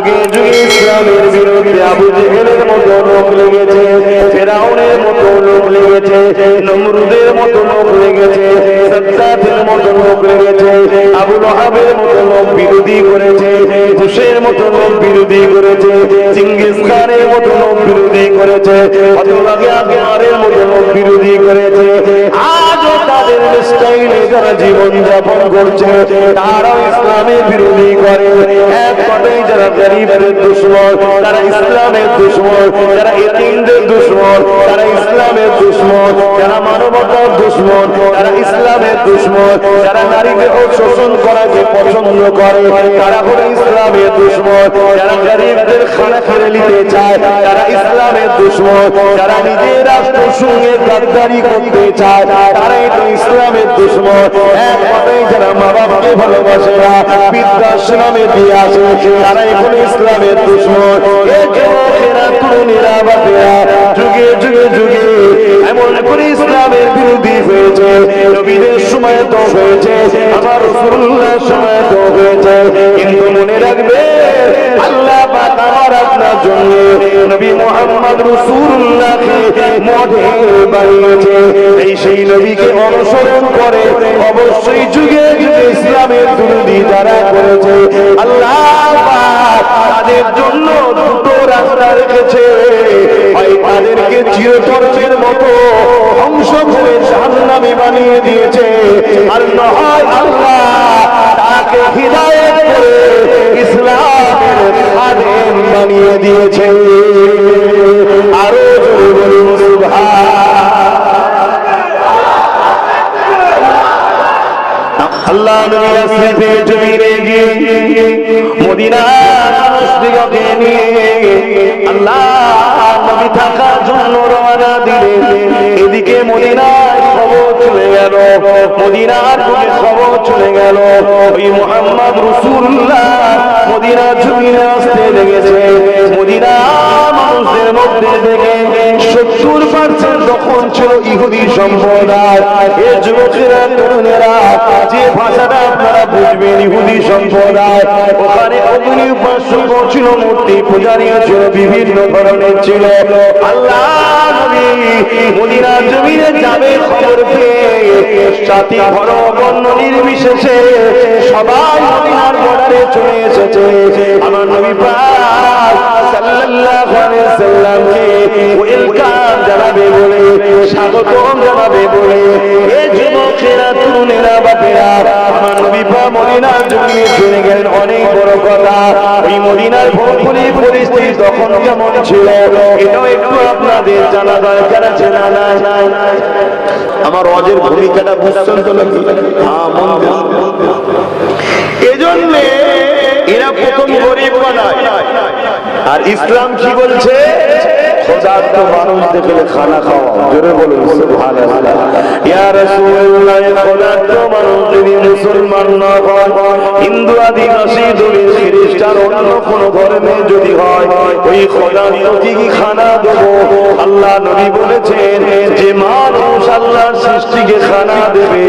যুগে যুগে ইসলামের বিরুদ্ধে আবু জেহেলের মতো লোক লেগেছে, ফেরাউনের মতো লোক লেগেছে, নমরুদের মতো লোক লেগেছে, সাদ্দাতের মতো লোক লেগেছে, আবু লাহাবের মতো লোক বিরোধী করেছে, বুশের মতো লোক বিরোধী করেছে, চিঙ্গিস খানের মতো লোক বিরোধী করেছে, আকবরের মতো লোক বিরোধী করেছে। আজও তাদের স্টাইলে যারা জীবন যাপন করছে তারাও ইসলামের বিরোধী করে। এক কথায় যারা গরিবের দুশমন তারা ইসলামের দুশমন, যারা এতিমদের দুশমন তারা ইসলামের দুশমন, যারা মানবতার দুশমন তারা ইসলামের দুশমন, যারা নারীদের শোষণ করাকে পছন্দ করে তারা হলো ইসলামের দুশমন, যারা গরিবদের খানা খেয়ে নিতে চায় তারা ইসলামের দুশমন, যারা নিজের রাষ্ট্রের সঙ্গে গাদ্দারি করতে চায় তারাই তো ইসলামের দুশমন। এক কথায় যারা মা বাবাকে ভালোবাসে না, বৃদ্ধাশ্রমে দিয়ে আসে তারাই হলো ইসলামের দুশমন। এই যুবকেরা তরুণীরা বাপেরা যুগে যুগে যুগে এমন করে ইসলামের বিরোধী হয়েছে। নবীদের সময় তো হয়েছে, আমার রাসূলুল্লাহর সময় তো হয়েছে, কিন্তু মনে রাখবে আল্লাহ পাক আমার আপনার জন্য নবী মুহাম্মদ রাসূলুল্লাহকে মডেল বানিয়েছে। এই সেই নবীকে অনুসরণ করে অবশ্যই যুগে যুগে ইসলামের বিরোধী যারা করেছে আল্লাহ পাক তাদের জন্য দুটো রাস্তা রেখেছে, হয় তাদেরকে চিরতর্পের মতো ধ্বংস করে জাহান্নামী বানিয়ে দিয়েছে, আর নয় আল্লাহ তাকে হিদায়াত করে ইসলামের খাদেম বানিয়ে দিয়েছে। আরো জোরে বলুন আল্লাহ নবী আসরিফে জমিনে গিয়ে মদিনার মানুষদিগকে নিয়ে আল্লাহ নবী থাকার জন্য রওনা দিলেন। এদিকে মদিনার খবর চলে গেল, মদিনার বুকে খবর চলে গেল ওই মুহাম্মদ রাসূলুল্লাহ মদিনার জমিনে আসতে লেগেছে। মদিনা মানুষদের মধ্যে থেকে 70% দখল ছিল ইহুদি সম্প্রদায়। এই যুবকেরা তরুণেরা যে ভাষাটা আপনারা বুঝবেন ইহুদি সম্প্রদায়, ওখানে অগ্নি উপাসক ছিল, মূর্তি পূজারীও ছিল, বিভিন্ন ধরনের ছিল। আল্লাহ নবী মদিনার জমিনে যাবে খবর পেয়ে জাতি ধর্ম বর্ণ নির্বিশেষে সবাই মদিনার বর্ডারে চলে এসেছে। আমার নবী পাক সাল্লাল্লাহু আলাইহি সাল্লামকে ওয়েলকাম জানাবে বলে, স্বাগতম জানাবে বলে এই যুবকেরা তরুণেরা বাপেরা আমার নবী পাক মদিনার জমিনে চলে গেলেন। অনেক বড় কথা, ওই মদিনার ভৌগোলিক পরিস্থিতি তখন কেমন ছিল এটাও একটু আপনাদের জানা দরকার আছে। না না আমার অজের ভূমিকাটা বুঝছেন তো নাকি? এজন্য এরা প্রথম গরিব বানায়। আর ইসলাম কি বলছে? খোদার্থ মানুষ দেখলে খানা খাওয়া। জোরে বলুন সুবহানাল্লাহ। ইয়া রাসূলুল্লাহ, খোদার্থ মানুষ যদি মুসলমান না হয়, হিন্দু আদিবাসী দলিত খ্রিস্টান অন্য কোন ধর্মে যদি হয়, ওই খোদার্থকে কি খানা দেবো? আল্লাহ নবী বলেছেন যে মানুষ আল্লাহর সৃষ্টিকে খানা দেবে,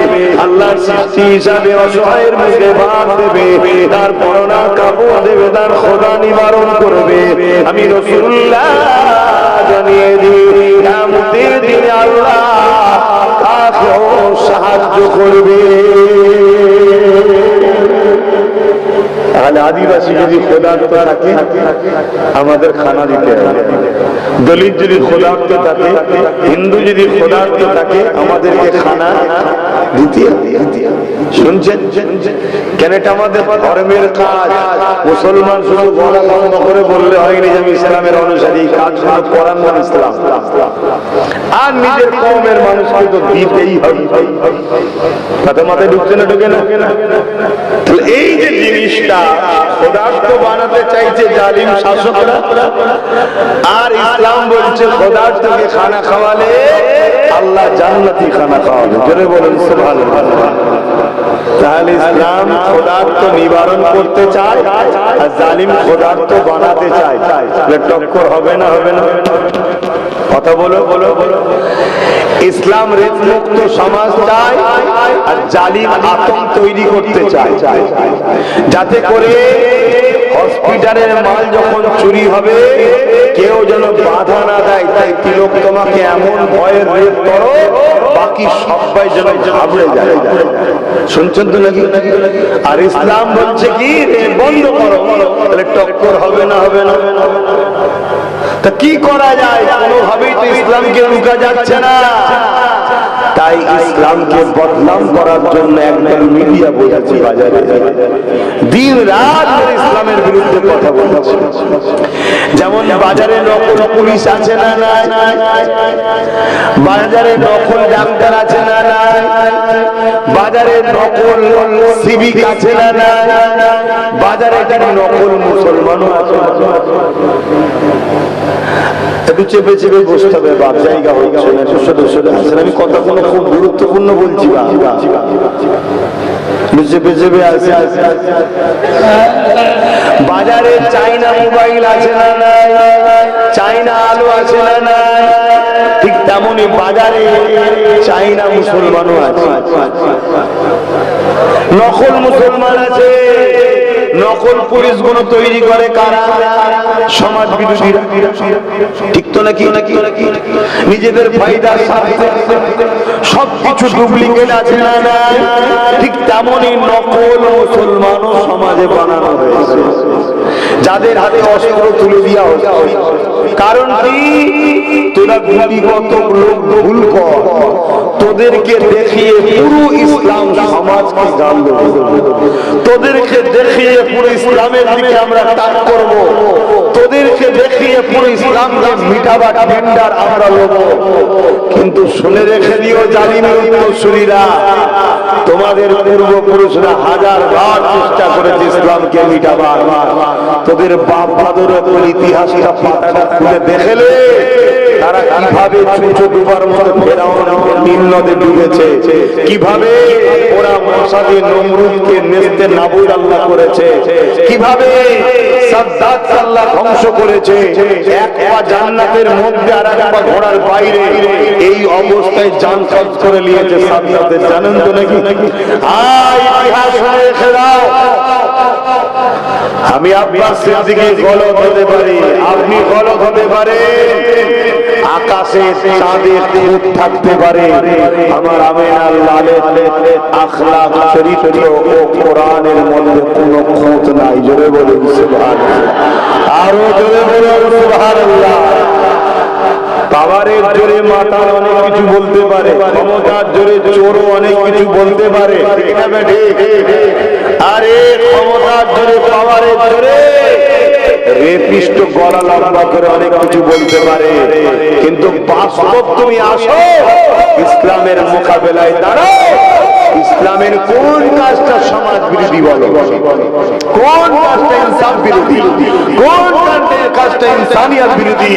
আল্লাহর সৃষ্টি হিসাবে অসহায়ের মুখে ভাত দেবে, তার পরনা কাপড় দেবে, তার খোদা নিবারণ করবে, আমি রাসূলুল্লাহ জানিয়ে দিই কিয়ামতের দিনে আল্লাহ তাকেও সাহায্য করবে। তাহলে আদিবাসী যদি খোদার্থ থাকে আমাদের খানা দিতে হবে, দলিত যদি খোদার্থ থাকে, হিন্দু যদি খোদার্থ থাকে আমাদেরকে খানা দিতে হবে। শুনছেন কেন? এটা আমাদের ধর্মের কাজ। মুসলমান শুধু বলা লম্বা করে বললে হয়নি যে আমি ইসলামের অনুসারী, কাজ করার নাম ইসলাম। আর নিজের কওমের মানুষকে তো দিতেই হবে। কথা মাথায় ঢুকছে না? ঢুকে না? তাহলে এই যে জিনিসটা খোদার্থ বানাতে চাইছে জালিম শাসকরা, আর ইসলাম বলছে খোদার্থকে খানা খাওয়ালে আল্লাহ জান্নাতি খানা খাওয়াবে। জোরে বলুন সুবহানাল্লাহ। তাহলে ইসলাম খোদার্থ নিবারণ করতে চায় আর জালিম খোদার্থ বানাতে চায়, টক্কর হবে না? হবে না? কথা বলো বলো বলো। ইসলাম রেপ মুক্ত সমাজ চায় আর জালিম আতঙ্ক তৈরি করতে চায়, যাতে করে হসপিটালের মাল যখন চুরি হবে কেউ যেন বাধা না দেয়, তাই তিলক তোমাকে এমন ভয়ের রেপ করো বাকি সবাই যেন ঘাবড়ে যায়। শুনছেন তো নাকি? আর ইসলাম বলছে কি বন্ধ করো, তাহলে টক্কর হবে না? হবে না? তা কি করা যায়? কোনোভাবেই তো ইসলামকে রুকা যাচ্ছে না। তাই ইসলামকে বদনাম করার জন্য একদল মিডিয়া বসেছে বাজারে, দিন রাত ইসলামের বিরুদ্ধে কথা বলছে। যেমন বাজারে নকল পুলিশ আছে না নাই? বাজারে নকল ডাক্তার আছে না নাই? বাজারে নকল সিভিক আছে না নাই? বাজারে নকল মুসলমানও আছে। একটু চেপে চেপে বসতে হবে, বাপ জায়গা হচ্ছে না, আসলে আমি কথা কোনো খুব গুরুত্বপূর্ণ বলছি, চেপে চেপে আসে। বাজারে চাইনা মোবাইল আছে না নাই? চাইনা আলো আছে না নাই? ঠিক তেমনই বাজারে চাইনা মুসলমানও আছে, নকল মুসলমান আছে। নকল পুলিশ গুলো তৈরি করে কারা? সমাজ বিরোধীরা। ঠিক তো নাকি? নিজেদের ফায়দার স্বার্থে সবকিছু ডুপ্লিকেট আছে না নাই? ঠিক তেমনই নকল মুসলমানও সমাজে বানানো হয়েছে, যাদের হাতে অস্ত্র তুলে দেওয়া হচ্ছে। কারণ কি? তোরা গুলিগত লোক ভুল কর, তোদেরকে দেখিয়ে পুরো ইসলাম সমাজকে জানব, তোদেরকে দেখিয়ে পুরো ইসলামের দিকে আমরা টাক করব, তোদেরকে দেখিয়ে পুরো ইসলামকে মিটাবা টেন্ডার আমরা নেব। কিন্তু শুনে রেখে দিও জালিম উত্তরসূরিরা, তোমাদের পূর্বপুরুষরা হাজারবার চেষ্টা করেছে ইসলামকে মিটাবার। তোদের বাপ দাদুর ইতিহাসটা পাতাটা খুলে দেখলে তারা কিভাবে চুচো ডুবার মতো ফেরাউন নীল নদে ডুবেছে, কিভাবে ওরা মশা দিয়ে নমরুদকে নেস্তে নাবুদ আল্লাহ করেছে, কিভাবে সাদ্দাত আল্লাহ ধ্বংস করেছে, এক পা জান্নাতের মধ্যে আর এক পা ঘোড়ার বাইরে, এই অবস্থায় জান কাজ করে নিয়েছে সাদ্দাতের। জানেন তো নাকি? ইতিহাস রেখে দাও। আমি আব্বাস সিদ্দিকী গলত হতে পারি, আপনি গলত হতে পারে, আকাশে চাঁদের খুঁত থাকতে পারে, আমার আমিনার লালের আখলাক চরিত্র ও কোরআনের মধ্যে কোনো খুঁত নাই। জোরে বলুন সুবহানাল্লাহ, আরো জোরে বলুন সুবহানাল্লাহ। পাওয়ারের জোরে মাতাল অনেক কিছু বলতে পারে, ক্ষমতার জোরে চোরও অনেক কিছু বলতে পারে, ঠিক না বেঠি? আরে ক্ষমতার জোরে পাওয়ারের জোরে রেপিস্ট গলা লম্বা করে অনেক কিছু বলতে পারে, কিন্তু বাস্তব তুমি আসো ইসলামের মোকাবেলায় দাঁড়াও, ইসলামের কোন কাজটা সমাজ বিরোধী বলো, কোন কাজটা ইনসাফ বিরোধী, কোন কাজটা ইনসানিয়ত বিরোধী?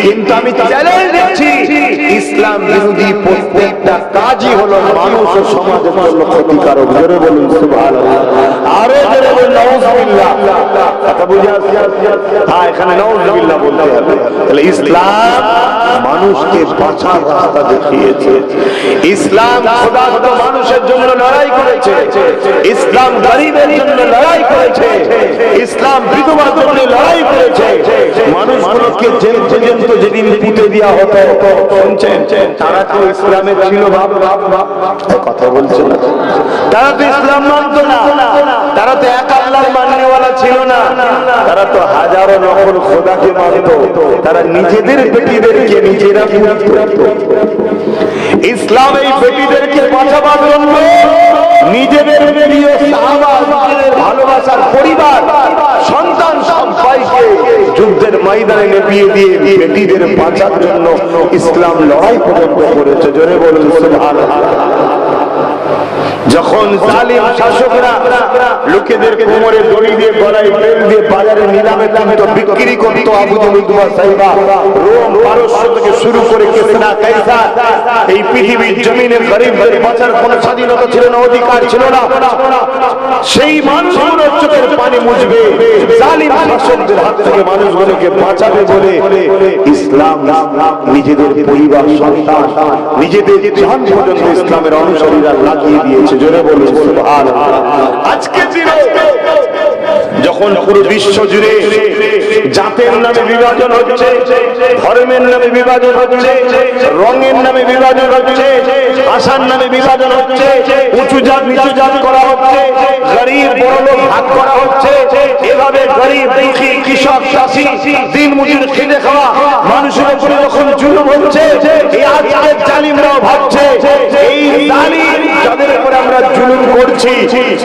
কিন্তু আমি চ্যালেঞ্জ দিচ্ছি, ইসলাম বিরোধী প্রত্যেকটা কাজই হলো মানুষ ও সমাজের জন্য ক্ষতিকারক। জোরে বলুন সুবহানাল্লাহ, আরো জোরে বলুন নাউযুবিল্লাহ। কথা বুঝে আসছে? হ্যাঁ, এখানে নাউযুবিল্লাহ বলতে হবে। তাহলে ইসলাম মানুষকে বাঁচার রাস্তা দেখিয়েছে, ইসলাম ক্ষুধার্ত মানুষের জন্য লড়াই করেছে, ইসলাম গরিবের জন্য লড়াই করেছে, ইসলাম বিধবার জন্য লড়াই করেছে। মানুষগুলোকে জেল পর্যন্ত যেদিন পুঁতে দেওয়া হতো, শুনছেন, তারা তো ইসলামের ছিল কথা বলছে না, তারা তো ইসলাম মানত না, তারা তো এক আল্লাহর মাননেওয়ালা ছিল না, তারা তো হাজারো নকল খোদাকে মানত, তারা নিজেদের বেটিদেরকে নিজেরা পুঁত করত। ইসলাম এই বেটিদেরকে বাঁচাবার জন্য নিজেদের প্রিয় সাহাবা, নিজেদের ভালোবাসার পরিবার, সন্তান সবাইকে যুদ্ধের ময়দানে নেপিয়ে দিয়ে বেটিদের বাঁচার জন্য ইসলাম লড়াই পর্যন্ত করেছে। জোরে বলুন সুবহানাল্লাহ। যখন জালিম শাসকরা লোকেদের কোমরে দড়ি দিয়ে গলায় বেল দিয়ে বাজারে নিলামে টানতো, বিক্রি করতো, আবু জেহেল সাইবা, রোম পারস্য থেকে শুরু করে কিসরা কাইসার, এই পৃথিবীর জমিনে গরিবদের বাঁচার কোনো স্বাধীনতা ছিল না, অধিকার ছিল না। সেই মানুষগুলোর চোখের পানি মুছবে, জালিম শাসকদের হাত থেকে মানুষগুলোকে বাঁচাবে বলে ইসলাম নিজেদের পরিবার, সন্তান, নিজেদের জান পর্যন্ত ইসলামের অনুসারীরা লাগিয়ে দিয়েছে। জোরে বলুন সুবহানাল্লাহ। আজকে যখন যখন পুরো বিশ্ব জুড়ে জাতের নামে বিভাজন হচ্ছে, ধর্মের নামে বিভাজন হচ্ছে, রঙের নামে বিভাজন হচ্ছে, ভাষার নামে বিভাজন হচ্ছে, উঁচু জাত নিচু জাত করা হচ্ছে, গরিব বড়লোক ভাগ করা হচ্ছে, এভাবে গরিব দুঃখী কৃষক চাষী দিন মজুর খেটে খাওয়া মানুষের উপরে যখন জুলুম হচ্ছে, এই আজকের জালিমরাও ভাবছে এই জালিম যাদের উপরে আমরা জুলুম করছি,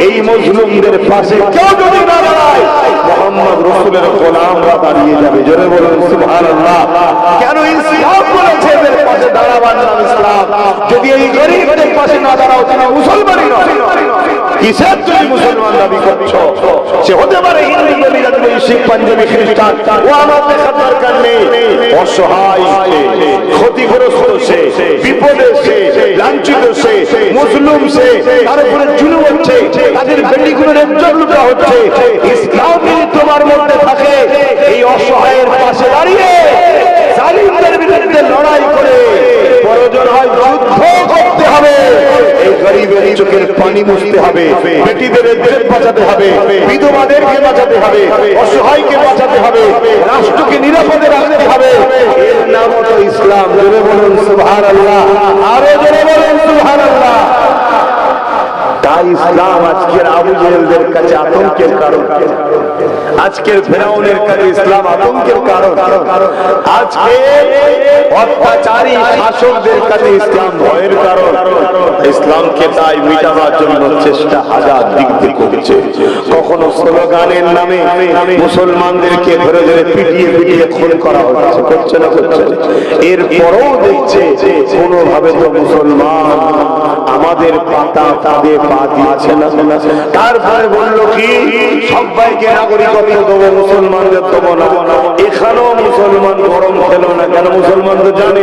এই মজলুমদের পাশে কেউ যদি না দাঁড়ায়, মুহাম্মদ রাসূলের গোলামরা দাঁড়িয়ে যাবে। জোরে বলুন সুবহানাল্লাহ। কেন ইসলাম বলেছে এদের পাশে দাঁড়াবার নাম ইসলাম। যদি এই গরিবদের পাশে না দাঁড়াও তুমি মুসলমানই নও। কিসের তুমি মুসলমান দাবি করছো? সে হতে পারে হিন্দু, জমিদার, শিখ, পাঞ্জাবি, খ্রিস্টান, ও আমার দেখার দরকার নেই। অসহায় সে, ক্ষতিগ্রস্ত সে, বিপদে সে, লাঞ্ছিত সে, মুসলিম সে, তার উপরে জুলুম হচ্ছে, তাদের বেটিগুলোর ইজ্জত লুটা হচ্ছে। ইসলাম যদি তোমার মধ্যে থাকে, এই অসহায়ের পাশে দাঁড়িয়ে জালিমদের বিরুদ্ধে লড়াই করে প্রয়োজন হয় যুদ্ধ করতে হবে, এই গরিবের চোখের পানি মুছতে হবে, বেটিদের ইজ্জত বাঁচাতে হবে, বিধবাদেরকে বাঁচাতে হবে, অসহায়কে বাঁচাতে হবে, রাষ্ট্রকে নিরাপদে রাখতে হবে। এর নাম হলো ইসলাম। জোরে বলুন সুবহানাল্লাহ, আরো জোরে বলুন সুবহানাল্লাহ। তাই ইসলাম আজকের আবু জেহেলদের কাছে আতঙ্কের কারণ, আজকের ফেরাউনের কাছে ইসলাম আতঙ্কের কারণ, আজকে অত্যাচারী শাসকদের কাছে ইসলাম ভয়ের কারণ। ইসলামকে তাই মিটাবার জন্য চেষ্টা হাজার দিক থেকে করছে। কখনো স্লোগানের নামে মুসলমানদেরকে ধরে ধরে পিটিয়ে পিটিয়ে খুন করা হচ্ছে, করছে না করছে। এরপরও দেখছে কোনোভাবে তো মুসলমান আমাদের পাতা তাদের পা দিচ্ছে না। তারপরে বলল কি সবাইকে নাগরিকত্ব দেবো, মুসলমানদের দেবো না। এখানেও মুসলমান গরম খেলো না। কেন? মুসলমান তো জানে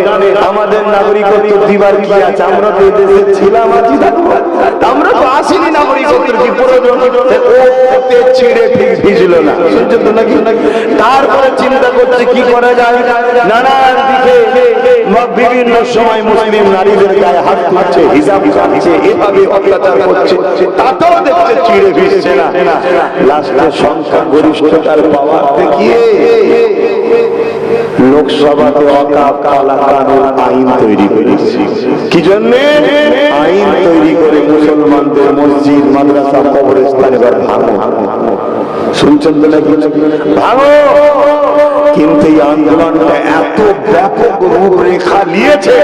আমাদের নাগরিকত্ব দিবার কি আছে, আমরা তো এই দেশে ছিলাম, আছি, আমরা তো আসিনি নাগরিকত্বের কি প্রয়োজন। ছিঁড়ে ঠিক ভিজল না, শুনছেন তো নাকি? তারপরে চিন্তা করছে কি করা যায়। নানান দিকে বিভিন্ন সময় মুসলিম নারীদের গায়ে হাত তুলছে, হিজাব কাটছে, এভাবে অত্যাচার করছে, তাতেও দেখছে চিড়ে ভিজছে না। লাস্টে সংখ্যা গরিষ্ঠতার পাওয়ার দেখিয়ে লোকসভাতে কালা কানুন আইন তৈরি করেছে। কি জন্য আইন তৈরি করে মুসলমানদের মসজিদ, মাদ্রাসা, কবরস্থান এবার ভাঙো। শুনছেন তো নাকি? ভাঙো। কিন্তু এই আন্দোলনটা এত ব্যাপক রূপরেখা নিয়েছে,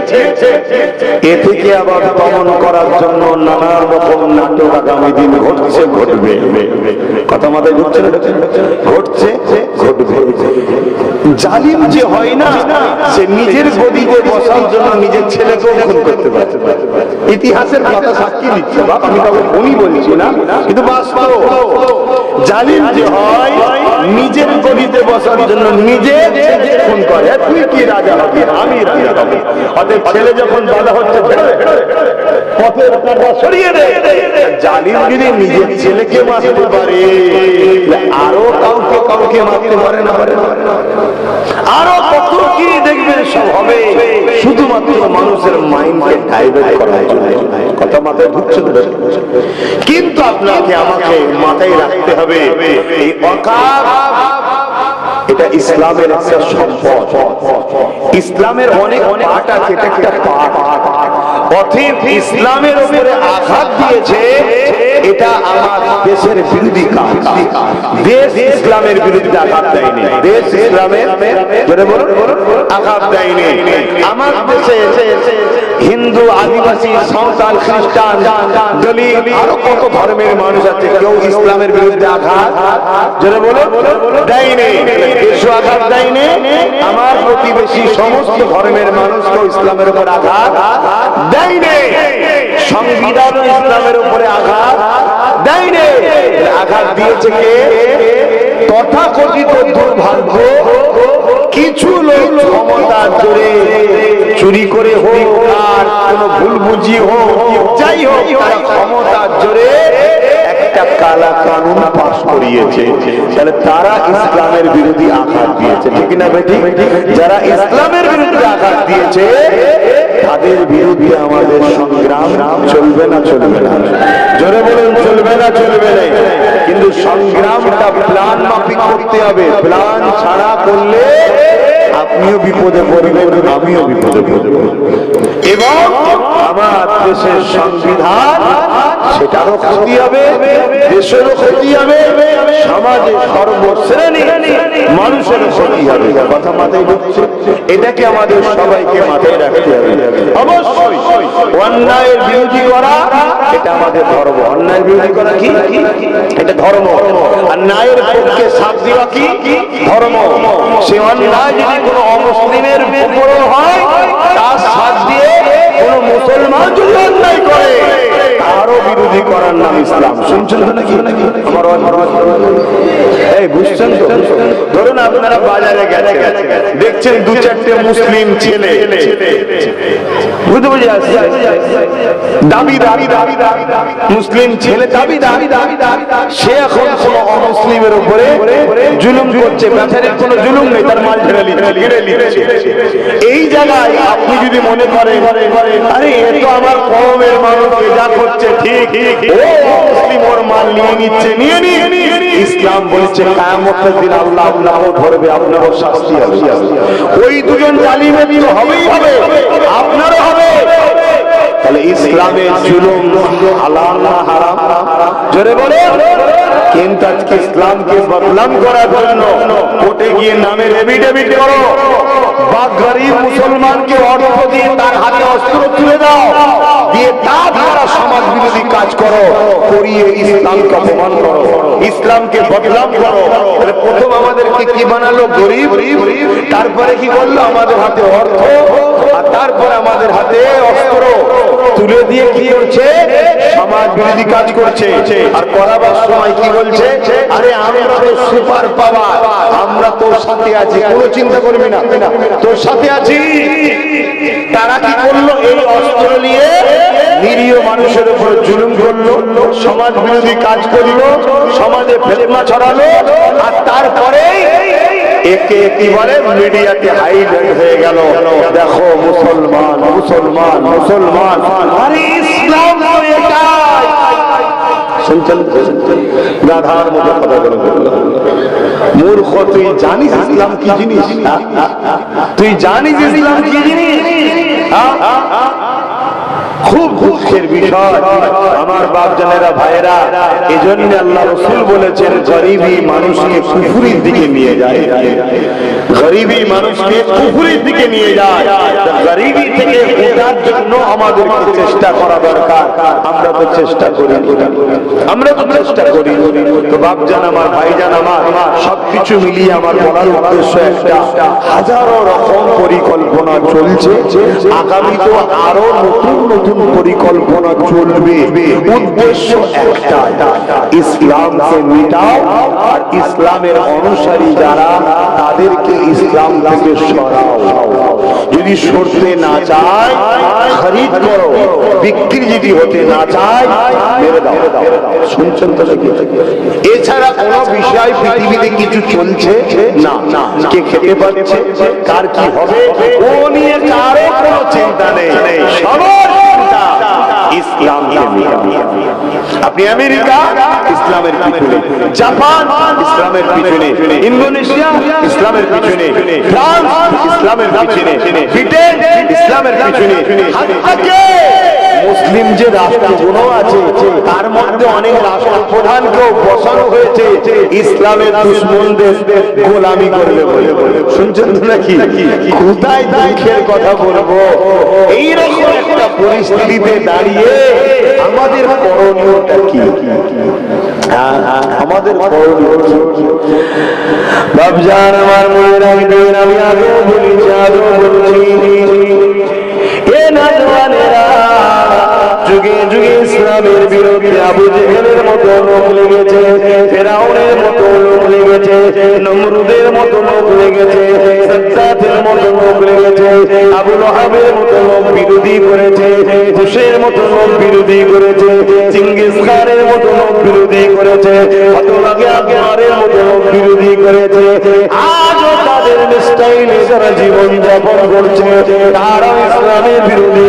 এ থেকে আবার দমন করার জন্য নানান রকম নাটক আগামী দিন ঘটছে, ঘটবে। কথা মাথায় ঘটছে না? ঘটছে, ঘটবে। জালিম যে হয় না, সে নিজের গদিতে বসার জন্য নিজের ছেলেকেও খুন করতে পারে। ইতিহাসের কথা সাক্ষী দিচ্ছে, আমি কাউকে খুনই বলছি না, কিন্তু বাস্তব জালিম যে হয় নিজের গদিতে বসার জন্য নিজে খুন করে। তুই কি রাজা হবি? আমি রাজা হবি। অতএব ছেলে যখন বাধা হচ্ছে পথের কাঁটা সরিয়ে দে। জালিম যদি নিজের ছেলেকে মারতে পারে, আরো কাউকে কাউকে মারতে পারে না, আরো কত কি দেখবেন সব হবে, শুধুমাত্র মানুষের মাইন্ডকে ডাইভার্ট করার জন্য। কথা মাথায় ঢুকছে? কিন্তু আপনাকে আমাকে মাথায় রাখতে হবে, এই অকাপ এটা ইসলামের একটা সম্পদ। ইসলামের অনেক পার্ট আছে, এটা একটা পার্ট। অতএব ইসলামের উপরে আঘাত দিয়েছে, এটা আমার দেশের বিরোধী কাজ। দেশ ইসলামের বিরুদ্ধে আঘাত দেয়নি, দেশ ইসলামের আঘাত দেয়নি। আমার দেশে হিন্দু, আদিবাসী, সাঁওতাল, খ্রিস্টান, দলিত, আরো কত ধর্মের মানুষ আছে, কেউ ইসলামের বিরুদ্ধে আঘাত দেয়নি, দেশও আঘাত দেয়নি। আমার প্রতিবেশী সমস্ত ধর্মের মানুষকেও ইসলামের উপর আঘাত দেয়নি। সংবিধান ইসলামের উপরে আঘাত দেয়নি। আঘাত দিয়েছে কে? তথাকথিত দুর্ভাগ্য কিছু লোক ক্ষমতার জোরে চুরি করে হোক আর কোন ভুল বুঝি হোক, যাই হোক, তারা ক্ষমতার জোরে একটা কালা কানুন পাশ করিয়েছে। তাহলে তারা ইসলামের বিরোধী আঘাত দিয়েছে, ঠিক না বেটি? যারা ইসলামের বিরুদ্ধে আঘাত দিয়েছে তাদের বিরুদ্ধে আমাদের সংগ্রাম চলবে না চলবে না? জোরে বলুন, চলবে না চলবে না? কিন্তু সংগ্রামটা প্ল্যান মাফিক করতে হবে। প্ল্যান ছাড়া করলে আপনিও বিপদে পড়বেন, আমিও বিপদে পড়ব, এবং আমার দেশের সংবিধান সেটারও ক্ষতি হবে, দেশেরও ক্ষতি হবে, সমাজে সর্বশ্রেণী মানুষের ক্ষতি হবে। কথা মাথায় ঢুকছে? এটাকে আমাদের সবাইকে মাথায় রাখতে হবে। অবশ্যই অন্যায়ের বিরোধী করা এটা আমাদের ধর্ম। অন্যায়ের বিরোধী করা কি? এটা ধর্ম। আর ন্যায়ের পক্ষে সাথ দেওয়া কি? ধর্ম। সে অন্যায় যদি কোনো অমুসলিমের উপরও হয়, তার সাথ দিয়ে কোনো মুসলমান যদি অন্যায় করে, তারও বিরোধী করার নাম ইসলাম। শুনছেন তো নাকি? আমার এই বুঝছেন তো? ধরুন আপনারা বাজারে গেছেন, দেখছেন দু চারটে মুসলিম ছেলে, বুঝতে বুঝে আসছে, দাবি মুসলিম ছেলে দাবি, সে এখন কোন অমুসলিমের উপরে জুলুম করছে। বেচারের কোনো জুলুম নেই, তার মাল ছেড়ে নিচ্ছে। এই জায়গায় আপনি যদি মনে করেন আরে এ তো আমার কওমের মানুষ, যা করছে ঠিক, ও মুসলিম ওর মাল নিয়ে নিচ্ছে, ইসলাম বলছে কিয়ামতের দিন আল্লাহ আপনাকেও ধরবে, আপনারও শাস্তি হবে। ওই দুজন জালিমের তো হবেই হবে, আপনারও হবে। তাহলে ইসলামের জুলুম হালাল না হারাম? জোরে বলে। কিন্তু আজকে ইসলামকে বদনাম করার জন্য কোর্টে গিয়ে নামের এফিডেভিট করো, বা গরিব মুসলমানকে অর্থ দিয়ে তার হাতে অস্ত্র তুলে দাও, দিয়ে তার দ্বারা সমাজ বিরোধী কাজ করো, করিয়ে ইসলামকে অপমান করো, ইসলামকে বদনাম করো। প্রথম আমাদেরকে কি বানালো? গরিব। তারপরে কি করলো? আমাদের হাতে অর্থ, আর তারপরে আমাদের হাতে অস্ত্র তুলে দিয়ে কি করছে? সমাজ বিরোধী কাজ করছে। আর করাবার সময় কি বলছে? আরে আমরা তো সুপার পাওয়ার, আমরা তোর সাথে আছি, কোনো চিন্তা করবি না, তোর সাথে আছি। তারা কি করলো? এই অস্ত্র নিয়ে নিরীহ মানুষের উপর জুলুম করলো, সমাজ বিরোধী কাজ করলো, সমাজে ফিতনা ছড়ালো, আর তারপরে একে কি বলে? মিডিয়াতে হাইলাইট হয়ে গেল, দেখো মুসলমান মুসলমান মুসলমান। আরে ইসলাম তো এটাই। শুনছেন? গাধার মতো কথা বলে, মূর্খ। তুই জানিস ইসলাম কি জিনিস? তুই জানিস ইসলাম কি জিনিস? খুব দুঃখের বিষয় আমার বাপজানেরা, ভাইয়েরা। এজন্য আল্লাহ রাসূল বলেছেন গরিবী মানুষকে কুফরির দিকে নিয়ে যায়, গরিবী মানুষকে কুফরির দিকে নিয়ে যায়। গরিবী থেকে ওঠার জন্য আমাদেরকে চেষ্টা করা দরকার। আমরা তো চেষ্টা করি, তো বাপজান আমার, ভাইজান আমার, সবকিছু মিলিয়ে আমার বলার উদ্দেশ্য একটা, হাজারো রকম পরিকল্পনা চলছে, আগামীতে আরো নতুন নতুন পরিকল্পনা চলবে। উদ্দেশ্য একটা, ইসলামকে মিটাও, আর ইসলামের অনুসারী যারা তাদেরকে ইসলাম থেকে সরাও। যদি সরতে না চায় খরিদ করো, বিক্রি যদি হতে না চায় মেরে দাও। শুনছেন তো? এছাড়া কোন বিষয় পৃথিবীতে কিছু চলছে না। কে খেতে পাচ্ছে, কার কি হবে, ও নিয়ে কারো কোনো চিন্তা নেই। সবার চিন্তা ইসলামকে নিয়ে। আপনি আমেরিকা ইসলামের পিছনে, জাপান ইসলামের পিছনে, ইন্দোনেশিয়া ইসলামের পিছনে, ফ্রান্স ইসলামের পিছনে, ব্রিটেন ইসলামের পিছনে। মুসলিম যে রাষ্ট্রগুলো আছে তার মধ্যে অনেক রাষ্ট্রপ্রধানকেও বসানো হয়েছে ইসলামের দুশমনদের গোলামি করবে বলে। শুনছেন তো নাকি? কোথায় দুঃখের কথা বলবো, এইরকম একটা পরিস্থিতিতে দাঁড়িয়ে আমাদের করণীয়টা কি? আমাদের করণীয় বাপজান আমার মনে রাখবেন, আমি আগে বলেছি, আরো বলছি, এ নওজওয়ানেরা, যুগে যুগে ইসলামের বিরুদ্ধে আবু জেহেলের মতো লোক লেগেছে, ফেরাউনের মতো লোক লেগেছে, নমরুদের মতো লোক লেগেছে, সাজ্জাদের মতো লোক লেগেছে, আবু লাহাবের মতো লোক বিরোধী করেছে, বুশের মতো লোক বিরোধী করেছে, চিঙ্গিস খানের মতো লোক বিরোধী করেছে, আকবরের মতো লোক বিরোধী করেছে। আজও তাদের স্টাইলে যারা জীবন যাপন করছে, তারা ইসলামের বিরোধী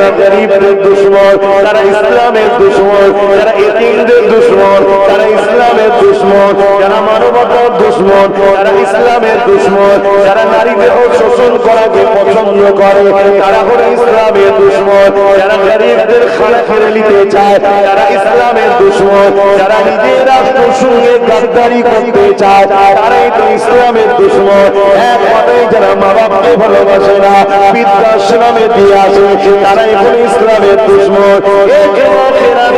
যারা গরিবদের দুশমন, তারা ইসলামের দুশমন, যারা এতিমদের দুশমন, তারা ইসলামের দুশমন, যারা মানবতার দুশমন, তারা ইসলামের দুশমন, যারা নারীদের শোষণ করাকে পছন্দ করে, তারা হলো ইসলামের দুশমন, যারা গরিবদের খানা খেয়ে নিতে চায়, তারা ইসলামের দুশমন, যারা নিজের রাষ্ট্রের সঙ্গে গাদ্দারি করতে চায়, তারাই তো ইসলামের দুশমন। এক কথায় যারা মা বাপকে ভালোবাসে না, বৃদ্ধাশ্রমে দিয়ে আসে, তারাই হলো ইসলামের দুশমন।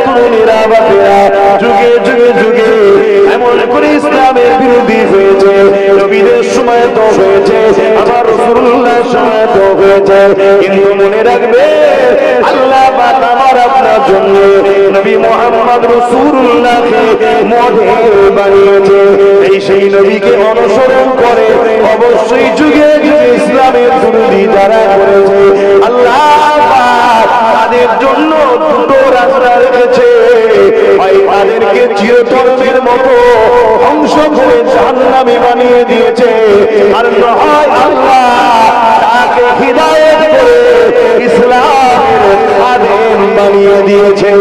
তরুণীরা বাপেরা যুগে যুগে যুগে এমন করে ইসলামের বিরোধী হয়েছে, নবীদের সময় তো হয়েছে, আমার রাসূলুল্লাহর সময় তো হয়েছে, কিন্তু মনে রাখবে আল্লাহ পাক আমার আপনার জন্য নবী মুহাম্মদ রাসূলুল্লাহকে মডেল বানিয়েছে। এই সেই নবীকে অনুসরণ করে অবশ্যই যুগে যুগে ইসলামের বিরোধী যারা করেছে, আল্লাহ পাক তাদের জন্য দুটো রাস্তা রেখেছে। হয় তাদেরকে চিরতরের মতো ধ্বংস করে জাহান্নামী বানিয়ে দিয়েছে, আর নয় আল্লাহ তাকে হিদায়াত করে ইসলামের খাদেম বানিয়ে দিয়েছে।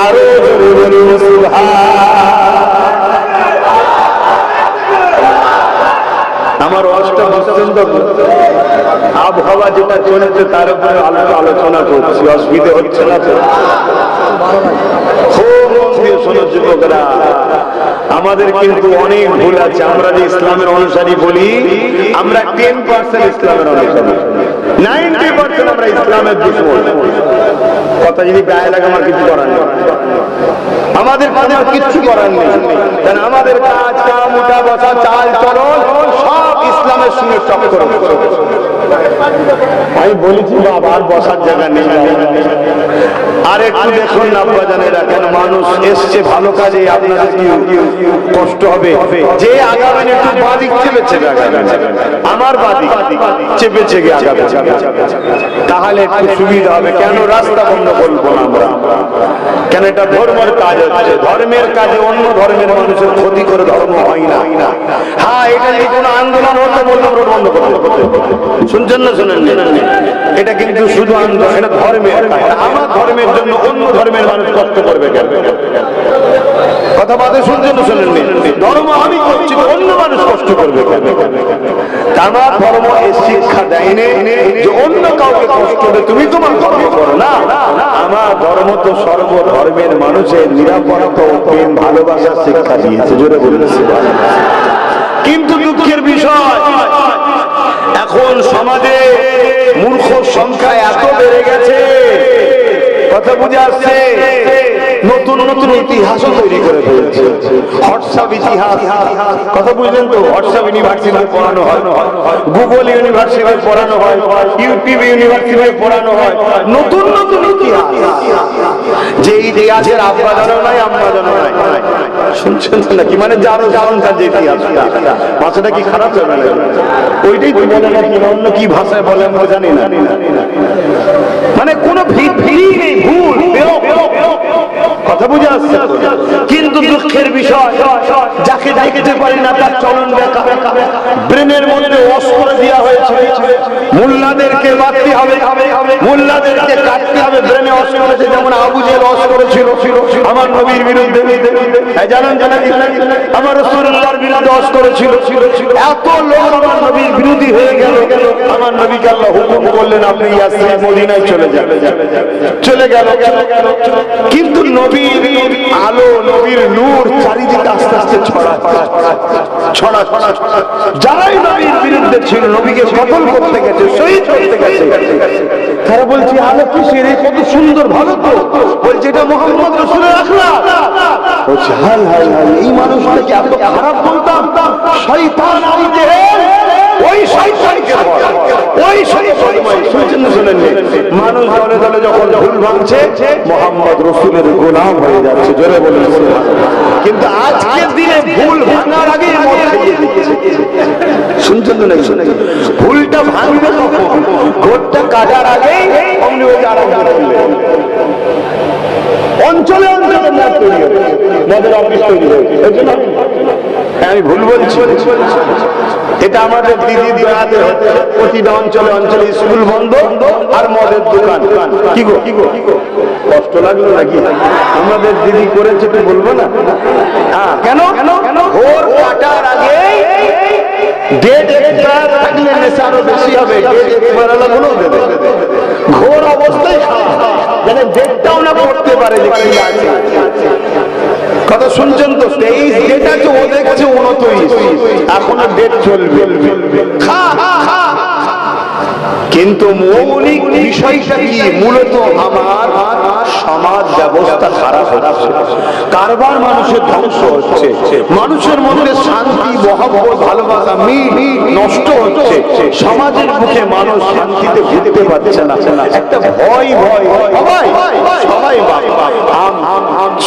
আরো জোরে বলুন সুবহান। আমার অষ্টা বুঝছেন তো, আবহাওয়া যেটা চলেছে তার উপরে আলোচনা করছি, অসুবিধা হচ্ছে না তো? শোনো যুবকরা, আমাদের কিন্তু অনেক ভুল আছে। আমরা যে ইসলামের অনুসারী বলি, আমরা 10% ইসলামের অনুসারী, 90% আমরা ইসলামের দুশমন। কথা যদি গায়ে লাগে আমার কিছু করার নেই, আমাদের কিচ্ছু করার নেই, কারণ আমাদের কাজ কাম উঠা বসা চাল চলন সব ইসলামের সঙ্গে টক্কর। আমি বলেছি বাবা আর বসার জায়গা নেই। আর একটু দেখুন না বাজানেরা, কেন মানুষ এসছে ভালো কাজে, আপনাদের কি কষ্ট হবে? যে আগাবেন একটু বাদিক চেপেছে, আমার বাদিক চেপেছে গিয়ে আগাবে, তাহলে একটু সুবিধা হবে। কেন রাস্তা বন্ধ করবো না আমরা? কেন এটা ধর্মের কাজ হচ্ছে, ধর্মের কাজে অন্য ধর্মের মানুষের ক্ষতি করে ধর্ম হয় না। হ্যাঁ, এটা নিয়ে কোনো আন্দোলন হতে বললাম রোড বন্ধ করতে, শুনছেন না? শুনেন, এটা কিন্তু শুধু আন্দোলন, এটা ধর্মের কাজ। আমার ধর্মের জন্য অন্য ধর্মের মানুষ কষ্ট করবে কেন? কথা বাদে শুনছেন না? শুনেন, ধর্ম আমি করছি, অন্য মানুষ কষ্ট করবে কেন? আমার ধর্ম এই শিক্ষা দেয়নি যে অন্য কাউকে কষ্ট হবে, তুমি তোমার ধর্ম করো না। আমার ধর্ম তো সর্বধর্মের মানুষের নিরাপত্তা ও প্রেম ভালোবাসার শিক্ষা দিয়েছে, জোরে বলেছে। কিন্তু দুঃখের বিষয়, এখন সমাজে মূর্খর সংখ্যা এত বেড়ে গেছে, কথা বুঝে আসছে, নতুন নতুন ইতিহাসও তৈরি করে ফেলছে। হোয়াটসঅ্যাপ ইতিহাস, কথা বুঝলেন তো? হোয়াটসঅ্যাপ ইউনিভার্সিটি পড়ানো হয়, গুগল ইউনিভার্সিটি পড়ানো হয়, ইউটিউব ইউনিভার্সিটি পড়ানো হয়, নতুন নতুন ইতিহাস। যে ইতিহাসের আব্বা জানো নাই, আম্মা জানো নাই, শুনছেন নাকি? মানে যারও জানতাম যে ইতিহাসটা, ভাষাটা কি খারাপ হবে না? ওইটাই তো বলে না, অন্য কি ভাষায় বলে আমরা জানি না। মানে কোনো ভিড় নেই, ভুল, কথা বুঝে আসছে। কিন্তু দুঃখের বিষয়, যাকে দেখতে পারি না তার চলন বেকা। ব্রেনের মধ্যে ওয়াশ করে দেওয়া হয়েছে, মোল্লাদেরকে মারতে হবে, মোল্লাদেরকে কাটতে হবে, ব্রেনে ওয়াশ করেছে। যেমন আবু জেহেল ওয়াশ করেছিল আমার নবীর বিরুদ্ধে, জানেন আমার রাসূলুল্লাহর বিরুদ্ধে ওয়াশ করেছিল। এত লোক আমার নবীর বিরোধী হয়ে গেল, আমার নবীকে আল্লাহ হুকুম করলেন আপনি ইয়াসরিব মদিনায় চলে যান, চলে গেল। কিন্তু নবীর আলো, নবীর নূর চারিদিকে আস্তে আস্তে ছড়া। যারাই নবীর বিরুদ্ধে ছিল, নবীকে কতল করতে গেছে, শহীদ করতে গেছে, তারা বলছে আলো কিসের, কত সুন্দর, ভালো তো। বলছে এটা মুহাম্মদ রাসূলের আখলাক। বলছে হাল হাল হাল, এই মানুষটাকে এত খারাপ বলতাম। শয়তান আবু জেহেল, ওই শয়তানকে বল, ওই শয়তান। শুনছেন না? শুনেন, মানুষ দলে দলে যখন ভুল ভাঙছে, মুহাম্মদ রাসূলের গোলাম হয়ে যাচ্ছে, জোরে বলুন। কিন্তু আজকের দিনে ভুল ভাঙার আগে মদ খেয়ে দিচ্ছে, শুনছেন না? শুনে ভুলটা ভাঙবে কখন? ঘোরটা কাটার আগে অমনি ওই আরম্ভ করলে অঞ্চলে অঞ্চলে মদ তৈরি হচ্ছে, মদের অফিস তৈরি হয়েছে। আমি ভুল বলছি? এটা আমাদের দিদির দয়াতে প্রতিটা অঞ্চলে অঞ্চলে স্কুল বন্ধ আর মদের দোকান। কি গো কষ্ট লাগলো নাকি? আমাদের দিদি করেছে তো বলবো না? হ্যাঁ, কেন ভোর কাটার আগে ডেট একটা থাকলে নেশা আরো বেশি হবে, ডেট একবার আলাগুলোও দেবে। ঘোর অবস্থায় যেন ডেটটাও না পড়তে পারে যে কি আছে। কথা শুনছেন তো? 23 ডেট আছে, ও দেখছে 29, এখনো ডেট চলবে। কিন্তু মৌলিক বিষয়টা কি? মূলত আমার সমাজ ব্যবস্থা খারাপ হচ্ছে, কারবার মানুষের ধ্বংস হচ্ছে, মানুষের মধ্যে শান্তি মহব্বত ভালোবাসা নষ্ট হচ্ছে, সমাজের মুখে মানুষ শান্তিতে ঘুরতে পারছে না, একটা ভয় সবাই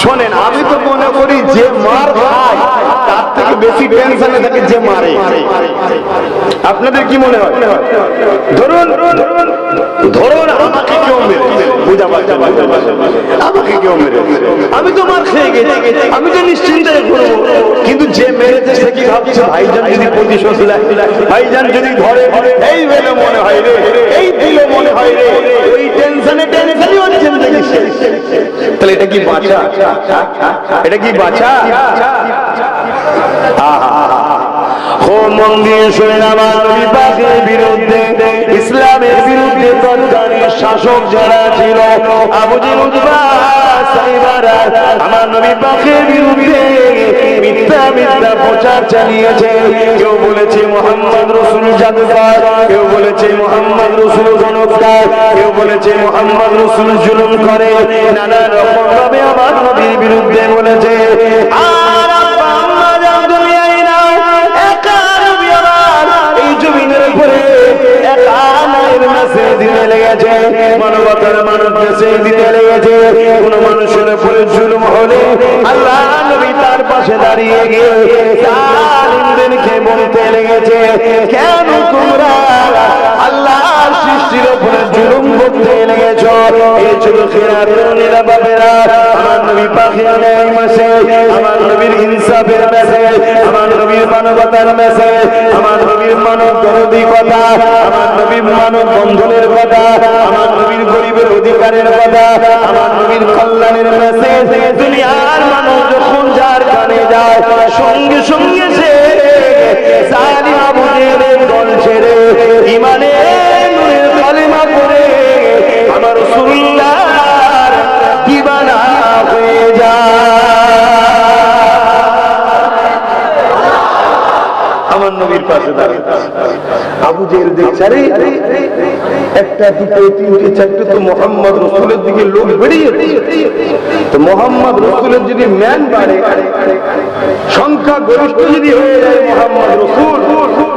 শোনেন। আমি তো মনে করি যে মার খায় তার থেকে বেশি টেনশনে থাকে যে মারে। আপনাদের কি মনে হয়? ধরুন আমাকে কেউ মেরেছে, বুঝা পারছেন, আমাকে কেউ মেরেছে, আমি তো মার খেয়ে গেছি, আমি তো নিশ্চিন্তে করবো। কিন্তু যে মেরেছে সে কি ভাবছে ভাইজান যদি প্রতিশোধ নেয়, ভাইজান যদি ধরে, এই বলে মনে হয় রে, এই দিল মনে হয় রে, ওই টেনশনে হচ্ছে। তাহলে এটা কি বাঁচা? এটা কি বাঁচা? মন দিয়ে শুনে আমার নবী পাকের বিরুদ্ধে, ইসলামের বিরুদ্ধে তৎকালীন শাসক যারা ছিল, আবু জেহেল উতবা সাইবারা আমার নবী পাকের বিরুদ্ধে মিথ্যা প্রচার চালিয়েছে। কেউ বলেছে মুহাম্মদ রাসূল জাদুকর, কেউ বলেছে মুহাম্মদ রাসূল জনকার, কেউ বলেছে মুহাম্মদ রাসূল জুলুম করে, নানা রকম ভাবে আমার নবীর বিরুদ্ধে বলেছে। আর মানবতার মানুষ দেশে দিতে লেগেছে। কোন মানুষের উপরে জুলুম হলে আল্লাহ নবী তার পাশে দাঁড়িয়ে গিয়ে জালিমদেরকে বলতে লেগেছে, কেন তোমরা আল্লাহর সৃষ্টির উপরে জুলুম করতে লেগেছ? এই চুলখিরাতের নিরাপদেরা আমার নবী পাকের ন্যায় মেসেজ, আমার নবীর ইনসাফের মেসেজ, আমার নবীর মানবতার মেসেজ, আমার নবীর মানব দরদি কথা, আমার নবীর মানব বন্ধনের কথা, আমার নবীর গরিবের অধিকারের কথা, আমার নবীর কল্যাণের মেসেজ দুনিয়ার মানুষ যখন যার কানে যায়, সঙ্গে সঙ্গে সে জালিম আবু জেহেলের দল ছেড়ে ঈমানের নূরের কালেমা পড়ে আমার রাসূলুল্লাহর দিওয়ানা হয়ে যায়। আমার নবীর পাশে দাঁড়িয়ে আবু জেহেল দেখছে, আরে একটা দুটো তিনটে চারটে তো মোহাম্মদ রাসূলের দিকে লোক বেরিয়ে, তো মোহাম্মদ রাসূলের যদি ম্যান বাড়ে, সংখ্যা গরিষ্ঠ যদি হয়ে যায় মোহাম্মদ রাসূল,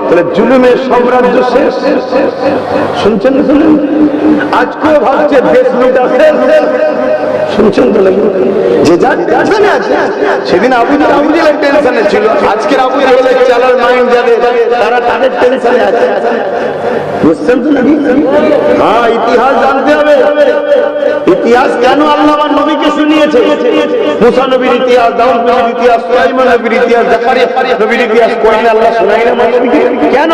তাহলে জুলুমের সাম্রাজ্য শেষ। শুনছেন? আজকেও ভাবছে দেশ লুটা শেষ। শুনছেন তো? যে যার টেনশনে আছে। সেদিন আবু জেহেলের টেনশনে ছিল, আজকের আবু জেহেলের চালার মাইন্ড যাদের, তারা তাদের টেনশনে আছে। বুঝছেন তো নাকি? হ্যাঁ, ইতিহাস জানতে হবে। ইতিহাস কেন আল্লাহ আমার নবীকে শুনিয়েছে? মুসা নবীর ইতিহাস, দাউদ নবীর ইতিহাস, সুলাইমান নবীর ইতিহাস, জাকারিয়া নবীর ইতিহাস কোরআনে আল্লাহ শোনায় না আমার নবীকে? কেন?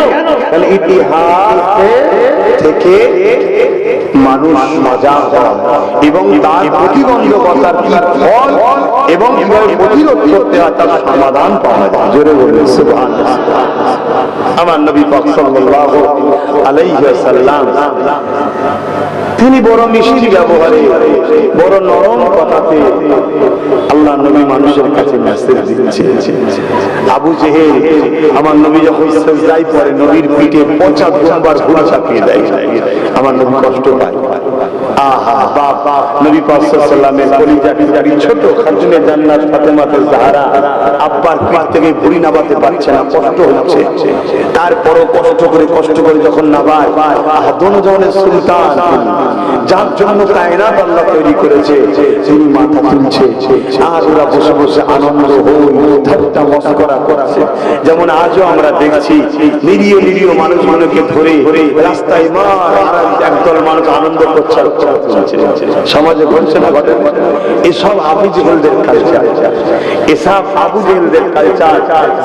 কারণ ইতিহাস থেকে মানুষ মজা হয় এবং তার প্রতিবন্ধকতার কি ফল এবং কিভাবে প্রতিরোধ করতে হয় তার সমাধান পাওয়া যায়। জোরে বলুন সুবহানাল্লাহ। আমার নবী পাক সাল্লাল্লাহু আলাইহি ওয়াসাল্লাম তিনি বড় মিষ্টি ব্যবহারে, বড় নরম কথাতে আল্লাহ নবী মানুষের কাছে মেসেজ দিচ্ছেন। আবু জেহেল আমার নবী যখন সিজদায় পড়ে নবীর পিঠে 75 বার ঘোড়া চাপিয়ে দেয়, আমার নবী কষ্ট পায়। আহা বাবা, নবী পাক সাল্লাল্লাহু আলাইহি ওয়াসাল্লামের কলিজাটি ছোট খাতুনে জান্নাত ফাতেমাতুল জাহরা আব্বার পিঠ থেকে ভুঁড়ি নাবাতে পারছে না, কষ্ট হচ্ছে। তারপরও কষ্ট করে যখন নাবায়, দোনজনের সুলতান যার জন্য কায়নাত আল্লাহ তৈরি করেছে, তিনি মাথা তুলছে আর ওরা বসে বসে আনন্দ ঠাট্টা মশকরা করছে। যেমন আজও আমরা দেখছি নিরীহ মানুষগুলোকে ধরে রাস্তায় মার, একদল মানুষ আনন্দ করছে, চলছে, সমাজে ঘটছে না ঘটে? এসব আবু জেহেলদের কালচার, এসব আবু জেহেলদের কালচার,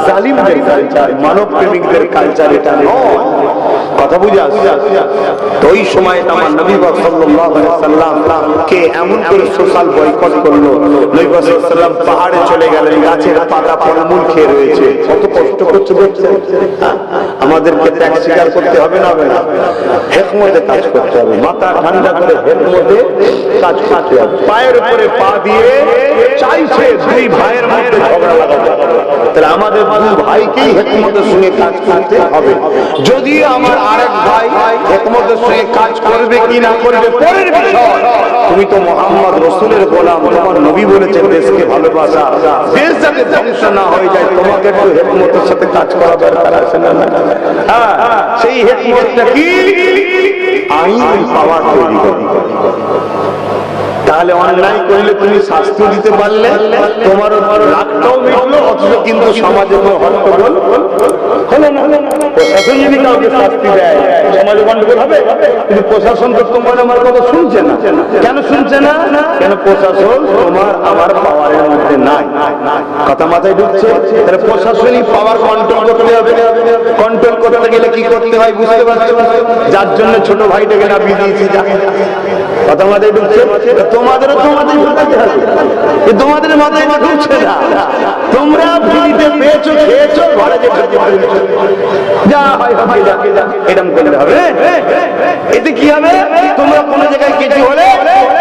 জালিমদের কালচার, মানব প্রেমিকদের কালচার এটা নয়। কথা বুঝে আসছে? তো ওই সময় আমার নবী সাল্লাল্লাহু আলাইহি ওয়াসাল্লাম কে এমন করে সোশ্যাল বয়কট করলো, নবী সাল্লাল্লাহু আলাইহি ওয়াসাল্লাম পাহাড়ে চলে গেলেন, গাছের পাতা ফলমূল খেয়ে রয়েছে, কত কষ্ট করছে দেখছেন? আমাদেরকে ত্যাগ স্বীকার করতে হবে না? হিকমতে কাজ করতে হবে, মাথা ঠান্ডা করে হিকমতে কাজ করতে হবে। পায়ের উপরে পা দিয়ে চাইছে দুই ভাইয়ের মধ্যে ঝগড়া লাগাতে, তাহলে আমাদের দুই ভাইকেই হিকমতের সঙ্গে কাজ করতে হবে। যদি আমার আরেক ভাই হিকমতের সঙ্গে কাজ করবে কি না করবে পরের বিষয়, তুমি তো মুহাম্মদ রাসূলের গোলাম, তোমার নবী বলেছেন দেশকে ভালোবাসা, দেশ যাতে ধ্বংস না হয়ে যায় তোমাকে একটু হিকমতের সাথে কাজ করা দরকার আছে না? হ্যাঁ, সেই হিকমতটা কি? আইন পাওয়ার তৈরি করা। তাহলে অন্যায় করলে তুমি শাস্তি দিতে পারলে, তোমার রাগটাও মিটলো, অথচ কিন্তু সমাজে কোনো হট্টগোল হলো না। প্রশাসন যদি কাউকে শাস্তি দেয় সমাজে গন্ডগোল হবে, কিন্তু প্রশাসন তো তোমার আমার কথা শুনছে না। কেন শুনছে না? কেন? প্রশাসন তোমার আমার পাওয়ারের মধ্যে নাই। কথা মাথায় ঢুকছে? তাহলে প্রশাসনিক পাওয়ার কন্ট্রোল করতে হবে। কন্ট্রোল করতে গেলে কি করতে হয় বুঝতে পারছো? যার জন্য ছোট ভাইটাকে না বিদিয়েছি, কথা মাথায় ঢুকছে? তোমাদেরও তোমাদের ঢুকাতে হবে, তোমাদের মাথায় ঢুকছে না। তোমরা ভিড়িতে পেয়েছো, খেয়েছো, ঘরে যে যা হয় এরকম করতে হবে। এতে কি হবে? তোমরা কোনো জায়গায় কিছু হলে,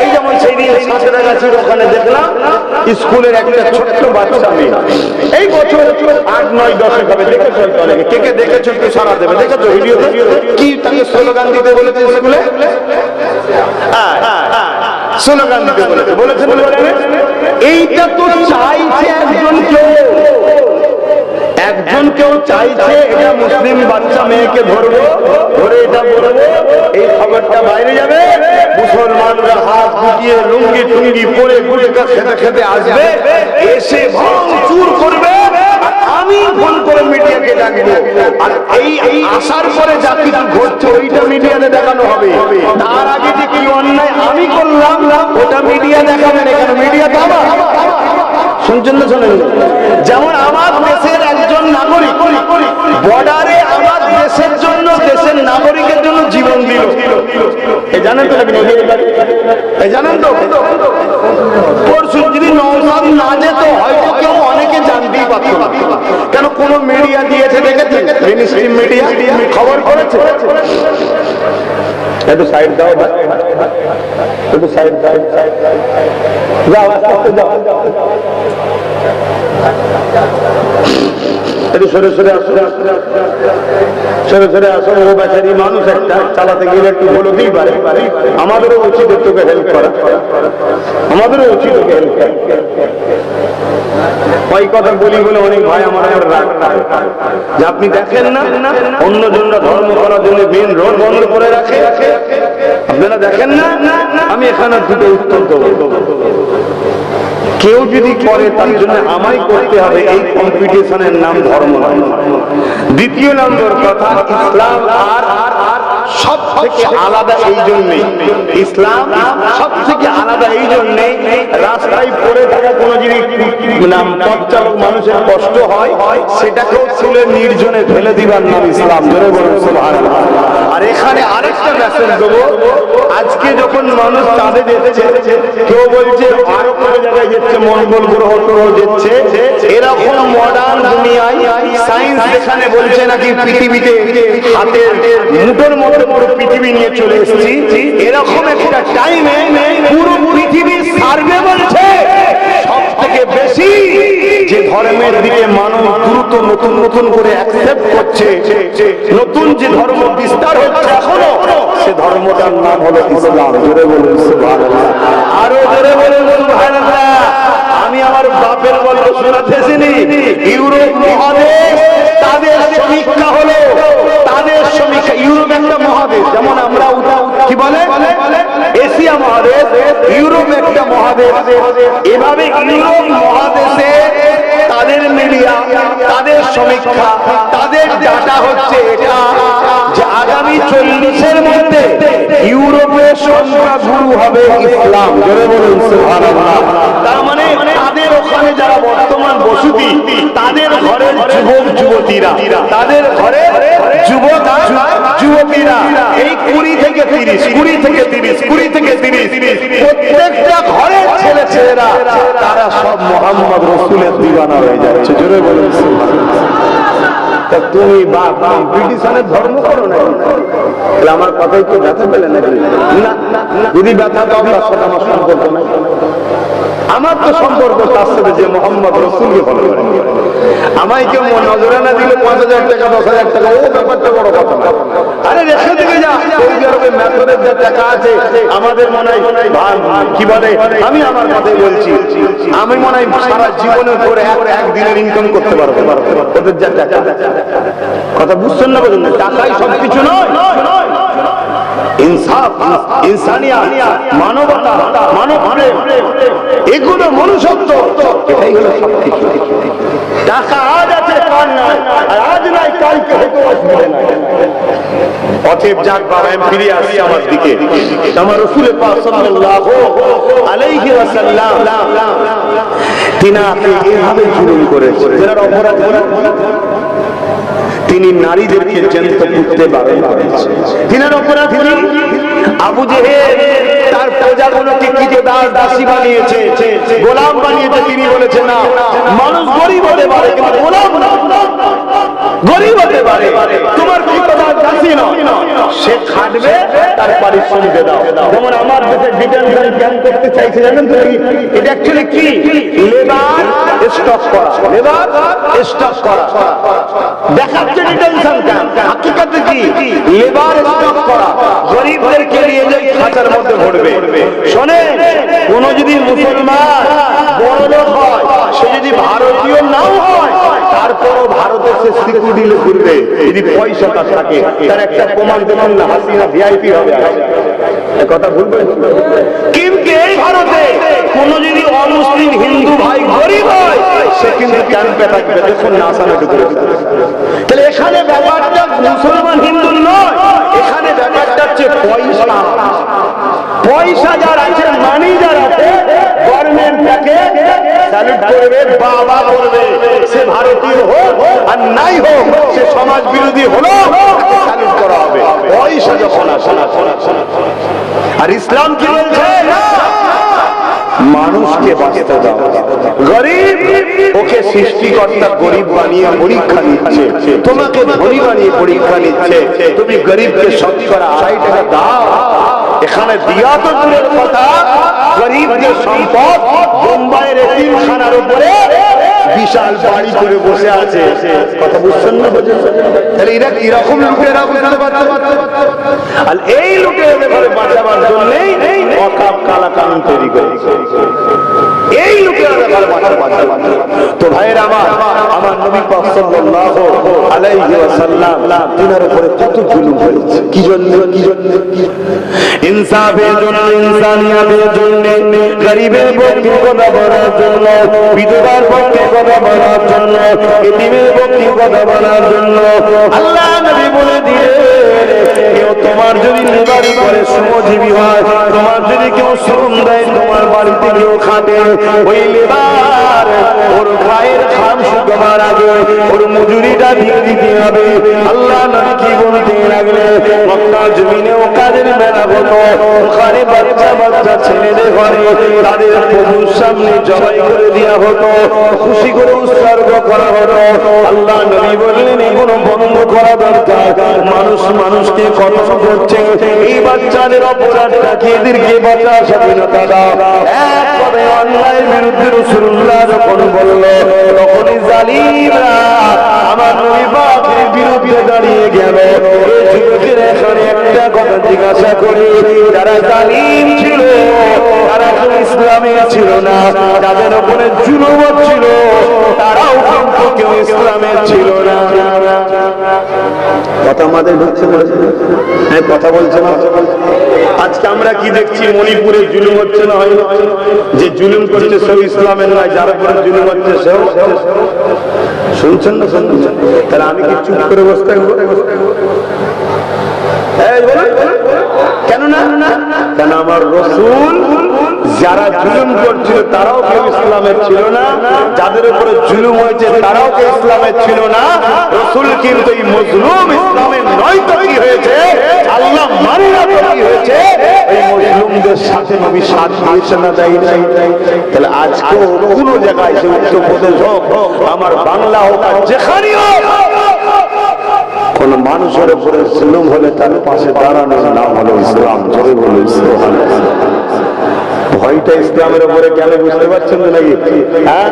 এই যেমন সেই দিন সাঁতরাগাছির ওখানে দেখলাম স্কুলের একটা ছোট্ট বাচ্চা মেয়ে, এই বছর 8, 9, 10 হবে, দেখেছো? কে কে দেখেছো একটু সারা দেবে। দেখেছো ভিডিওতে কি তাকে স্লোগান দিতে বলেছে স্কুলে? স্লোগান দিতে বলেছে, এইটা তো চাইছে একজনকেও চাইছে এটা মুসলিম বাচ্চা মেয়েকে ধরবো, ধরে এটা বলবো, এই খবরটা বাইরে যাবে, মুসলমানরা হাত গুটিয়ে লুঙ্গি টুঙ্গি পরে গুটকা খেতে খেতে আসবে, এসে ভাঙচুর করবে, আমি ফোন করে মিডিয়াকে ডাকবো, আর এই আসার পরে যা কিছু ঘটছে ওইটা মিডিয়াতে দেখানো হবে। তার আগে যে কি অন্যায় আমি করলাম ওটা মিডিয়া দেখাবে না। কেন? মিডিয়া তো আমার, শুনছেন না? শোনেন? যেমন আমার দেশের একজন নাগরিক বর্ডারে আমার দেশের জন্য, দেশের নাগরিকের জন্য জীবন দিল, এই জানেন তো? এই জানেন তো? পরশু যদি নওশাদ না যেত হয়তো কেউ অনেকে জানতেই পারত না। কেন? কোন মিডিয়া দিয়েছে, দেখেছে? মেইনস্ট্রিম মিডিয়া খবর করেছে। একটু সাইড দাও, একটু সাইড দাও, যাও আস্তে যাও, একটু সরে সরে আসো, সরে সরে আসো। ও বেচারি মানুষ, একটা চালাতে গেলে একটু বলতেই পারে। আমাদেরও উচিত তোকে হেল্প করা, আমাদেরও উচিত তোকে হেল্প করা। ওই কথা বলি বলে অনেক ভাই আমার রাগ, যে আপনি দেখেন না অন্যজনরা ধর্ম করার জন্য মেন রোড বন্ধ করে রাখে, আপনারা দেখেন না? আমি এখানে দুটো উত্তর দেবো। কেউ যদি করে তার জন্য আমায় করতে হবে, এই কম্পিটিশনের নাম ধর্ম নয়। দ্বিতীয় নম্বর কথা, ইসলাম আর সব থেকে আলাদা এই জন্যে, ইসলাম সব থেকে আলাদা এই জন্যে, রাস্তায় পড়ে থাকা কোনো জিনিস পথ চালক মানুষের কষ্ট হয়, সেটাকেও তুলে নির্জনে ফেলে দিবার নাম ইসলাম। ধরে বলুন সুবহানাল্লাহ। আর এখানে আরেকটা মেসেজ দেবো, আজকে যখন মানুষ চাঁদে যেতে, কেউ বলছে আরো কোনো জায়গায় যেতে, মঙ্গল গ্রহ ট্রহ যেতে, এরকম মডার্ন দুনিয়ায় সায়েন্স যেখানে বলছে নাকি পৃথিবীতে হাতের মুঠোর মধ্যে পুরো পৃথিবী নিয়ে চলে এসেছি, এরকম একটা টাইমে পুরো পৃথিবীর সার্ভে বলছে সব থেকে বেশি যে ধর্মের দিকে মানুষ দ্রুত নতুন নতুন করে অ্যাকসেপ্ট করছে, নতুন যে ধর্ম বিস্তার হচ্ছে এখনো, সে ধর্মটার নাম হলো ইসলাম। জোরে বলুন সুবহানাল্লাহ, আরো জোরে বলুন সুবহানাল্লাহ। আমি আমার বাপের গল্প শোনাতেছিনি, ইউরোপ মহাদেশ তাদের সমীক্ষা হলো, তাদের সমীক্ষা, ইউরোপ একটা মহাদেশ, যেমন আমরা কি বলে এশিয়া মহাদেশ, ইউরোপ একটা মহাদেশ, এভাবে ইউরোপ মহাদেশে তাদের মিডিয়া, তাদের সমীক্ষা, তাদের ডাটা হচ্ছে এটা, যে আগামী 40-এর মধ্যে ইউরোপের সংখ্যা গুরু হবে ইসলাম। জোরে বলুন সুবহানাল্লাহ। তার মানে তাদের ওখানে যারা বর্তমান বসতি, তাদের ঘরের যুবক যুবতীরা, তাদের ঘরে যুবক যুবতীরা এই 20 থেকে 30, 20 থেকে 30, 20 থেকে 30, প্রত্যেকটা ঘরের ছেলে ছেলেরা তারা সব মুহাম্মদ রাসূলের দিওয়ানা হয়ে যাচ্ছে। জোরে বলুন সুবহানাল্লাহ। তা তুমি ব্রিটিশনের ধর্ম করো না, তাহলে আমার কথাই তো ব্যথা পেলে নাকি? না, যদি ব্যথা দাও তার সাথে আমার সম্পর্ক নাই। আমার তো সম্পর্ক তার সাথে যে মোহাম্মদ রাসূলকে ফলো করে। আমায় কেউ নজরানা দিলে 5000 টাকা 10,000 টাকা, ও ব্যাপারটা বড় কথা না। আরে রেখে দিকে যা, সৌদি আরবে মেথরের যে টাকা আছে আমাদের মনে হয় কি বলে, আমি আমার কথাই বলছি, আমি মনে হয় সারা জীবনের পরে একদিনের ইনকাম করতে পারবো ওদের যা টাকা। কথা বুঝছেন না? বলুন, টাকাই সবকিছু নয়। ইনসাফ, ইনসানিয়াত, মানবতা, মানব প্রেম, এগুলো মনুষ্যত্ব, এটাই হলো সবকিছু। টাকা আজ আছে কাল নাই, আর আজ নাই কালকে হয়তো আসবে না। অতএব যাক বাবা, আমি ফিরে আসি আমার দিকে। আমার রাসূল পাক সাল্লাল্লাহু আলাইহি ওয়াসাল্লাম তিনাকে এইভাবে জুলুম করেছে, যারা অপরাধ তিনি নারীদেরকে জ্যান্ত পুঁততে বারণ করেছে। তিনার অপরাধ কি? আবু জেহেল তার প্রজাগুলোকে কি যে দাস দাসী বানিয়েছে, গোলাম বানিয়েছে। তিনি বলেছেন না, মানুষ গরিব হতে পারে কিন্তু গোলাম না, গরিব হতে পারে, তোমার কি দাস দাসী নয়, সে খাটবে তার পারিশ্রমিক দাও। যেমন আমার দেশে ডিটেনশন ক্যাম্প করতে চাইছে, জানেন তো এটা অ্যাকচুয়ালি কি? লেবার স্টক করা, লেবার স্টক করা দেখাচ্ছে ডিটেনশন ক্যাম্প, হাকিকতে কি? লেবার স্টক করা, গরিবদেরকে নিয়ে যে খাঁচার মধ্যে ভরবে। শোনেন, কোন যদি মুসলমান বড় লোক হয়, সে যদি ভারতীয় নাও হয়, তারপরও ভারতের সে সিকিউরিটি ঘুরবে যদি পয়সা তার থাকে। তার একটা প্রমাণ দেবেন না, হাসিনা ভিআইপি হবে, কথা ভুলবেন। কিন্তু এই ভারতে কোন যদি অমুসলিম হিন্দু ভাই গরিব হয়, সে কিন্তু ক্যাম্পে থাকবে। দেখুন না, আসামে ঢুকে। তাহলে এখানে ব্যাপারটা মুসলমান হিন্দু নয়, এখানে ব্যাপারটা হচ্ছে পয়সা। পয়সা যার আছে, মানি যার আছে, গভর্নমেন্ট তাকে স্যালুট করবে, বাবা করবে। সে ভারতীয় হোক আর নাই হোক, সে সমাজ বিরোধী হলো, স্যালুট করা হবে। পয়সা যখন আসে। আর ইসলাম কি বলছে? মানুষকে বাঁচতে দাও। গরিব, ওকে সৃষ্টিকর্তা গরিব বানিয়ে পরীক্ষা নিচ্ছে, তোমাকে ধনী বানিয়ে পরীক্ষা নিচ্ছে। তুমি গরিবকে শতকরা 2.5 টাকা দাও। এখানে দিয়া তো দূরের কথা, গরিবদের সম্পদ বোম্বাইয়ের এতিমখানার উপরে বিশাল বাড়ি করে বসে আছে। কথা বুঝছেন না? তাহলে এরা কিরকম লুটেরা বুঝতে পারতে? আর এই লুটেরাদের ঘরে বাঁচাবার জন্যই অকাপ কালা কানুন তৈরি করেছে। এই লুটেরাদের ঘরে বাঁচাবার। তো ভাইয়ের আমার নবী পাক সাল্লাল্লাহু আলাইহি ওয়াসাল্লাম তিনার উপরে কত জুলুম হয়েছে। কি জন্য? ইনসাফের জন্য, ইনসানিয়াতের জন্য, গরিবের পক্ষে কথা বলার জন্য, বিধবার পক্ষে কথা বলার জন্য, এতিমের পক্ষে কথা বলার জন্য আল্লাহ নবী বলে দিলেন, কেউ তোমার যদি লেবারি করে শ্রমজীবী হয়, তোমার যদি কেউ শ্রম দেয়, তোমার বাড়িতে কেউ খাটে, ওই লেবার ওর গায়ের খাম শুকাবার আগে ওর মজুরিটা দিয়ে দিতে হবে। আল্লাহ নবী কি বলতে লাগলেন, মক্কা জমিনেও কাজের মেলা হতো, ওখানে বাচ্চা বাচ্চা ছেলেদের ঘরে তাদের প্রভুর সামনে জবাই করে দেওয়া হতো, খুশি করে উৎসর্গ করা হতো। আল্লাহ নবী বললেন, এগুলো বন্ধ করা দরকার। মানুষ মানুষকে কষ্ট করছে, এই বাচ্চাদের অপরাধটা কি? এদেরকে বাঁচার স্বাধীনতা দাও। এক কথায় অন্যায়ের বিরুদ্ধে রাসূলুল্লাহ যখন বলল, তখনই জালিমরা আমার নবী পাকের বিরুদ্ধে দাঁড়িয়ে গেল। এই যুবকের এখানে একটা কথা জিজ্ঞাসা করি, যারা জালিম ছিল, তারা তো ইসলামে ছিল না, যাদের উপরে জুলুম ছিল, তারাও কিন্তু কেউ ইসলামে ছিল না। কথা আমাদের ঢুকছে না, কথা বলছে না। আজকে আমরা কি দেখছি? মণিপুরে জুলুম হচ্ছে না? হয় যে জুলুম করছে সেও ইসলামের নয়, যার উপরে জুলুম হচ্ছে সেও। শুনছেন না? শুনছেন? তাহলে আমি কি চুপ করে বসতে? কেন না? কেন আমার রসুল যারা জুলুম করছিল তারাও কেউ ইসলামের ছিল না, যাদের উপরে জুলুম হয়েছে তারাও কেউ ইসলামের ছিল না। রসুল কিন্তু এই মজলুম ইসলামের নয় তো কি হয়েছে, আল্লাহ মানে না তো কি হয়েছে, এই মজলুমদের সাথে নবী সাথ দিয়েছে না যাই। তাহলে আজকেও কোনো জায়গায় সে উত্তরপ্রদেশ হোক, আমার বাংলা হোক, আর যেখানেই হোক, কোন মানুষের উপরে জুলুম হলে তার পাশে দাঁড়ানোর নাম হলো ইসলাম। জোরে বলো সুবহানাল্লাহ। ভয়টা ইসলামের উপরে কেন বুঝতে পারছেন না নাকি? হ্যাঁ,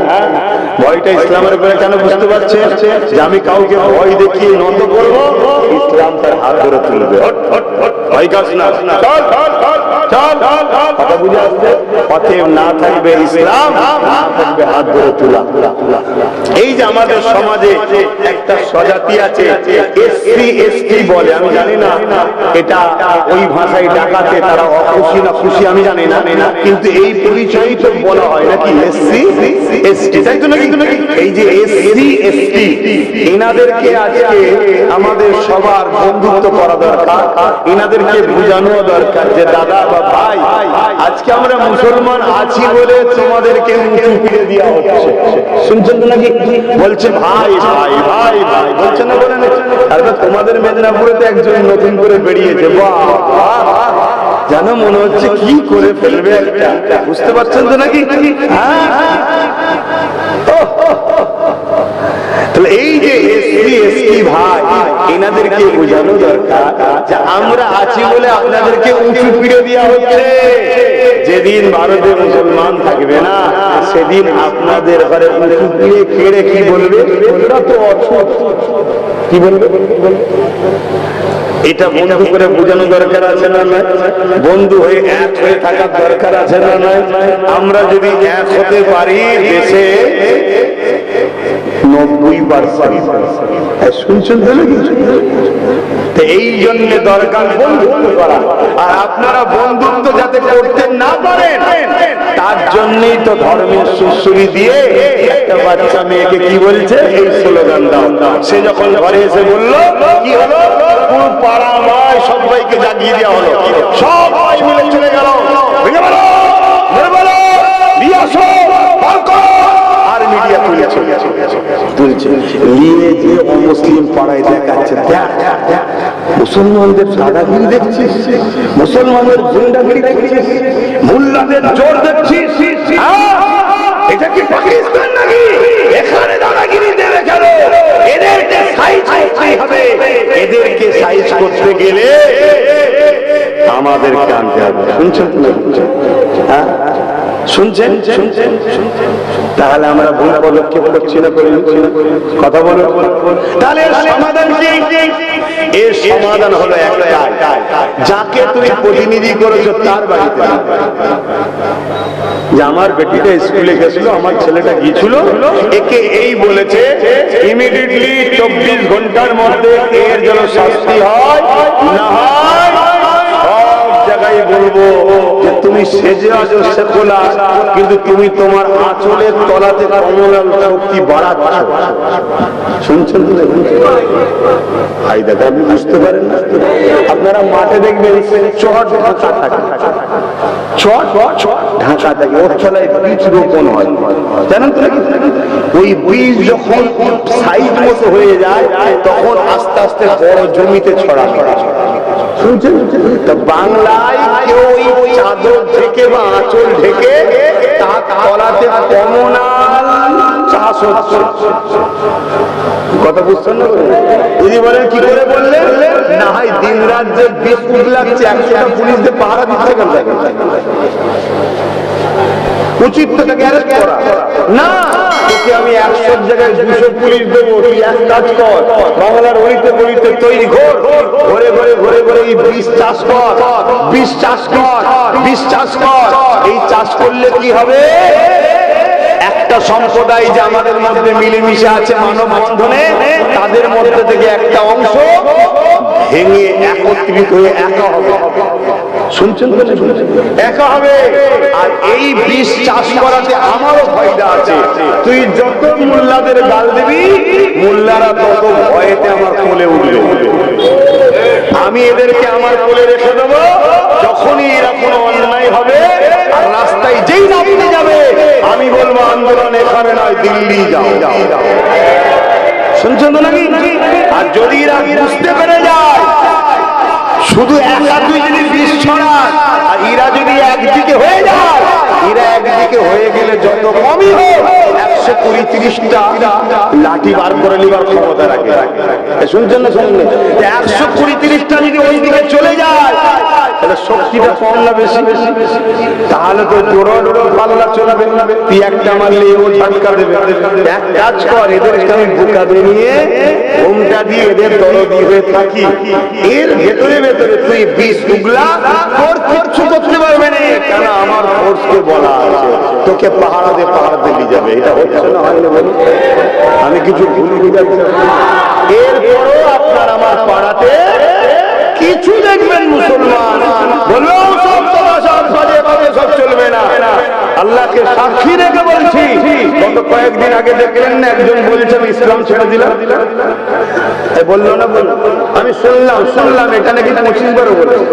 ভয়টা ইসলামের উপরে কেন বুঝতে পারছেন? যে আমি কাউকে ভয় দেখিয়ে নত করবো, ইসলাম তার হাত ধরে তুলবে। ভয় কাজ না, চল কথা বুঝে আসছে। পথে না থাকবে ইসলাম, না থাকবে হাত ধরে তোলা। এই যে আমাদের সমাজে একটা স্বজাতি আছে, এসসি এসটি বলে, আমি জানি না এটা ওই ভাষায় ডাকাতে তারা অখুশি না খুশি আমি জানি না, কিন্তু এই পরিচয় তো বলা হয় নাকি এসসি এসটি, তাই তো নাকি? এই যে এসসি এসটি, এনাদেরকে আজকে আমাদের সবার বন্ধুত্ব করা দরকার, এনাদেরকে বোঝানো দরকার যে দাদা বা ভাই, আজকে আমরা মুসলমান আছি বলে তোমাদেরকে উঁচু ফিরে দেওয়া হচ্ছে। শুনছেন তো নাকি? বলছে ভাই ভাই ভাই ভাই, বলছেন না? বলেন। তারপর তোমাদের মেদিনীপুরে তো একজন নতুন করে বেরিয়েছে, বাহ যেন মনে হচ্ছে কি করে ফেলবে একটা, বুঝতে পারছেন তো নাকি? তাহলে এই যে এসসি এসটি ভাই, এনাদেরকে বোঝানো দরকার যে আমরা আছি বলে আপনাদেরকে উঁচু ফিরে দেওয়া হচ্ছে। যেদিন ভারতে মুসলমান থাকবে না, সেদিন আপনাদের ঘরে উঁচু ফিরে খেড়ে কি বলবে, তো অছুত কি বলবে? এটা বন্ধু করে বোঝানো দরকার আছে না নয়? বন্ধু হয়ে এক হয়ে থাকার দরকার আছে না নয়? আমরা যদি এক হতে পারি দেশে 90%, শুনছেন তো নাকি? এই জন্য দরকার বন্ধুত্ব করা, আর আপনারা বন্ধুত্ব যাতে করতে না পারেন তার জন্যই তো ধর্মের সুশ্রী দিয়ে একটা বাচ্চা মেয়েকে কি বলছে, এই স্লোগান দাও। সে যখন ঘরে এসে বললো, কি হলো, পুরো পাড়া নয় সবাইকে জাগিয়ে দেওয়া হলো, সবাই মিলে চলে গেল, ভেঙে বলো মেরে বলো নিয়ে আসো, আর মিডিয়া তুলছে নিয়ে যে অমুসলিম পাড়ায় দেখাচ্ছে, দেখ মুসলমানদের দাদাগিরি দেখছিস, মুসলমানদের গুন্ডাগিরি দেখছিস, মোল্লাদের জোর দেখছিস, এটা কি পাকিস্তান নাকি? এখানে দাদাগিরি দেবে কেন? এদেরকে সাইজ করতে হবে, এদেরকে সাইজ করতে গেলে আমাদেরকে আনতে হবে। শুনছেন তো? হ্যাঁ শুনছেন? তাহলে আমরা ভুল পদক্ষেপ করছি না, করে কথা বলো। তাহলে সমাধান কি? এর সমাধান হলো একটাই, যাকে তুমি প্রতিনিধি করেছো তার বাড়িতে, যে আমার বেটিটা স্কুলে গেছিল, আমার ছেলেটা গিয়েছিল, একে এই বলেছে, ইমিডিয়েটলি 24 ঘন্টার মধ্যে এর যেন শাস্তি হয়, না হয় সব জায়গায় বলবো যে তুমি সেজে আছো সেকোলা, কিন্তু তুমি তোমার আঁচলের তলাতে কমলাল শক্তি বাড়াচ্ছ। শুনছেন? ভাই দাদা আপনি বুঝতে পারেন না? আপনারা মাঠে দেখবেন চট ঢাকা থাকে, চট ঢাকা থাকে, ওর তলায় বীজ রোপণ হয়, জানেন তো নাকি? ওই বীজ যখন সাইজ মতো হয়ে যায় তখন আস্তে আস্তে বড় জমিতে ছড়া ছড়া। শুনছেন? বাংলায় কেউ ওই চাদর ঢেকে বা আঁচল ঢেকে তার তলাতে কমনাল চাষ হচ্ছে। কথা বুঝছেন না? যদি বলেন কি করে বললেন, না হয় দিন রাত যে বিস্কুট লাগছে 100টা পুলিশদের পাহারা দিচ্ছে কেন? উচিত তো তাকে অ্যারেস্ট করা না, তোকে আমি 100 জায়গায় 200 পুলিশ দেবো, তুই এক কাজ কর, বাংলার অলিতে গলিতে তৈরি ঘোর, ঘরে ঘরে ঘরে ঘরে এই বীজ চাষ কর, বীজ চাষ কর, বীজ চাষ কর। এই চাষ করলে কি হবে? একটা সম্প্রদায় যে আমাদের মধ্যে মিলেমিশে আছে মানব বন্ধনে, তাদের মধ্যে থেকে একটা অংশ ভেঙে একত্রিত হয়ে একা হবে। শুনছেন? একা হবে। আর এই বীজ চাষ করাতে আমারও ফায়দা আছে। তুই যত মোল্লাদের গাল দিবি, মোল্লারা তত ভয়েতে আমার কোলে উঠবে। আমি এদেরকে আমার কোলে রেখে দেবো, যখনই এরা কোনো অন্যায় হবে আর রাস্তায় যেই নামতে যাবে আমি বলবো আন্দোলন এখানে নয়, দিল্লি যাও। শুনছেন তো নাকি? আর যদি এরা বুঝতে পেরে যায় শুধু একা দুই যদি বিষ ছড়ায় আর এরা যদি একদিকে হয়ে যায়, এরা একদিকে হয়ে গেলে যত কমই হোক 120-30টা লাঠি বার করে নিবার ক্ষমতা রাখে। শুনছেন না? শুনলেন? 120-30টা যদি ওই দিকে চলে যায় তাহলে শক্তিটা কম না বেশি? তাহলে তো জোড়ো পাল্লা চলবে, তুই একটা মারলে ও ঝটকা দেবে। এক কাজ কর, এদেরকে আমি বোকা নিয়ে ঘুমটা দিয়ে এদের দরদি হয়ে থাকি, এর ভেতরে ভেতরে তুই বিষ উগলা, তোর কিচ্ছু করতে পারবে না, কেন আমার ফোর্সকে বলা আছে তোকে পাহাড় দিয়ে যাবে। এটা হচ্ছে না? হয় না? বলি আমি কিছু ভুল বুঝাচ্ছি। এরপরও আপনার আমার পাড়াতে কিছু দেখবেন মুসলমান বললো সব সব চলবে না। আল্লাহকে সাক্ষী রেখে বলছি, গত কয়েকদিন আগে দেখলেন না একজন বলছেন ইসলাম ছেড়ে দিলাম, বললো না? বললো, আমি শুনলাম এটা নাকি 25 বারও বলছে।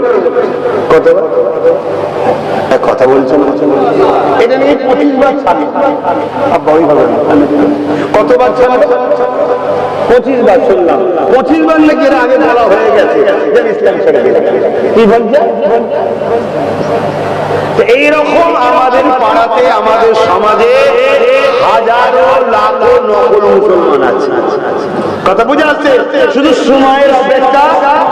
কতবার কথা বলছেন? এটা নিয়ে 25 বার ছাড়ি। কতবার ছাড়া? 25 বার শুনলাম। 25 বার নাকি এর আগে বলা হয়ে গেছে যে ইসলাম ছেড়ে দিলাম। কি বলছে? এইরকম আমাদের পাড়াতে, আমাদের সমাজে হাজারো লাখো নকল মুসলমান আছে। কথা বুঝে আসছে? শুধু সময়ের অপেক্ষা,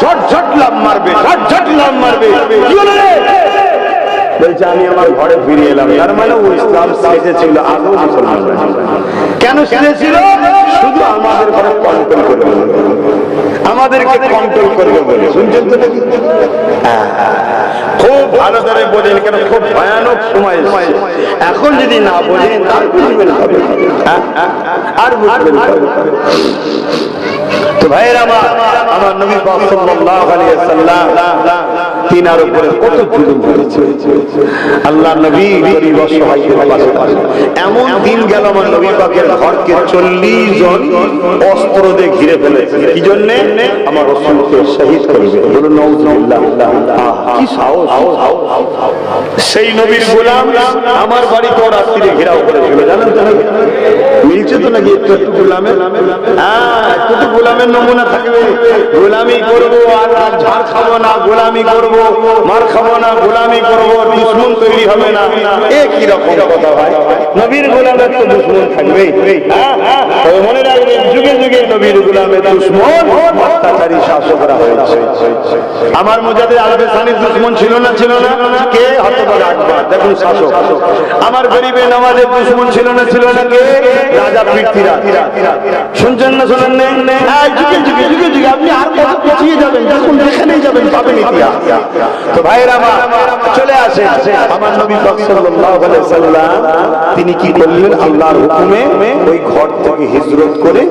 ঝটঝট লাভ মারবে, ঝটঝট লাভ মারবে। কি হলো রে? বলছে আমি আমার ঘরে ফিরে এলাম। তার মানে ও ইসলাম শিখেছিল, আদৌ মুসলমান। কেন শিখেছিল? শুধু আমাদের ঘরে কন্ট্রোল করবে, আমাদেরকে কন্ট্রোল করবে বলে। শুনছেন তো নাকি? খুব ভালো করে বোঝেন, কেন খুব ভয়ানক সময়। এখন যদি না বোঝেন আর বুঝবেন আর বুঝবেন। তো ভাইয়েরা আমার নবী পাক সাল্লাল্লাহু আলাইহি ওয়াসাল্লাম তিনার উপরে কত জুলুম করেছে। আল্লাহ নবী গরিব অসহায়দের পাশে এমন দিন গেল আমার নবী পাকের ঘরকে 40 জন অস্ত্র দিয়ে ঘিরে ফেলেছে। কি জন্য? আমার রাসূলকে শহীদ করবে। বলুন নাউযুবিল্লাহ। কি সাহস! সেই নবীর গোলাম আমার বাড়িতে রাত্রি ঘেরাও করেছিল, জানেন তো? মিলছে তো নাকি? একটু গোলামের, একটু গোলামের নমুনা থাকবে। গোলামি করবো আর ঝাড় খাবো না, গোলামি করবো মার খাবো না, গোলামি করবো দুশ্মন তৈরি হবে না। এ কি রকম কথা ভাই? নবীর গোলামের তো দুশ্মন থাকবেই। মনে রাখবেন, যুগে যুগে নবীর গোলামের দুশ্মন অত্যাচারী শাসকরা হয়েছে। আমার মুজাহিদ আলবে সানির দুশ্মন ছিল না? ছিল না? কে? হতভাগা আকবর। দেখুন শাসক। আমার গরিবে নওয়াজের দুশ্মন ছিল না? ছিল না? কে? রাজা পৃথ্বীরাজ। শুনছেন না? শোনেন না? যুগে যুগে যুগে যুগে আপনি আর কত পিছিয়ে যাবেন, যখন যেখানেই যাবেন পাবেন ইতিহাস। তো ভাইরা চলে আসে আমার নবী পাক সাল্লাল্লাহু আলাইহি ওয়াসাল্লাম, তিনি কি করলেন? আল্লাহর হুকুমে ওই ঘর থেকে হিজরত করে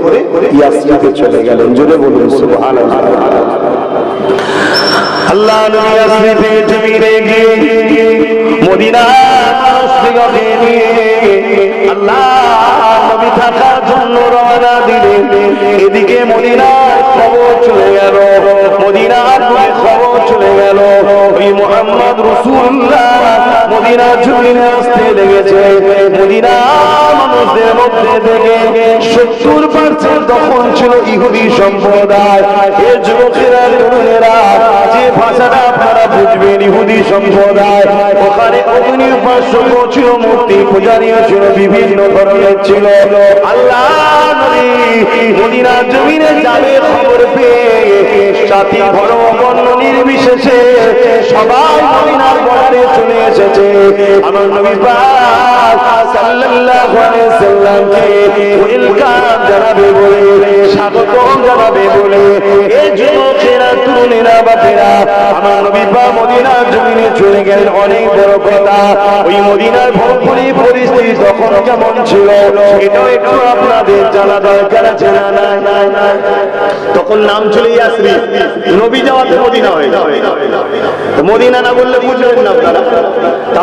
ইয়াসরিবে চলে গেলেন। জোরে বলুন সুবহানাল্লাহ। আল্লাহ নবী ইয়াসরিবে জমিনে গিয়ে মদিনা মানুষকে নিয়ে আল্লাহ নবী থাকার জন্য রওনা দিলেন। এদিকে মদিনার খবর চলে গেল, মদিনার খবর চলে গেল ওই মুহাম্মদ রাসূলুল্লাহ মদিনা জমিনে আসতে লেগেছে। মদিনা মানুষদের মধ্যে থেকে 70% তখন ছিল ইহুদি সম্প্রদায়। এ যুবকেরা, তরুণেরা, যে ভাষাটা আপনারা বুঝবেন, ইহুদি সম্প্রদায়। ওখানে অগ্নি উপাসক ছিল, মূর্তি পূজারীও ছিল, বিভিন্ন ধরনের ছিল। আল্লাহ নবী মদিনা জমিনে যাবে খবর পেয়ে জাতি ধর্ম বর্ণ নির্বিশেষে সবাই মদিনার বর্ডারে চলে এসেছে। আমার নবী পাক সাল্লাল্লাহু আলাইহি ওয়াসাল্লামকে ওয়েলকাম জানাবে বলে, স্বাগতম জানাবে বলে এই যুবকেরা, তরুণেরা, বাপেরা আমার নবী পাক মদিনার জমিনে চলে গেলেন। অনেক বড় কথা, ওই মদিনার ভৌগোলিক পরিস্থিতি তখন কেমন ছিল এটাও একটু আপনাদের জানা দরকার আছে। না, তখন নাম ছিল ইয়াসরিব। নবী যাওয়াতে মদিনা হয়ে যাবে। মদিনা না বললে বুঝবেন না আপনারা।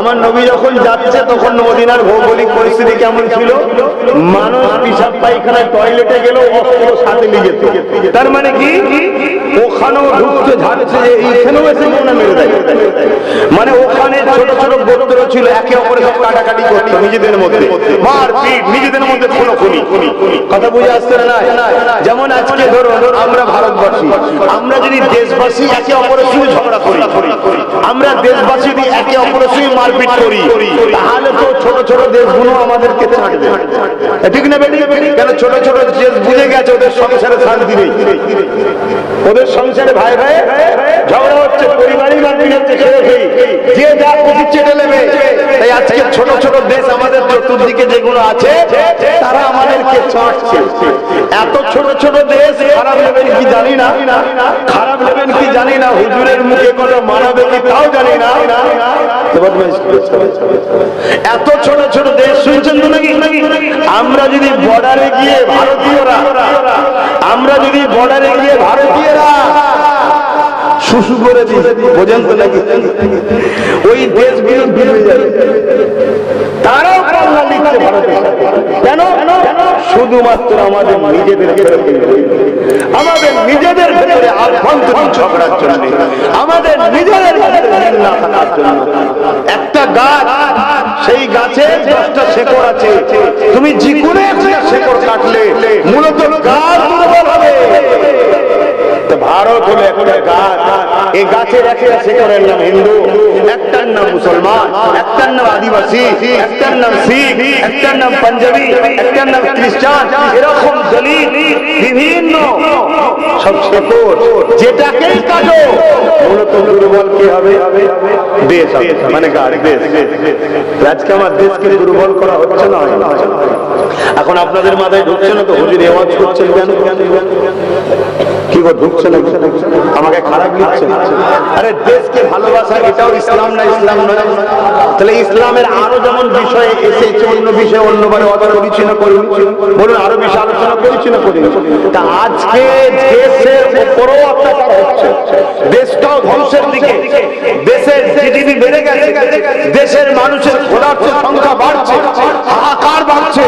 আমার নবী যখন যাচ্ছে তখন মদিনার ভৌগোলিক পরিস্থিতি কেমন ছিল? মানুষ পেশাব পায়খানায় টয়লেটে গেলেও অস্ত্র সাথে নিয়ে যেত। তার মানে কি? ওখানেও ঢুকতে ঝাড়ছে যে এইখানেও এসে মনে মেরে দেয়। মানে ওখানে ছোট ছোট গোত্র ছিল, একে অপরের সব কাটাকাটি করতো নিজেদের মধ্যে, মারপিট, নিজেদের মধ্যে খুনোখুনি। কথা বুঝে আসছে না? যেমন আজকে ধরো আমরা ভারতবাসী, আমরা যদি দেশবাসী একে অপরের সঙ্গে ঝগড়া করি, আমরা দেশবাসী যদি একে অপরের সঙ্গে মারপিট করি, তাহলে তো ছোট ছোট দেশগুলো আমাদেরকে ছাড়বে, ঠিক না বেটি? কেন ছোট ছোট দেশ বুঝে গেছে ওদের সংসারে শান্তি নেই, ওদের সংসারে ভাই ভাই ঝগড়া হচ্ছে, পরিবারই মারপিট হচ্ছে, যে যা খুশি চেটে নেবে। তাই আজকে ছোট ছোট দেশ আমাদের চতুর্দিকে যেগুলো আছে তারা আমাদেরকে ছাড়ছে। এত ছোট ছোট দেশ খারাপ নেবেন কি জানি না, খারাপ নেবেন কি জানি না, হুজুরের মুখে কথা মানাবে কি তাও জানি না। এত ছোট ছোট দেশ শুনছেন তো নাকি? আমরা যদি বর্ডারে গিয়ে ভারতীয়রা, আমরা যদি বর্ডারে গিয়ে ভারতীয়রা শুশু করে দিই, বোঝেন তো নাকি? ওই দেশগুলো ডুবে যাবে, তারাও পাল্লা দিচ্ছে ভারতের সাথে। কেন? শুধুমাত্র আমাদের নিজেদের আমাদের নিজেদের ভেতরে আভ্যন্তরীণ ঝগড়ার জন্য, আমাদের নিজেদের ভেতরে না থাকার জন্য। একটা গাছ, সেই গাছে 10টা শেকড় আছে, তুমি যে কোনো একটা শেকড় কাটলে মূলত গাছ দুর্বল হবে। ভারত হলো একটা গাছ, এই গাছের একটা শেকড়ের নাম হিন্দু, একটার নাম মুসলমান, একটার নাম আদিবাসী, একটার নাম শিখ, একটার নাম পাঞ্জাবি, একটার নাম খ্রিস্টান, এরকম দলিত বিভিন্ন সব শেকড়, যেটাকেই কাটো মূলত দুর্বল কি হবে? দেশ হবে, মানে দেশ। আজকে আমার দেশকে দুর্বল করা হচ্ছে না? এখন আপনাদের মাথায় ঢুকছে না তো হুজুর আওয়াজ করছেন কেন? কি গো ঢুকছে না? আমাকে খারাপ লিখছে? আরে দেশকে ভালোবাসা এটাও ইসলাম না? ইসলাম নয়? তাহলে ইসলামের আরো যেমন বিষয়ে এসেছে, অন্য বিষয়ে অন্যবারে অর্ডার করেছি না করি? বলুন, আরো বেশি আলোচনা করেছি না করি? তা আজকে দেশের উপরও অত্যাচার হচ্ছে, দেশটাও ধ্বংসের দিকে, দেশের জিডিপি বেড়ে গেছে, দেশের মানুষের ক্ষুধার্ত সংখ্যা বাড়ছে, হাহাকার বাড়ছে,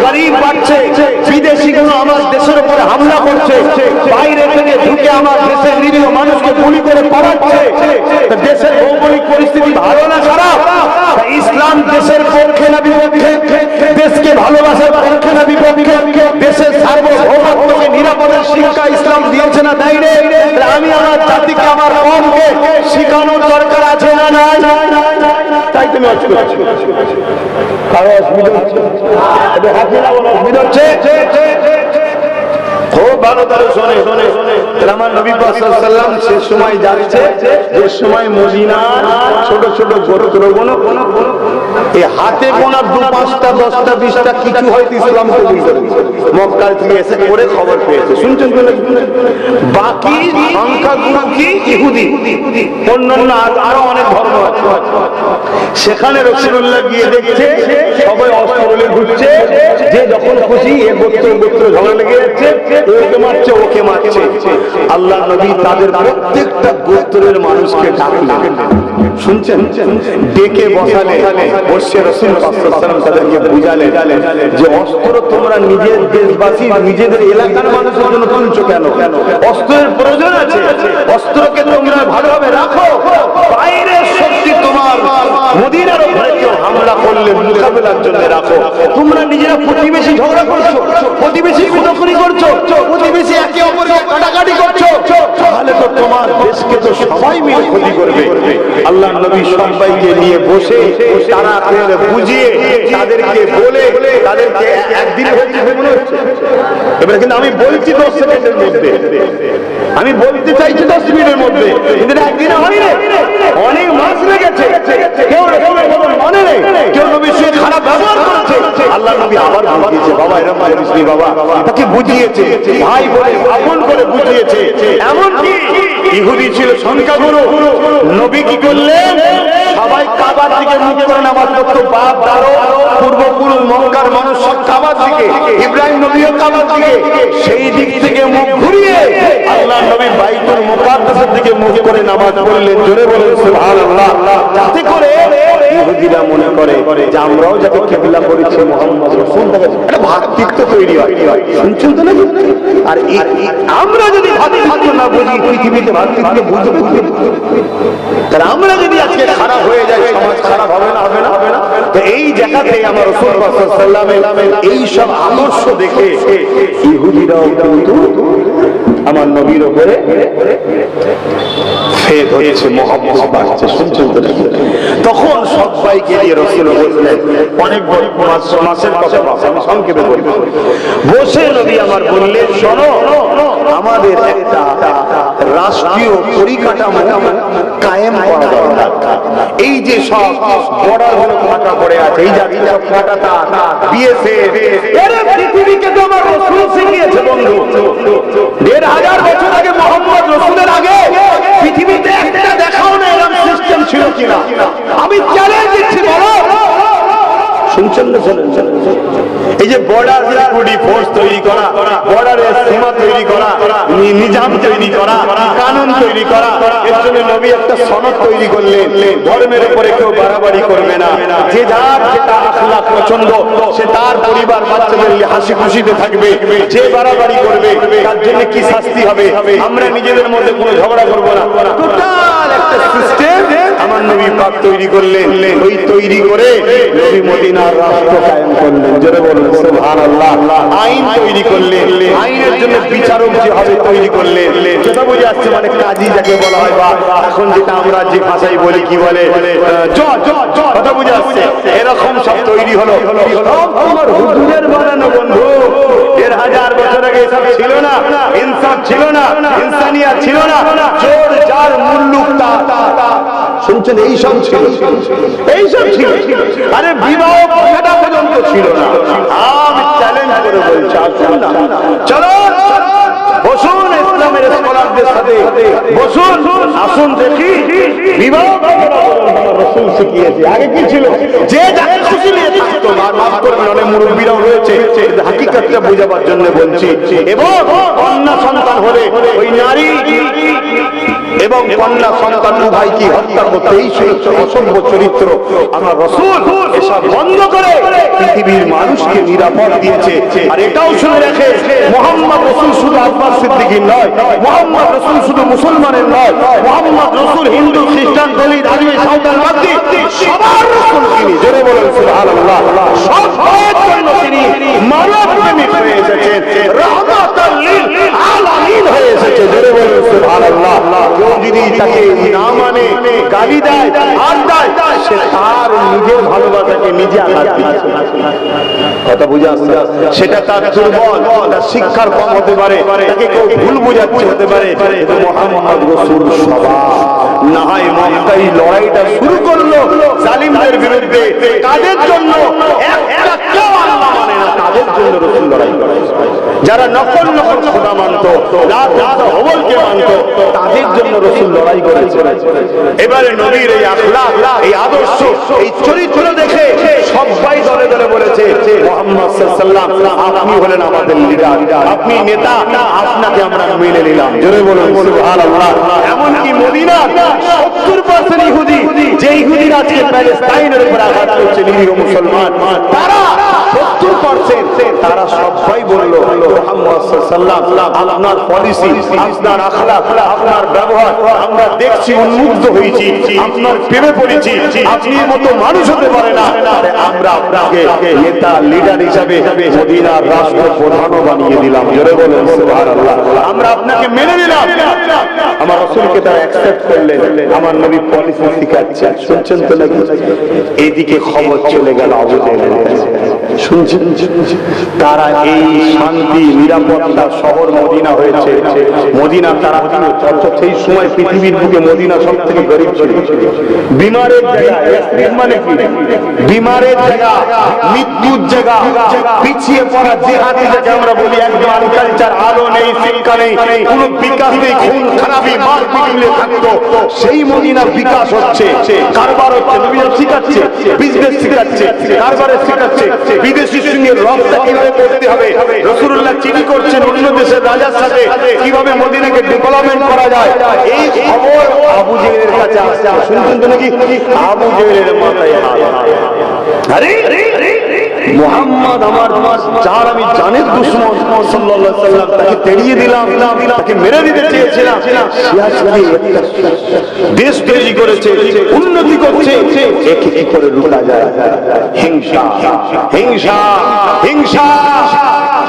গরিব বাড়ছে, বিদেশিগুলো আমার দেশের উপরে হামলা করছে, বাইরে থেকে ঢুকে আমার দেশের নিরীহ মানুষকে গুলি করে পালাচ্ছে। দেশের ভৌগোলিক পরিস্থিতি ভালো না খারাপ? ইসলাম দেশের পক্ষে না বিপক্ষে? দেশকে ভালোবাসার পক্ষে না বিপক্ষে? দেশের সার্বভৌমত্বকে নিরাপদের শিক্ষা ইসলাম দিয়েছে না দেয় রে? আমি আমার জাতিকে, আমার কওমকে শিখানোর দরকার আছে না নাই? তাই তুমি কারো অসুবিধা হচ্ছে? খুব ভালো করে শোনে। আমার নবী পাক সাল্লাল্লাহু আলাইহি ওয়াসাল্লাম সে সময় যাচ্ছে, যে সময় মদিনার ছোট ছোট গোত্রগুলো এই হাতে গোনা 2-5টা 10টা 20টা কিছু হয়তো ইসলাম কবুল করেছে, মক্কা থেকে এসে করে খবর পেয়েছে, শুনছেন তো? বাকি সংখ্যাগুলো কি ইহুদি, অন্যান্য আরো অনেক ধর্ম আছে। সেখানে রাসূলুল্লাহ গিয়ে দেখছে সবাই অস্ত্র নিয়ে ঘুরছে, যে যখন খুশি এ গোত্র ঝগড়া লেগে যাচ্ছে, ওকে মারছে ওকে মারছে। আল্লাহ নবী তাদের প্রত্যেকটা গোত্রের মানুষকে ডাকলেন, শুনছেন? ডেকে বসালে, বসে রাসূল সাল্লাল্লাহু আলাইহি ওয়াসাল্লাম তাদেরকে বুঝালেন যে অস্ত্র তোমরা নিজের দেশবাসী, নিজেদের এলাকার মানুষের জন্য তুলছো কেন? অস্ত্রের প্রয়োজন আছে, অস্ত্রকে তোমরা ভালোভাবে রাখো। বাইরের শক্তি তোমার মদিনার উপরে কেউ হামলা করলে মোকাবেলার জন্য রাখো। তোমরা নিজেরা প্রতিবেশী ঝগড়া করছো, প্রতিবেশী খুনোখুনি করছো, প্রতিবেশী একে অপরকে কাটাকাটি করছো, তাহলে তো তোমার দেশকে তো সবাই মিলে ক্ষতি করবে। আল্লাহ নবী সবাইকে নিয়ে বসে তারা বুঝিয়ে তাদেরকে বলে তাদেরকে একদিন হচ্ছে মনে হচ্ছে। এবার কিন্তু আমি বলছি 10 সেকেন্ডের মধ্যে, আমি বলতে চাইছি 10 মিনিটের মধ্যে, কিন্তু একদিনে হয়নি, অনেক মাস লেগেছে। কেউ মনে নেই, কেউ নবীর সঙ্গে খারাপ ব্যবহার করেছে, আল্লাহ নবী আবার বুঝিয়েছে, বাবা এরকম করিস নি বাবা, তাকে বুঝিয়েছে, ভাই বলে আপন করে বুঝিয়েছে। এমনকি ইহুদি ছিল সংখ্যাগুরু, নবী কি করলেন? সবাই কাবার দিকে মুখ করে নামাজ পড়তো, বাপ দাদা পূর্বপুরুষ মক্কার মানুষ সব কাবার দিকে, ইব্রাহিম নবীও কাবার দিকে, সেই দিক থেকে মুখ ঘুরিয়ে আল্লাহ নবী বাইতুল মুকাদ্দাসের দিকে মুখ করে নামাজ পড়লেন। জোরে বলেন সুবহানাল্লাহ। যাতে করে ইহুদিরা মনে করে যে আমরাও যাকে কিবলা করেছি মুহাম্মদ রাসূলুল্লাহ, এটা ভ্রাতৃত্ব তৈরি হয়। শুনছেন তো নাকি? আর আমরা যদি ভাতৃত্ব না বুঝি পৃথিবীতে ভাতৃত্ব বুঝবে, তাহলে আমরা যদি আজকে খারাপ হয়ে যাই সমাজ খারাপ হবে না, হবে না, হবে না। তো এই জায়গাতে আমার রাসূল সাল্লাল্লাহু আলাইহি ওয়াসাল্লামের এই সব আদর্শ দেখে ইহুদিরাও কিন্তু আমার নবীর উপরে ফেদ হয়েছে, মহব্বত বাড়ছে। শুনছেন তো? তখন সবাইকে দিয়ে রাসূল বললেন, অনেক মাসের কথা আমি সংক্ষেপে বলি, বসে নবী আমার বললেন, শোনো, আমাদের একটা রাষ্ট্রীয় পরিকাঠামো কায়েম করা দরকার। এই যে সব বর্ডারগুলো ফাঁকা পড়ে আছে, এই জাতীয় সব ফাঁকাটা বিএসএফ, এর পৃথিবীকে তো আমার রাসূল শিখিয়েছে বন্ধু। ১,৫০০ বছর আগে মুহাম্মদ রাসূলের আগে পৃথিবীতে একটা দেখাও না এরকম সিস্টেম ছিল কিনা। আমি চ্যালেঞ্জ দিচ্ছি, বলো। শুনছেন না? এই যে বর্ডার সিকিউরিটি ফোর্স তৈরি করা, বর্ডারের সীমা তৈরি করা, নিজাম তৈরি করা, কানুন তৈরি করা, এর জন্য নবী একটা সনদ তৈরি করলেন, ধর্মের উপরে কেউ বাড়াবাড়ি করবে না, যে যার যেটা আখলাক পছন্দ সে তার পরিবার বাচ্চাদের হাসি খুশিতে থাকবে, যে বাড়াবাড়ি করবে তার জন্য কি শাস্তি হবে, আমরা নিজেদের মধ্যে কোনো ঝগড়া করবো না। টোটাল একটা সিস্টেম আমার নবী পাক তৈরি করলেন। ওই তৈরি করে নবী মদিনার রাষ্ট্র কায়েম করলেন। জোরে বলুন সুবহানাল্লাহ। আইন তৈরি করলেন, আইনের জন্য বিচারক যে হবে তৈরি করলেন। যেটা বুঝে আসছে, মানে কাজী যাকে বলা হয়, বা এখন যেটা আমরা যে ভাষায় বলি কি বলে জজ, কথা বুঝে আসছে, এরকম সব তৈরি হলো। সব আমার হুজুরের বানানো বন্ধু। ১,৫০০ বছর আগে এসব ছিল না, ইনসাফ ছিল না, ইনসানিয়াত ছিল না, চোর যার মুল্লুক তা। শুনছেন? এইসব ছিল, এইসব ছিল। আরে বিবাহ কথাটা পর্যন্ত ছিল না। আমি চ্যালেঞ্জ করে বলছি, আসুন না, চলো বসুন ইসলামের স্কলারদের সাথে বসুন, আসুন দেখি বিবাহ রাসূল শিখিয়েছে। আগে কি ছিল? যে যাকে খুশি নিয়ে থাকতো। মাফ করবেন, অনেক মুরব্বীরাও রয়েছে, হাকিকতটা বোঝাবার জন্য বলছি। এবং কন্যা সন্তান হলে ওই নারী এবং কন্যা সন্তান উভয়কে হত্যা করতে, এই অসভ্য চরিত্র আমার রাসূল এসব বন্ধ করে পৃথিবীর মানুষকে নিরাপদ দিয়েছে। আর এটাও শুনে রাখে, মুহাম্মদ রাসূল শুধু আব্বাস সিদ্দিকীর নয়, মুহাম্মদ রাসূল শুধু মুসলমানের নয়, মুহাম্মদ রাসূল হিন্দু, খ্রিস্টান, দলিত, আদিবাসী, সাঁওতাল, বাগদি সবার রাসূল তিনি। জোরে বলেন সুবহানাল্লাহ। সবার জন্য তিনি মানব প্রেমিক হয়ে এসেছেন, রাহমাতাল লিল আলামিন হয়ে এসেছে। জোরে বলেন সুবহানাল্লাহ। কেউ যদি তাকে না মানে, গালি দেয়, আর দেয়, সে তার নিজের ভালোবাসাকে নিজে আঘাত দিচ্ছে। কথা বুঝে আসছে? সেটা তার দুর্বল, তার শিক্ষার কম হতে পারে, তাকে কেউ ভুল বোঝাচ্ছে হতে পারে। কিন্তু মুহাম্মদ রাসূল সবার না হয় মক্কায় লড়াইটা শুরু করলো জালিমদের বিরুদ্ধে। কাদের জন্য? একটা কেউ আল্লাহ মানে না, তাদের জন্য রাসূল লড়াই করে। যারা নকল নকল খোদা মানত, হবলকে মানত, তাদের জন্য রাসূল লড়াই করেছে। এবারে নবীর এই আখলাক, এই আদর্শ, এই চরিত্র দেখে সবাই দলে দলে বলেছে, মুহাম্মদ সাল্লাল্লাহু আলাইহি ওয়াসাল্লাম আপনি হলেন আমাদের লিডার, আপনি নেতা, আপনাকে আমরা মেনে নিলাম। জোরে বলুন সুবহানাল্লাহ। এমনকি মদিনার 70% ইহুদি, যে ইহুদিরা আজকে প্যালেস্টাইনের উপর আঘাত করছে, নিরীহ মুসলমান, তারা 70% তারা সবাই বলল, মুহাম্মদ সাল্লাল্লাহু আলাইহি ওয়াসাল্লাম আপনার পলিসি, আপনার আখলাক, আপনার ব্যবহার আমরা দেখছি, উন্মুক্ত হয়েছি, আপনার প্রেমে পড়েছি, আপনি মতো মানুষ হতে পারে না, আমরা আপনাকে নেতা, লিডার হিসাবে মদিনার রাষ্ট্র প্রধানও বানিয়ে দিলাম। জোরে বলেন সুবহানাল্লাহ। আমরা আপনাকে মেনে নিলাম। আমার রাসূলকে তারা অ্যাকসেপ্ট করলেন, আমার নবী পলিসি শিখাচ্ছে। শুনছেন তো নাকি? এইদিকে খবর চলে গেল আবু জেহেলের কাছে। শুনছেন? তারা এই শান্তি নিরাপত্তা শহর মদিনা হয়েছে, মদিনা তারা সেই সময় পৃথিবীর বুকে মদিনা সব থেকে গরিব ছিল, বিমারের জায়গা। মানে কি? বিমারের জায়গা, মৃত্যুর জায়গা, পিছিয়ে পড়া জিহাদি যাকে আমরা বলি, একদম আনকালচার, আলো নেই, শিক্ষা নেই, কোনো বিকাশ নেই, খুন খারাপি, মারপিট মিলে থাকতো। সেই মদিনার বিকাশ হচ্ছে, কারবার হচ্ছে, নবীরা শিখাচ্ছে, বিজনেস শিখাচ্ছে, কারবারের শিখাচ্ছে, বিদেশির সঙ্গে রপ্তা কিভাবে করতে হবে। রাসূলুল্লাহ চিঠি করছেন অন্য দেশের রাজার সাথে, কিভাবে মদিনাকে ডেভেলপমেন্ট করা যায়। এই খবর আবু জেহেলের কাছে আসছে। শুনছেন তো নাকি? আবু জেহেলের মাথায় হাত। আরে মোহাম্মদ আমার যার আমি জানের দুশমন সাল্লাল্লাহু আলাইহি ওয়াসাল্লাম তাকে তেড়িয়ে দিলাম, তাকে মেরে দিতে চেয়েছিলাম, দেশ তৈরি করেছে, উন্নতি করছে, একে কি করে রুখা যায়? হিংসা, হিংসা, হিংসা।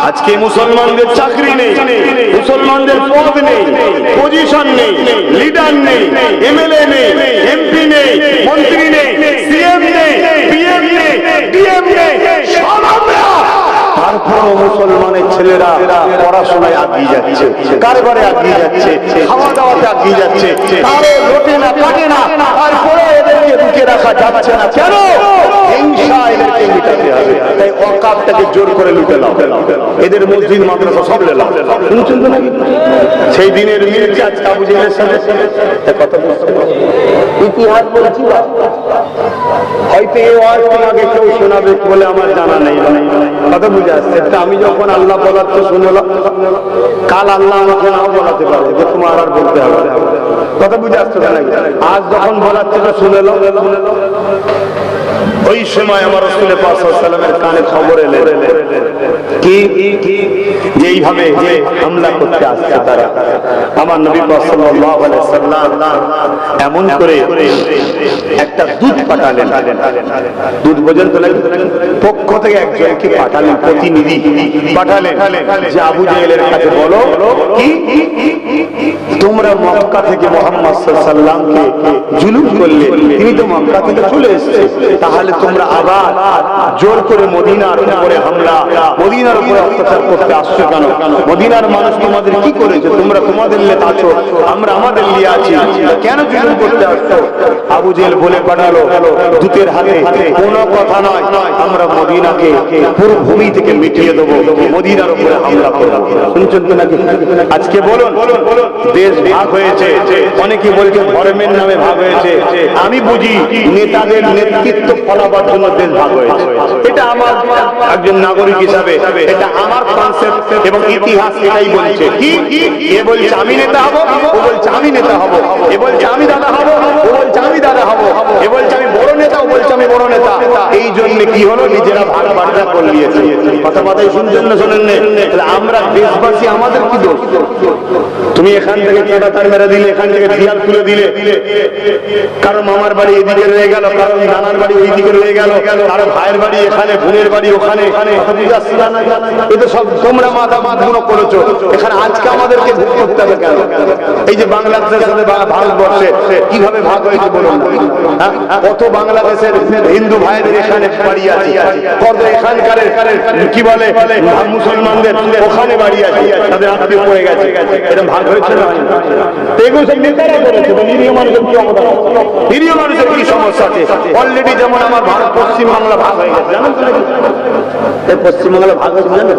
আজকে মুসলমানদের চাকরি নেই, মুসলমানদের পদ নেই, পজিশন নেই, লিডার নেই, এমএলএ নেই, এমপি নেই, মন্ত্রী নেই, সিএম নেই, পিএম নেই, ডিএম নেই, সব আমরা। তারপর মুসলমানের ছেলেরা পড়াশোনায় এগিয়ে যাচ্ছে, কারবারে এগিয়ে যাচ্ছে, খাওয়া দাওয়াতে এগিয়ে যাচ্ছে, কারো লোটে না কাটে না, তারপরে এদেরকে রুখে রাখা যাচ্ছে না। কেন? হিংসা এদেরকে মিটাতে হবে। তাই ওয়াকাফটাকে জোর করে লুটে নাও, এদের মসজিদ মাদ্রাসা সব লেলাও। শুনছেন তো নাকি? সেই দিনের মিলছে আজকে আবু জেহেলের সাথে কথা বলছে, ইতিহাস বলছি। হয়তো এই ওয়াজ তোমাকে কেউ শোনাবে বলে আমার জানা নেই, কথা বুঝে আসছে। আমি যখন আল্লাহ বলাতে শুনলাম, কাল আল্লাহ আমাকে নাও বলাতে পারে যে তোমার আর বলতে হবে, কথা বুঝে আসছে নাকি? আজ যখন বলাচ্ছে শুনলাম, ওই সময় আমার রাসূল পাক সাল্লাল্লাহু আলাইহি ওয়াসাল্লামের কানে খবর এলো কি যে এইভাবে যে হামলা করতে আসছে তারা। আমার নবী পাক সাল্লাল্লাহু আলাইহি ওয়াসাল্লাম এমন করে একটা দূত পাঠালেন, দূত বোঝেন তো নাকি? পক্ষ থেকে একজনকে পাঠালেন, প্রতিনিধি পাঠালেন যে আবু জেহেলের কাছে বলো কি তোমরা মক্কা থেকে মুহাম্মদ সাল্লাল্লাহু আলাইহি ওয়াসাল্লামকে জুলুম করলে, তিনি তো মক্কা থেকে চলে এসেছে, তাহলে তোমরা আবার জোর করে মদিনার উপরে হামলা, মদিনার উপরে অত্যাচার করতে আসছো কেন? মদিনার মানুষ তোমাদের কি করেছে? তোমরা তোমাদের লিয়ে আছো, আমরা আমাদের লিয়ে আছি, কেন জুলুম করতে আসছো? আবু জেহেল বলে পাঠালো দূতের হাতে কোনো কথা নয়, আমরা মদিনাকে পুরো ভূমি থেকে মিটিয়ে দেবো, মদিনার উপরে হামলা করবো। শুনছেন তো নাকি? আজকে বলুন, দেশ ভাগ হয়েছে, অনেকে বলছে ধর্মের নামে ভাগ হয়েছে। আমি বুঝি নেতাদের নেতৃত্ব ফলাবার জন্য দেশ ভাগ হয়েছে। এটা আমার একজন নাগরিক হিসাবে এটা আমার কনসেপ্ট এবং ইতিহাস এটাই বলছে। কি এ বলছে আমি নেতা হব, ও বলছে আমি নেতা হব, এ বলছে আমি দাদা হব, ও বলছে আমি দাদা হব, এ বলছে আমি বড় নেতা, ও বলছে আমি বড় নেতা। এই জন্য কি হলো, নিজেরা ভাগ বাড়া করে নিয়েছে। কথা কথাই শুনছেন না শোনেন না? আমরা দেশবাসী, আমাদের কি দোষ? তুমি এখান থেকে কেটাতার মেরে দিলে, এখান থেকে দিয়াল তুলে দিলে, কারো মামার বাড়ি এদিকে রয়ে গেল, কারো নানার বাড়ি ওইদিকে রয়ে গেল, কারো ভাইয়ের বাড়ি এখানে, বোনের বাড়ি ওখানে, এটা সব তোমরা মাথা মাথা করেছো। এখানে আজকে আমাদেরকে ভোগ করতে হবে কেন? এই যে বাংলাদেশের সাথে ভারতবর্ষে কিভাবে ভাগ হয়েছে বলুন? কত বাংলাদেশের হিন্দু ভাইদের এখানে বাড়ি আছে, কত এখানকার কি বলে মুসলমানদের ওখানে বাড়ি আছে, তাদের আত্মীয় পড়ে গেছে, এটা ভাগ হয়েছে না? এগুলো সব নেতারা করেছে। নিরীহ মানুষের কি অবদান, নিরীহ মানুষের কি সমস্যা আছে? অলরেডি যেমন আমার ভারত পশ্চিমবাংলা ভাগ হয়ে গেছে, জানেন তো? পশ্চিমবাংলা ভাগ হয়েছে জানেন?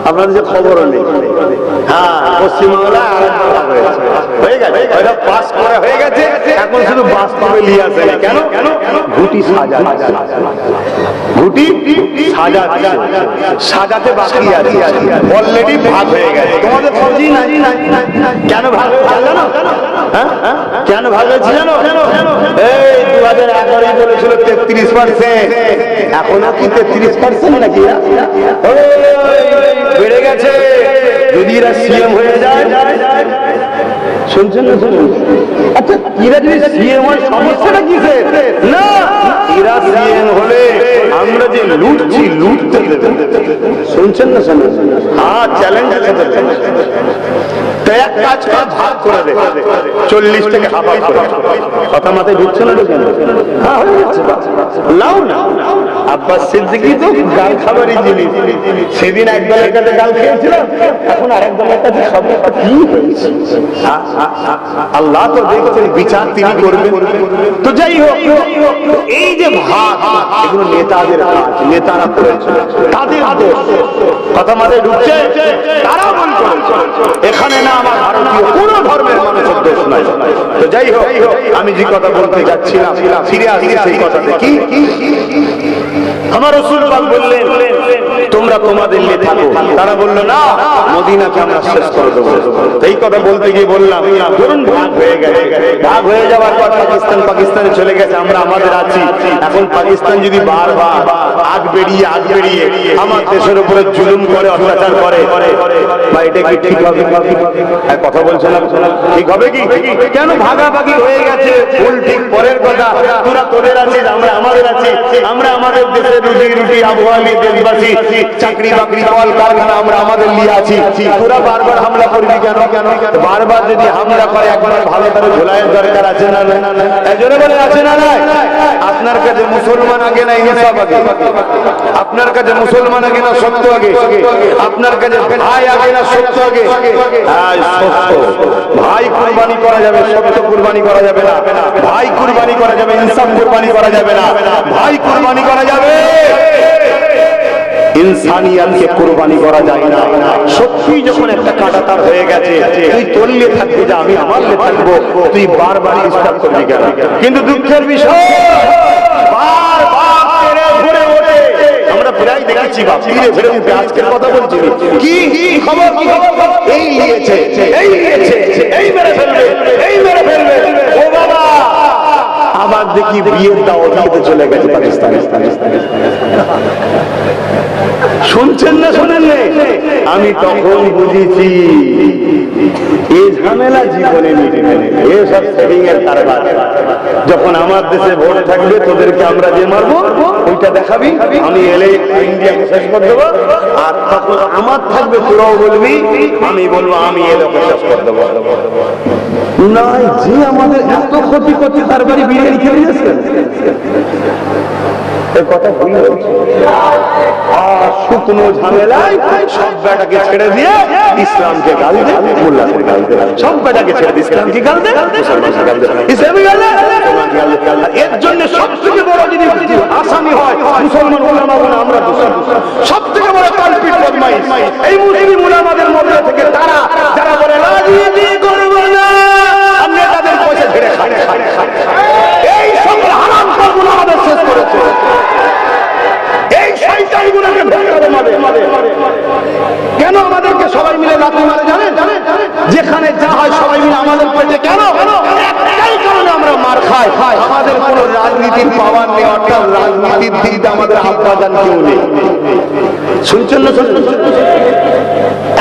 আপনাদের যে খবরও নেই। হ্যাঁ, পশ্চিমবাংলা ভাগ হয়ে গেছে, ওইটা পাস করা হয়ে গেছে, এখন শুধু বাস্তবে নিয়ে আসে। কেন? ঘুটি সাজা, ঘুটি সাজা, সাজাতে বাকি আছে, অলরেডি ভাগ হয়ে গেছে। তোমাদের খোঁজই নাই। কেন ভাগ হয়েছে জানো? কেন ভাগ হয়েছে জানো? এই 2011 বলেছিল 33%, এখনো কি 33% নাকি? বেড়ে গেছে। যদি এরা সিএম হয়ে যায়, শুনছেন না? শুনুন, আচ্ছা এরা যদি সিএম হয় সমস্যাটা কিসে? না, এরা সিএম হলে আমরা যে লুটছি, লুটতে দেবে। শুনছেন না? শুনুন, হ্যাঁ, চ্যালেঞ্জ আছে। এক কাজ করে ভাগ করে দে, 40 থেকে হাফ করে। কথা মাথায় ঢুকছে না? হ্যাঁ, হয়ে যাচ্ছে। লাও না, আব্বাস সিদ্দিকী তো গাল খাবারই জিনিস। সেদিন এক দলের কাছে গাল খেয়েছিল, এখন আরেক দলের কাছে সব কি হয়েছে? আল্লাহ তো দেখছেন, বিচার তিনি করবেন। তো যাই হোক, এই যে ভাগ, এগুলো নেতাদের কাজ, নেতারা করেছে, তাদের দোষ। কথা মাথায় ঢুকছে? তারা ভুল করেছে। এখানে না আমার ভারতীয় কোন ধর্মের মানুষের দোষ নাই। তো যাই হোক, আমি যে কথা বলতে যাচ্ছিলাম ফিরে আসছি সেই কথাতে। কি আমার রাসূল পাক বললেন তোমরা তোমাদের নিয়ে থাকো। তারা বললো না, মদিনাকে আমরা শেষ করে দেবো। এই কথা বলতে গিয়ে বললাম ধরুন ভাগ হয়ে গেছে, ভাগ হয়ে যাওয়ার পর পাকিস্তানে চলে গেছে, আমরা আমাদের আছি। এখন পাকিস্তান যদি বারবার আগ বেরিয়ে আমার দেশের উপরে জুলুম করে, অত্যাচার করে, বা এটা কি ঠিক হবে? কথা বলছেন ঠিক হবে কি? কেন ভাগাভাগি হয়ে গেছে ভুল ঠিক পরের কথা। তোরা তোদের আছিস, আমরা আমাদের আছি। আমরা আমাদের দেশের রুটি আবহাওয়া নিয়ে দেশবাসী, চাকরি বাকরি কল কারখানা আমরা আমাদের নিয়ে আছি। তোরা বারবার হামলা করবি কেন? বারবার যদি হামলা করে একবার ভালো করে ঝোলাইয়ের দরকার আছে না? এজন্য বলে আছে না? আপনার কাছে মুসলমান আগে না ইনসাফ আগে? আপনার কাছে মুসলমান আগে না সত্য আগে? আপনার কাছে ভাই আগে না সত্য আগে? সত্য ভাই কুরবানি করা যাবে, সত্য কুরবানি করা যাবে না। ভাই কুরবানি করা যাবে, ইনসাফ কুরবানি করা যাবে না। ভাই কুরবানি করা যাবে, ইনসানিয়াতকে কুরবানি করা যায় না। সত্যি যখন একটা কাঁটা তার হয়ে গেছে, তুই তল্লে থাকবি যে আমি আমার লে থাকবো, তুই বারবার ডিস্টার্ব করবি কেন? কিন্তু দুঃখের বিষয় বারবার ঘুরে ওঠে। আমরা প্রায় দেখেছি বাপ ফিরে ফিরে উঠে। আজকের কথা বলছি, কি খবর? এই নিয়েছে, এই মেরে ফেলবে, এই মেরে ফেলবে। ও বাবা, আবার দেখি বিয়ের দাওয়াত দিতে চলে গেছে পাকিস্তানে। শুনছেন না শোনেন? আমি তখন বুঝেছি এই ঝামেলা জীবনে মিটবে না, এসব সেভিং এর কারবার। যখন আমার দেশে ভোট থাকবে, তোদেরকে আমরা যে মারবো ওইটা দেখাবি, আমি এলে ইন্ডিয়াকে শেষ করে দেবো। আর তখন আমার থাকবে, তোরাও বলবি, আমি বলবো আমি এলে শেষ করে দেবো। না, যে আমাদের এত ক্ষতি করছে তার বাড়ি বিরিয়ানি খেয়ে যাচ্ছে, কথা ভুল হচ্ছে। আর শুকনো ঝামেলায় সব বেটাকে ছেড়ে দিয়ে ইসলামকে গাল দে, মোল্লাকে গাল দে। সব বেটাকে ছেড়ে দিয়ে ইসলামকে গাল দে, মুসলমানকে গাল দে, ইসলামকে গাল দে। এর জন্য সবথেকে বড় যদি আসামি হয় মুসলমান ওলামা বলে আমরা দোষী। সবথেকে বড় কালপিট বদমাইশ এই মুসলিম ওলামাদের মধ্যে থেকে তারা, যারা বলে রাজনীতি করব না, আমরা তাদের পয়সা ছেড়ে খাই। এই সকল হারাম কাজগুলো আমাদের শেষ করেছে। এই শয়তানগুলোকে ভেতরে মারে। কেন আমাদেরকে সবাই মিলে লাথি মারে জানেন? যেখানে যা হয় সবাই মিলে আমাদের পেটে কেন? একটাই কারণে আমরা মার খাই। আমাদের কোন রাজনীতির পাওয়ার নেই, অর্থাৎ রাজনীতির দিকে আমাদের আব্বাজান কেউ নেই। শুনছেন না?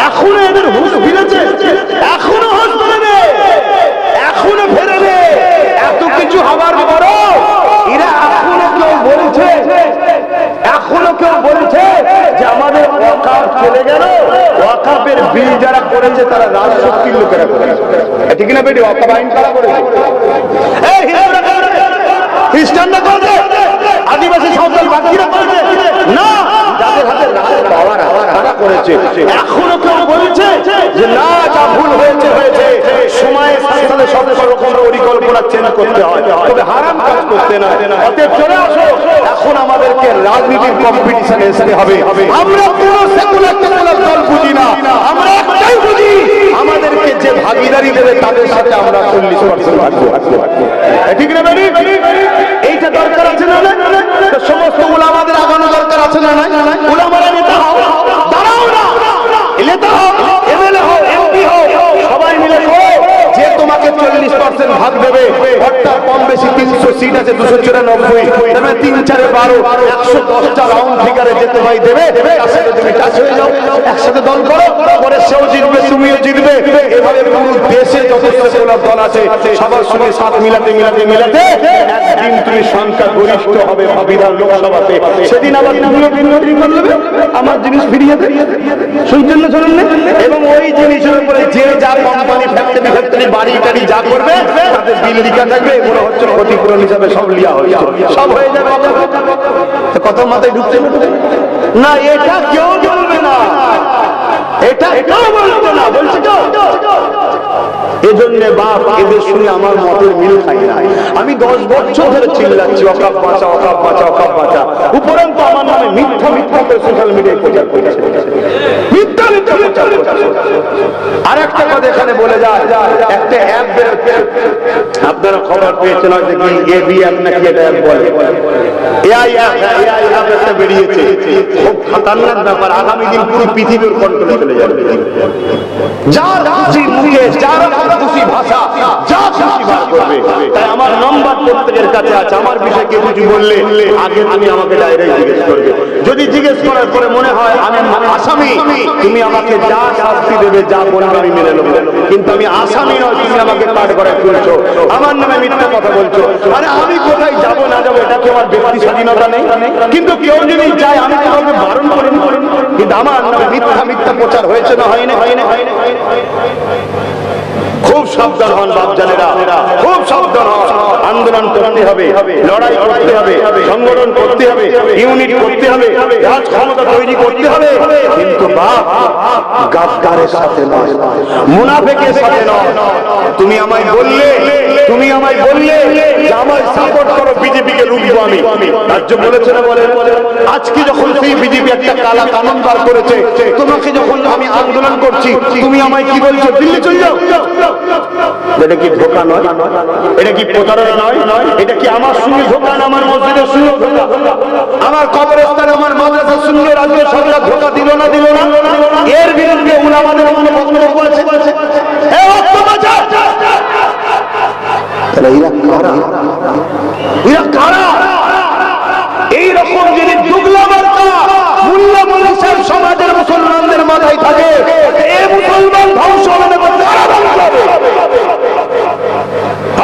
এখনো এদের হুঁশ ফিরেছে, এখনো হুঁশ ফেরেবে, এখনো ফেরেবে। এত কিছু হবার পরও এরা এখনো কেউ বলছে যে আমাদের ওয়াকাফ চলে গেল। ওয়াকাফের বিল যারা করেছে তারা রাজশক্তির লোকেরা করেছে, ঠিক না বেটি? ওয়াকাফ আইন কারা করেছে? এই হিন্দুরা করেছে, খ্রিস্টানরা করেছে, আদিবাসী সাঁওতাল বাকিরা করেছে না, যাদের হাতে রাজ পাওয়ার তারা করেছে। এখনো কেউ বলছে যে না, যা ভুল হয়েছে সময়ের সাথে সাথে সব রকম পরিকল্পনা চেঞ্জ করতে হয়, তবে হারাম কাজ করতে না। অতএব চলে আসো, এখন আমাদেরকে রাজনীতির কম্পিটিশনে আসতে হবে। আমরা কোন সেকুলার দল বুঝি না, আমরা একটাই বুঝি, আমাদেরকে যে ভাগিদারি দেবে তাদের সাথে আমরা 40% থাকবো। ঠিক না বেরি? এইটা দরকার আছে না? সমস্ত উলামাদের আগানো দরকার আছে না? উলামারা নেতা হও, দাঁড়াও না, নেতা হও, এমএলএ হও, এমপি হও, সবাই মিলে যে তোমাকে 40% ভাগ দেবে, অর্থাৎ কম বেশি 300 সিট আছে, 294, তবে 3 4 12 110টা রাউন্ড ফিগারে যেতে ভাই দেবে। তার সাথে তুমি কাজ হয়ে যাও, একসাথে দল করো, পরে সেও জিতবে, তুমিও জিতবে। এভাবে পুরো দেশে যত সেকুলার দল আছে সবার সঙ্গে সাথ মিলাতে একদিন তুমি সংখ্যা গরিষ্ঠ হবে বিধান লোকসভাতে। সেদিন আবার তুমিও বিরোধী করবে, আমার জিনিস ফিরিয়ে দেবে। শুনছেন না? শুনুন না? এবং ওই জিনিসের উপরে যে যা কোম্পানি, ফ্যাক্টরি, বাড়ি টাড়ি যা করবে তাদের বিল লিখা থাকবে, মনে হচ্ছে ক্ষতিপূরণ হিসাবে সব লিয়া হয়ে সব হয়ে যাবে। কত মাথায় ঢুকছে না? এটা কেউ বলবে না। এটা এটাও বলতো না, বলছি তো এজন্য বাপ এদের শুনে আমার মতের মিল খাই না। আমি 10 বছর ধরে চিল্লাচ্ছি ওয়াকফ বাঁচা, ওয়াকফ বাঁচা, ওয়াকফ বাঁচা, উপরন্তু আমার নামে মিথ্যা মিথ্যা করে সোশ্যাল মিডিয়ায় প্রচার করছে, মিথ্যা মিথ্যা প্রচার করছে। আর একটা কথা এখানে বলে যায়, একটা অ্যাপ বেরোচ্ছে, আপনারা খবর পেয়েছেন হয়তো কি এবি অ্যাপ নাকি এটা অ্যাপ বলে, এআই অ্যাপ একটা বেরিয়েছে, খুব খতরনাক ব্যাপার। আগামী দিন পুরো পৃথিবীর কন্ট্রোলে চলে যাবে। যার খুশি মুখে, যার খুশি ভাষা, যা খুশি বার করবে। তাই আমার নম্বর প্রত্যেকের কাছে আছে। আমার বিষয়ে কেউ কিছু বললে আগে তুমি আমাকে ডাইরেক্ট জিজ্ঞেস করবে। যদি জিজ্ঞেস করার পরে মনে হয় আমি আসামি, তুমি আমাকে যা শাস্তি দেবে, যা বলবে আমি মেনে নেবো। কিন্তু আমি আসামি নয়, তুমি আমাকে কাঠ করে তুলছো, আমার নামে মিথ্যা কথা বলছো। আরে আমি কোথায় যাবো না যাবো এটা কি আমার ব্যক্তি স্বাধীনতা নেই? কিন্তু কেউ যদি যায় আমি তো কাউকে বারণ করি, কিন্তু আমার নামে মিথ্যা মিথ্যা প্রচার হয়েছে না হয়নি? খুব সাবধান হন বাপজানেরা, খুব সাবধান হন। আন্দোলন করতে হবে, লড়াই করতে হবে, সংগঠন করতে হবে, ইউনিট করতে হবে, রাজ ক্ষমতা তৈরি করতে হবে, কিন্তু বাপ গাদ্দারের সাথে নয়, মুনাফিকের সাথে নয়। তুমি আমায় বললে যে আমায় সাপোর্ট করো, বিজেপিকে রুখবো আমি, রাজ্য বলেছে না বলে? আজকে যখন সেই বিজেপি একটা কালা কানুন বার করেছে, তোমাকে যখন আমি আন্দোলন করছি তুমি আমায় কি বলছো? দিল্লি চলে যাও। এটা কি ধোঁকা নয়? এটা কি প্রতারণা নয়? এটা কি আমার সঙ্গে ধোঁকা না আমার মসজিদের সঙ্গে ধোঁকা? আমার কবরস্থানে, আমার মাদ্রাসার সঙ্গে রাজ্য সরকার ধোঁকা দিল না? এর বিরুদ্ধে উলামাদের কোনো বক্তব্য আছে? এরা কারা? এইরকম যদি দুগলা মার্কা মুল্লা মনীষের সমাজের মুসলমানদের মাথায় থাকে, এই মুসলমান ধ্বংস হবে না,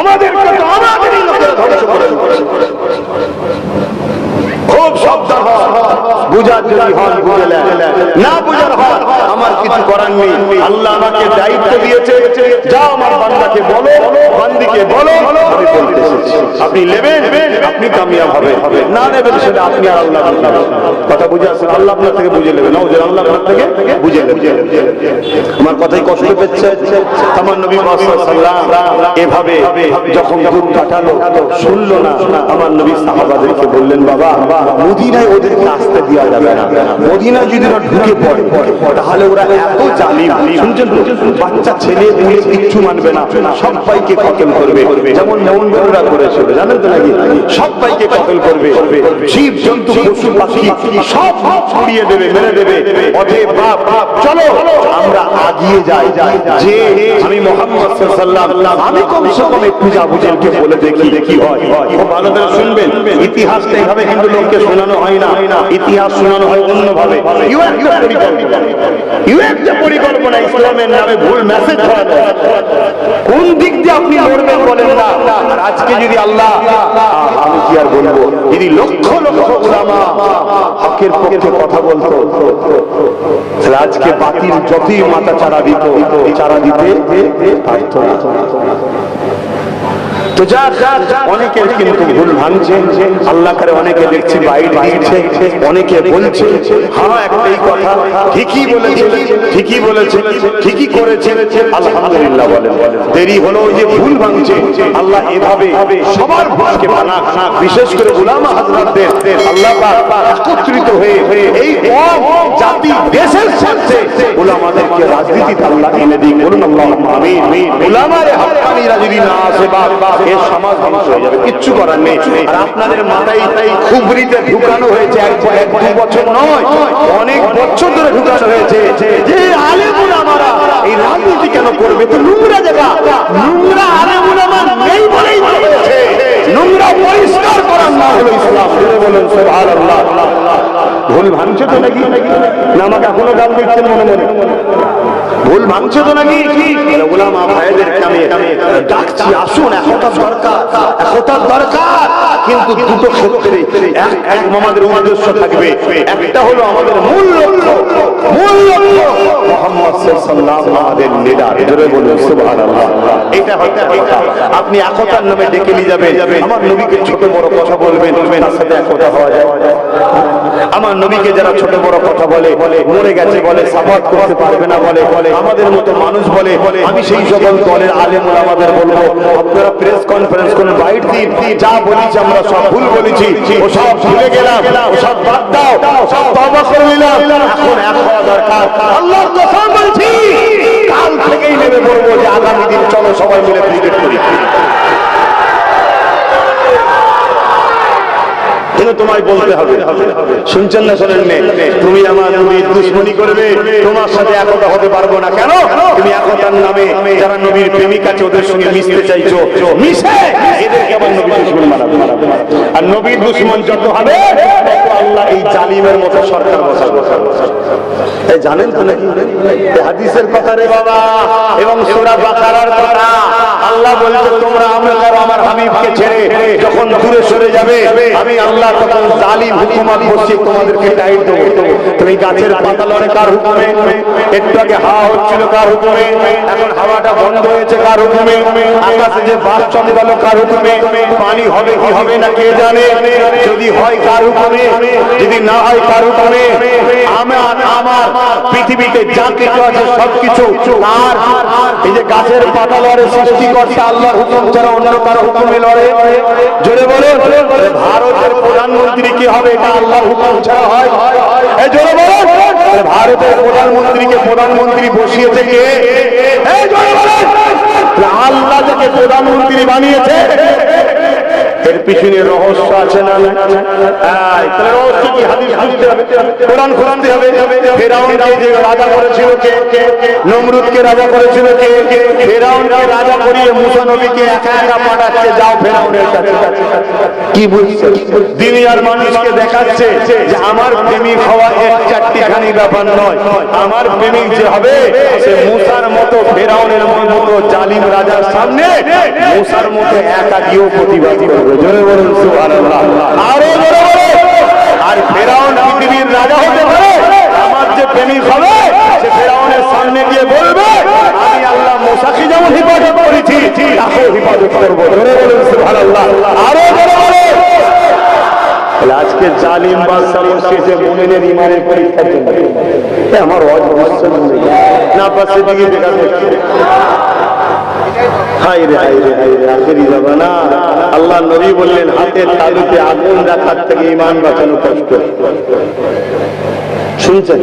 আমাদেরকে তো আমাদেরই লোকেরা ধ্বংস করে দিচ্ছে। খুব সাবধান হন, বুঝার যদি হন বুঝলেন, না বুঝার হন আমার কিছু করার নেই। আল্লাহ আমাকে দায়িত্ব দিয়েছে, যা আমার বান্দাকে বলো, বান্দিকে বলো, আমি বলতে এসেছি। আপনি নেবেন, আপনি কামিয়াব হবে, না নেবেন সেটা আপনি আর আল্লাহ। কথা বুঝে আসেন, আল্লাহ আপনার থেকে বুঝে নেবেন, আল্লাহ আপনার থেকে বুঝে নেবেন। আমার কথাই কষ্ট পেয়েছে। আমার নবী এভাবে যখন দুধ কাটালো, শুনলো না, আমার নবী সাহাবাদেরকে বললেন, বাবা মদিনায় ওদেরকে আসতে দেওয়া যাবে না, মদিনায় যদি ওরা ঢুকে পড়ে তাহলে ওরা এত জালিম, শুনছেন তো, বাচ্চা ছেলে মেয়ে কিচ্ছু মানবে না, সবাইকে কতল করবে, যেমন মঙ্গলরা করেছিল জানেন তো নাকি? সবাইকে কতল করবে, জীব জন্তু পশু পাখি সব ছড়িয়ে দেবে, মেরে দেবে। অতএব বাপ চলো আমরা আগিয়ে যাই, যে আমি মুহাম্মদ সাল্লাল্লাহু আলাইহি ওয়াসাল্লাম, আমি কমসে কম একটু আবু জেহেলকে বলে দেখি কি হয়। খুব ভালো করে শুনবেন, ইতিহাসটা এইভাবে কিন্তু লোককে শোনানো হয় না, ইতিহাস শোনানো হয় অন্যভাবে। একটা পরিকল্পনা ইসলামের নামে ভুল মেসেজ ছড়ানো। কোন দিক দিয়ে আপনি লড়বেন বলেন না। আর আজকে যদি আল্লাহ, আমি কি আর বলবো, যদি লক্ষ লক্ষ উলামা হকের পক্ষে কথা বলতো, তাহলে আজকে বাতিল যতই মাথা চারা দিতে পারত না। তো যা অনেকের কিন্তু ভুল ভাঙছে, আল্লাহ করে অনেকে দেখছি বাইট দিচ্ছে, অনেকে বলছে হ্যাঁ একটাই কথা, ঠিকই বলেছে, ঠিকই করেছে, আলহামদুলিল্লাহ বলেন। দেরি হলো ওই যে ভুল ভাঙছে, আল্লাহ এভাবে সবার ভুলকে বানা, বিশেষ করে উলামা হযরতদের আল্লাহ পাক একত্রিত হয়ে এই কওম জাতি দেশের স্বার্থে উলামাদেরকে রাজনীতিতে আল্লাহ এনে দিন, বলুন আল্লাহুম্মা আমিন। উলামায়ে হক্কানিরা যদি না আসে বাবা, এই সমাজ ধ্বংস হয়ে যাবে, কিচ্ছু করার নেই। আর আপনাদের মাথায় খুবরিতে ঢুকানো হয়েছে, এক দু বছর নয়, অনেক বছর ধরে ঢুকানো হয়েছে যে আলেম উলামারা এই রাজনীতি কেন করবে? তো নোংরা জায়গা, নোংরা আলেম উলামা নেই বলেই হয়েছে। নোংরা পরিষ্কার করার নাম হলো ইসলাম। বলেন সুবহানাল্লাহ। ভুল ভাঙছে তো নাকি? না আমাকে এখনো গাল দিচ্ছেন মনে মনে? ভুল ভাঙছে তো নাকি? উলামা ভাইদেরকে আমি ডাকছি, আসুন, একতার দরকার। কিন্তু দুটো ক্ষেত্রে এক আমাদের উদ্দেশ্য থাকবে, একটা হলো আমাদের মূল লক্ষ্য মুহাম্মদ সাল্লাল্লাহু আলাইহি ওয়াসাল্লাম লিডার। জোরে বলুন সুবহানাল্লাহ। এটা হচ্ছে কথা। আপনি একতার নামে ডেকে নিয়ে যাবেন, আমার নবীকে ছোট বড় কথা বলবেন, তার সাথে একতা হওয়া যায়? আমার নবীকে যারা ছোট বড় কথা বলে, মরে গেছে বলে, সাফাত করতে পারবে না বলে, আমাদের মতো মানুষ বলে, আমি সেই সকল দলের আলেম ওলামাদের বলবো, আপনারা প্রেস কনফারেন্স করুন, বাইট দিন, যা বলেছি আমরা সব ভুল বলেছি, ও সব ভুলে গেলাম, ও সব বাদ দাও, সব তওবা করে নিলাম, এখন এক হওয়া দরকার। আল্লাহর কসম বলছি, কাল থেকেই নেমে পড়বো যে আগামী দিন চলো সবাই মিলে ক্রিকেট করি। কিন্তু তোমায় বলতে হবে, শুনছেন না শোনেন, তুমি আমার নবীর দুশমনি করবে, তোমার সাথে একতা হতে পারবো না। কেন? তুমি একতার নামে যারা নবীর প্রেমিক আছে ওদের সঙ্গে মিশতে চাইছো, মিশে এদেরকে আবার নবীর দুশমন বানাবে। আর নবীর দুশমন যত হবে তত আল্লাহ এই জালিমের মতো সরকার বসাবে। এই জানেন তো নাকি হাদিসের কথা রে বাবা, এবং সূরা বাকারার কথা। আল্লাহ বলছে তোমরা আমার হাবিবকে ছেড়ে যখন দূরে সরে যাবে, আমি আল্লাহ তখন জালিম হুকুমত বসিয়ে তোমাদেরকে ডাইট দেবো। তুমি গাছের পাতা লড়ে কার হুকুমে? একটু আগে হাওয়া হচ্ছিল কার হুকুমে? এখন হাওয়াটা বন্ধ হয়েছে কার হুকুমে? আকাশে যে বাস চলে গেল কার হুকুমে? পানি হবে কি হবে না কে জানে? যদি হয় কার হুকুমে, যদি না হয় কার হুকুমে? আমার পৃথিবীতে যা কিছু আছে সবকিছু কার? এই যে গাছের পাতা লড়ে সৃষ্টিকর্তা আল্লাহর হুকুম ছাড়া অন্য কারো হুকুমে লড়ে? জোরে বলো। ভারতের প্রধানমন্ত্রী কি হবে? এটা আল্লাহর হুকুম ছাড়া হয়? এই জোরে বলো। ভারতের প্রধানমন্ত্রীকে প্রধানমন্ত্রী বসিয়েছে কে? এই জোরে বলো। আল্লাহ যাকে প্রধানমন্ত্রী বানিয়েছে এর পিছনে রহস্য আছে না? তাহলে রহস্য কি? হাদিস বুঝতে হবে, কোরআন খুলতে হবে। ফেরাউনকে যে রাজা করেছিল কে? নমরুদকে রাজা করেছিল কে? ফেরাউনকে রাজা করিয়ে মুসা নবীকে একা একা পাঠাচ্ছে, যাও ফেরাউনের কাছে। কি বুঝছে? দুনিয়ার মানুষকে দেখাচ্ছে যে আমার প্রেমিক হওয়া এক চারটিখানি ব্যাপার নয়, আমার প্রেমিক যে হবে সে মুসার মতো, ফেরাউনের মতো জালিম রাজার সামনে মুসার মতো একা গিয়েও প্রতিবাদ করবে। জোরে বলুন সুবহানাল্লাহ। আরো জোরে বলুন। আর ফেরাউন পৃথিবীর রাজা হতে পারে, আমার যে প্রেমিক হবে সে ফেরাউনের সামনে গিয়ে বলবে আমি আল্লাহ মুসাকে যেমন হিফাজত করেছি তাকেও হিফাজত করবো। জোরে বলুন সুবহানাল্লাহ। আরো জোরে বলুন। আজকে জালিম বাদশা বসিয়েছে মুমিনের ইমানের পরীক্ষা জন্য। আমার অবস্থা না পাশে দিকে দেখা যাচ্ছে। আল্লাহ নবী বললেন হাতের তালুতে আগুন রাখার থেকে ঈমান বাঁচানো কষ্ট। শুনছেন?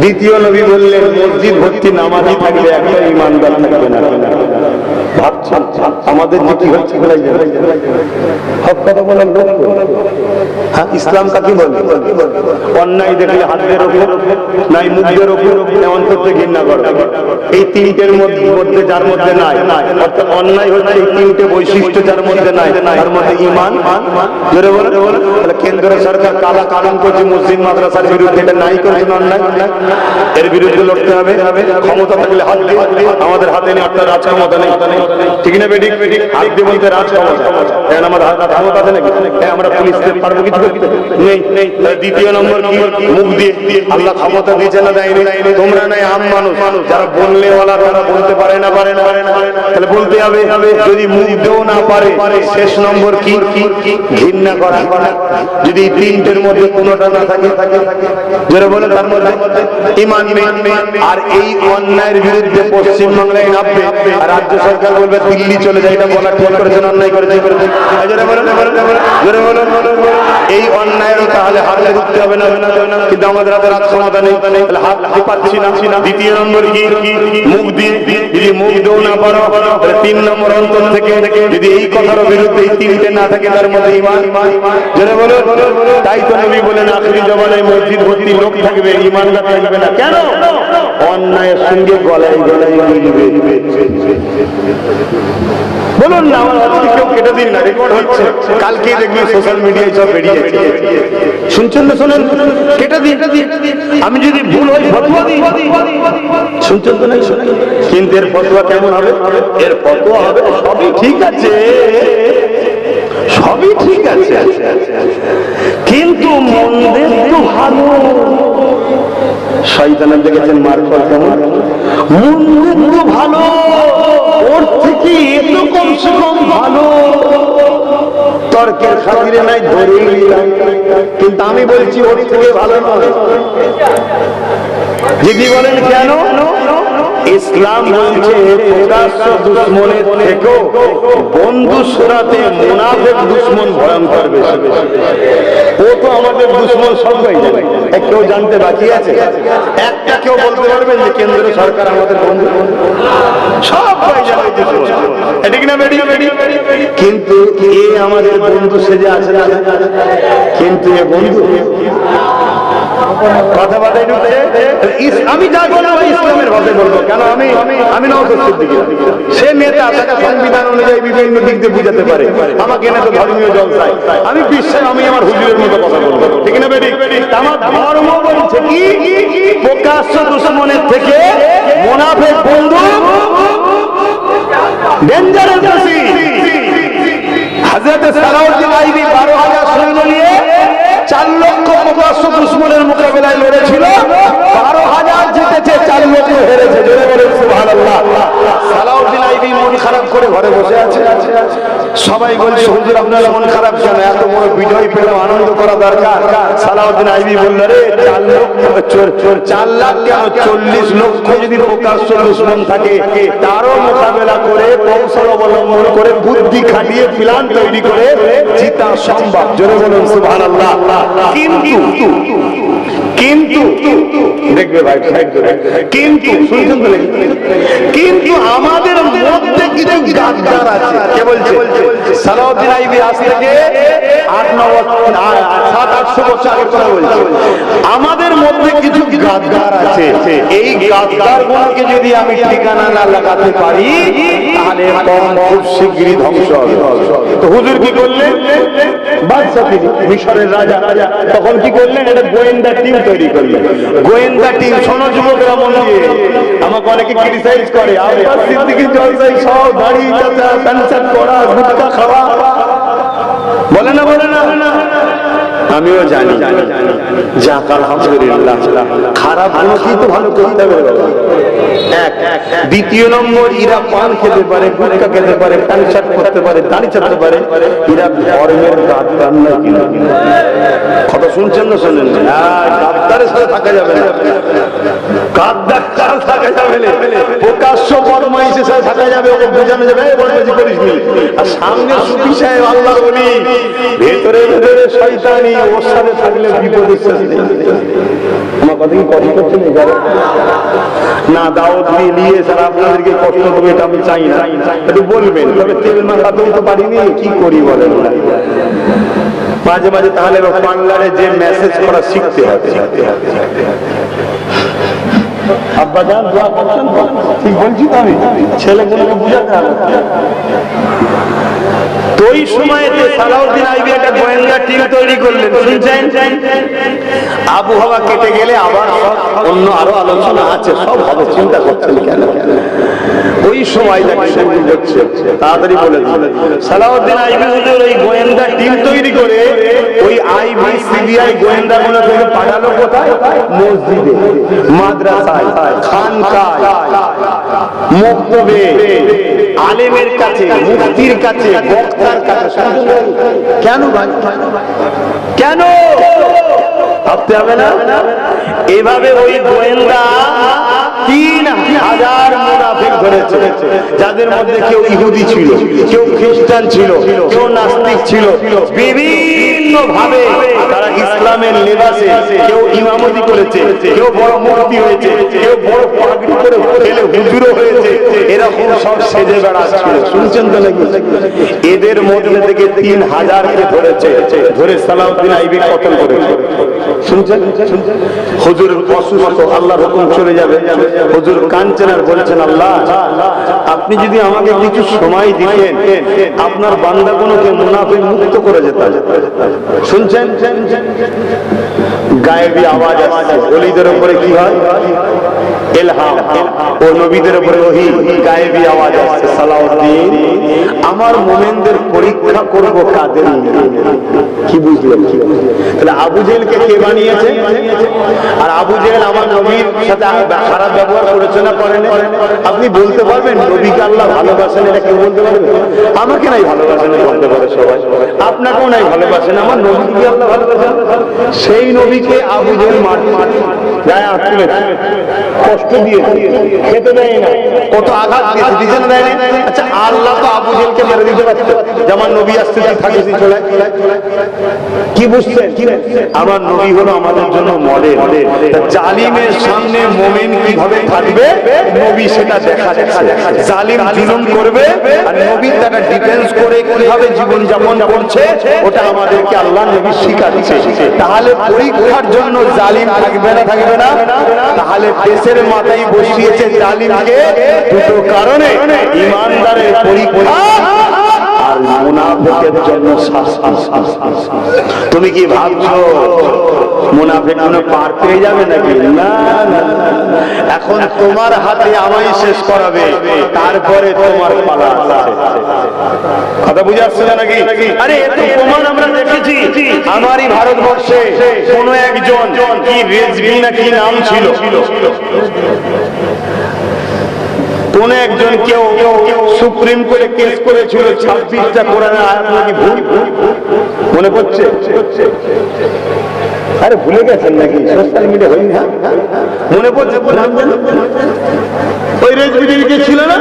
দ্বিতীয় নবী বললেন মসজিদ ভর্তি নামাজি থাকলে একটা ঈমানদার থাকবে না। ভাবছেন আমাদের যে কি হচ্ছে? হক কথা বলার লোক। হ্যাঁ, ইসলাম কাকে বলে? অন্যায় দেখলে হাতের ওপর নাই, মুখের ওপর, অন্তর ঘৃণা করে। এই তিনটের মধ্যে যার মধ্যে নাই, অর্থাৎ অন্যায় হচ্ছে এই তিনটে বৈশিষ্ট্য যার মধ্যে নাই, তার মধ্যে ঈমান। জোরে বলে। তাহলে কেন্দ্র সরকার কালা কানুন করছে মসজিদ মাদ্রাসার বিরুদ্ধে, এটা নাই করছে অন্যায়, এর বিরুদ্ধে লড়তে হবে। ক্ষমতা থাকলে হাত দিয়ে, আমাদের হাতে নেই, অর্থাৎ রাজ ক্ষমতা নেই, ঠিক না বেঠিক? হাত দিয়ে বলতে রাজ ক্ষমতা, আমার হাত ক্ষমতা আছে নাকি? আমরা পুলিশকে পারবো কিছু করতে? নেই। দ্বিতীয় নম্বর কি? মুখ দিয়ে। আল্লাহ ক্ষমতা দিয়েছে না দেয়নি? তোমরা নাই আম মানুষ, যারা বললে ওলা তারা বলতে পারে না। তাহলে বলতে হবে। যদি মুখ দিয়েও না পারে, শেষ নম্বর কি? ঘৃণা করা। যদি এই তিনটের মধ্যে কোনোটা না থাকে, যারা বলে তার মধ্যে ঈমান নেই। আর এই অন্যায়ের বিরুদ্ধে পশ্চিমবাংলায় নামবে, আর রাজ্য সরকার বলবে দিল্লি চলে যায়, এটা বলা ঠিক করেছেন, অন্যায় করেছে। এই অন্যায়েরও তাহলে হাতে উঠতে হবে না? কিন্তু আমাদের হাতে রাজ ক্ষমতা নেই, হাত পাচ্ছি না। দ্বিতীয় নম্বর কি? মুখ দিয়ে। যদি মুখ দিয়েও না পারো, তিন নম্বর অন্তর থেকে। যদি এই কথার বিরুদ্ধে এই তিনটে না থাকে তার মধ্যে ঈমান। যারা বলো, তাই তো নবী বলেন আখিরি জমানায় মসজিদ ভর্তি লোক থাকবে, ঈমানদার থাকবে না। কেন? অন্যায়ের সঙ্গে গলায় মিলবে। বলুন না, আমার আজকে কেউ কেটে দিন না, রেকর্ড হচ্ছে, কালকেই দেখবেন সোশ্যাল মিডিয়ায় সব বেরিয়েছে। শুনছেন না? শোনেন, কেটে দিন। আমি যদি ভুল হই ফতোয়া দিই। শুনছেন তো? নাই শোনেন। কিন্তু এর ফতোয়া কেমন হবে? এর ফতোয়া হবে সবই ঠিক আছে, সবই ঠিক আছে, কিন্তু মন্দের তো ভালো। শয়তানের দেখেছেন মারফত কেমন? মন্দের তো ভালো, ওর থেকে এত কমসে কম ভালো। তর্কের খাতিরে তাফসীরে নাই ধরেই নিলাম, কিন্তু আমি বলছি ওর থেকে ভালো নয়। যদি বলেন কেন, ইসলাম বলছে প্রকাশ্য দুশ্মনের থেকেও বন্ধু সুরাতে মুনাফিক দুশ্মন ভয়ঙ্কর বেশি। ও তো আমাদের দুশ্মন সবাই জানে, কেউ জানতে বাকি আছে? একটা কেউ বলতে পারবেন যে কেন্দ্র সরকার আমাদের বন্ধু? সবাই জানে দুশ্মন, ঠিক না বেডি? কিন্তু এ আমাদের বন্ধু সেজে আছে না, কিন্তু এ বন্ধু কথা বার্তায় ঢুকছে। আমি যা বলবো ইসলামের ভাষায় বলবো, কেন আমি নওশাদ সিদ্দিকী, সে নেতা, তাকে সংবিধান অনুযায়ী বিভিন্ন দিক দিয়ে বুঝাতে পারে, আমাকে এনে তো ধর্মীয় জলসায় আমি বিশ্বাস, আমি আমার হুজুরের মতো কথা বলবো, ঠিক না বেটি? আমার ধর্ম বলছে কি প্রকাশ্য দুশ্মনের থেকে মুনাফিক বন্ধু ডেঞ্জারাস বেশি। হযরত সালাউদ্দিন আইয়ুবী 12,000 সৈন্য নিয়ে 4 লক্ষ প্রকাশ্য দুশ্মনের মোকাবেলায় লড়েছিল, 12,000 জিতেছে, 4 লক্ষ হেরেছে। জোরে বলেন সুবহানাল্লাহ। সালাউদ্দিন আইয়ুবী মন খারাপ করে ঘরে বসে আছে। সবাই বলছে হুজুর আপনার মন খারাপ কেন, এত বড় বিজয় পেলাম, আনন্দ করা দরকার। সালাউদ্দিন আইয়ুবী বলল রে 4 লাখ কেন 40 লক্ষ যদি প্রকাশ্য দুশ্মন থাকে, তারও মোকাবেলা করে কৌশল অবলম্বন করে বুদ্ধি খাটিয়ে প্ল্যান তৈরি করে জিতা সম্ভব। জোরে বলুন সুবহানাল্লাহ। কিন্তু দেখবে ভাই, কিন্তু শুনছেন তো, কিন্তু আমাদের মধ্যে কিছু গাদ্দার আছে। কে বলছে? সালাউদ্দিন আইয়ুবী আজ থেকে 700-800 বছর আগের কথা বলছে। আমাদের মধ্যে কিছু গাদ্দার আছে, এই গাদ্দার গুলোকে যদি আমি ঠিকানা না লাগাতে পারি তাহলে খুব শীঘ্রই ধ্বংস হবে। তো হুজুর কি করলেন? বাদশা তিনি, মিশরের রাজা, তখন কি করলেন? এটা গোয়েন্দা টিম তৈরি করলেন। গোয়েন্দা টিম, শোনো যুবকরা মন দিয়ে, আমাকে অনেকে ক্রিটিসাইজ করে, আব্বাস সিদ্দিকী জলসাই সব দাড়ি চাচা, প্যান্ট শার্ট পরা, গুটখা খাওয়া, বলে না? আমিও জানি, যাক আলহামদুলিল্লাহ। খারাপ গুণকেই তো ভালো করতে হবে। এক দ্বিতীয় নম্বর, এরা পান খেতে পারে, গুটখা খেতে পারে, প্যান্ট শার্ট পরতে পারে, দাড়ি চাপতে পারে, এরা ধর্মের গাদ্দার না। কিনা কথা শুনছেন না? শোনেন, গাদ্দারের সাথে থাকা যাবে না, গাদ্দার থাকা যাবে না, প্রকাশ্য বদমাইশের সাথে থাকা যাবে, ওকে বোঝানো যাবে বদমাইশি করিস নি। আর সামনে সুফি সাহেব আল্লাহর ওলি, ভেতরে ভেতরে শয়তানি, ওর সাথে থাকলে বিপদের শেষ নেই। আমার কথা কি কষ্ট করছেন না? দাওয়াত দিয়ে সারা আপনাদেরকে কষ্ট দেবে এটা আমি চাই না, একটু বলবেন, তবে তেল মাখাতেও তো পারিনি, কি করি বলেন না? মাঝে মাঝে তাহলে বাংলায় যে মেসেজ করা শিখতে হবে। আব্বা জান দোয়া করছেন, ঠিক বলছি তো আমি, ছেলেগুলোকে বুঝাতে হবে। তো ওই সময়তে সালাউদ্দিন আইয়ুবী একটা গোয়েন্দা টিম তৈরি করলেন, শুনছেন? আবহাওয়া কেটে গেলে আবার অন্য আরো আলোচনা আছে, সব হবে, চিন্তা করছেন কেন? ওই সময়টাকে শুরু করছে, তাড়াতাড়ি বলে সালাউদ্দিন আইয়ুবী হুজুর ওই গোয়েন্দা টিম তৈরি করে ওই আইবি সিবিআই গোয়েন্দা গুলো থেকে পাঠালো কোথায়? মসজিদে, মাদ্রাসায়, খানকায়, মক্তবে, আলেমের কাছে, মুফতির কাছে, বক্তার কাছে। কেন ভাই? কেন ভাবতে হবে না? এভাবে ওই গোয়েন্দা 3,000 মুনাফিক ধরেছে, যাদের মধ্যে কেউ ইহুদি ছিল, কেউ খ্রিস্টান ছিল, কেউ নাস্তিক ছিল। বিভিন্ন ভাবে তারা ইসলামের লেবাসে, কেউ ইমামতি করেছে, কেউ বড় মুফতি হয়েছে, কেউ বড় পাগড়ি করে ফেলে হুজুরও হয়েছে, এরকম সব সেজে বেড়াচ্ছিল। শুনছেন তো নাকি? এদের মধ্যে থেকে 3,000কে ধরেছে, ধরে সালাউদ্দিন আইয়ুবী কতল করেছে। শুনছেন? হুজুর অসুস্থ, আল্লাহর হুকুম চলে যাবে, হুজুর কাঁদছেন আর বলছেন, আল্লাহ আপনি যদি আমাকে কিছু সময় দিতেন, আপনার বান্দাগুলোকে মুনাফিক মুক্ত করে যেতাম। শুনছেন? গায়েবী আওয়াজ আসছে, ওলিদের উপরে কি হয়? ইলহাম, ও নবীদের উপরে ওহী, গায়েবী আওয়াজ আসছে, সালাউদ্দিন আমার মুমিনদের পরীক্ষা করব কাদের নিয়ে। কি বুঝলেন? তাহলে আবু জেহেলকে কে বানিয়েছে? আর আবু জেহেল আমার নবীর সাথে খারাপ ব্যবহার করেছে না করেনি? আপনি বলতে পারবেন নবীকে আল্লাহ ভালোবাসেন? এটা কেউ বলতে পারবে? আমাকে নাই ভালোবাসেন বলতে পারে সবাই, আপনাকেও নাই ভালোবাসেন, আমার নবীকে আল্লাহ ভালোবাসেন। সেই নবীকে আবু জেহেল গায়ে হাত তুলেছে, কষ্ট দিয়ে, খেতে দেয় না, কত আঘাত দিয়েছে, দিতে না দেয় না। আচ্ছা আল্লাহ তো আবু জেহেলকে মেরে দিতে পারত, যেমন নবী আসতে থাকে চলে। কি বুঝছেন? আমার নবী হলো আমাদের জন্য মডেল। জালিমের সামনে মুমিন কিভাবে থাকবে নবী সেটা দেখাচ্ছে। জালিম জুলুম করবে আর নবী তারা ডিফেন্স করে কিভাবে জীবন যাপন করছে ওটা আমাদেরকে আল্লাহ নবী শিখাচ্ছে। তাহলে পরীক্ষার জন্য জালিম থাকবে না, থাকবে না? তাহলে দেশের মাথায় বসিয়েছে জালিমকে দুটো কারণে, ইমানদারের পরীক্ষা আর মুনাফিকের জন্য শাস্তি। তুমি কি ভাবছো মুনাফিক কোনো পার পেয়ে যাবে নাকি? না, এখন তোমার হাতে আমায় শেষ করাবে, তারপরে তোমার পালা আছে। কথা বুঝে আসছে না নাকি? আরে এত প্রমাণ আমরা দেখেছি। আমারই ভারতবর্ষে কোন একজন কি রেজভি না কি নাম ছিল, কোন একজন কেউ সুপ্রিম কোর্টে কেস করেছিল 26টা কোরআনের আয়াত নাকি ভুল, মনে পড়ছে? আরে ভুলে গেছেন নাকি? সোশ্যাল মিডিয়া হয়নি? হ্যাঁ মনে পড়ছে। ওই রেজবিডির কে ছিল না,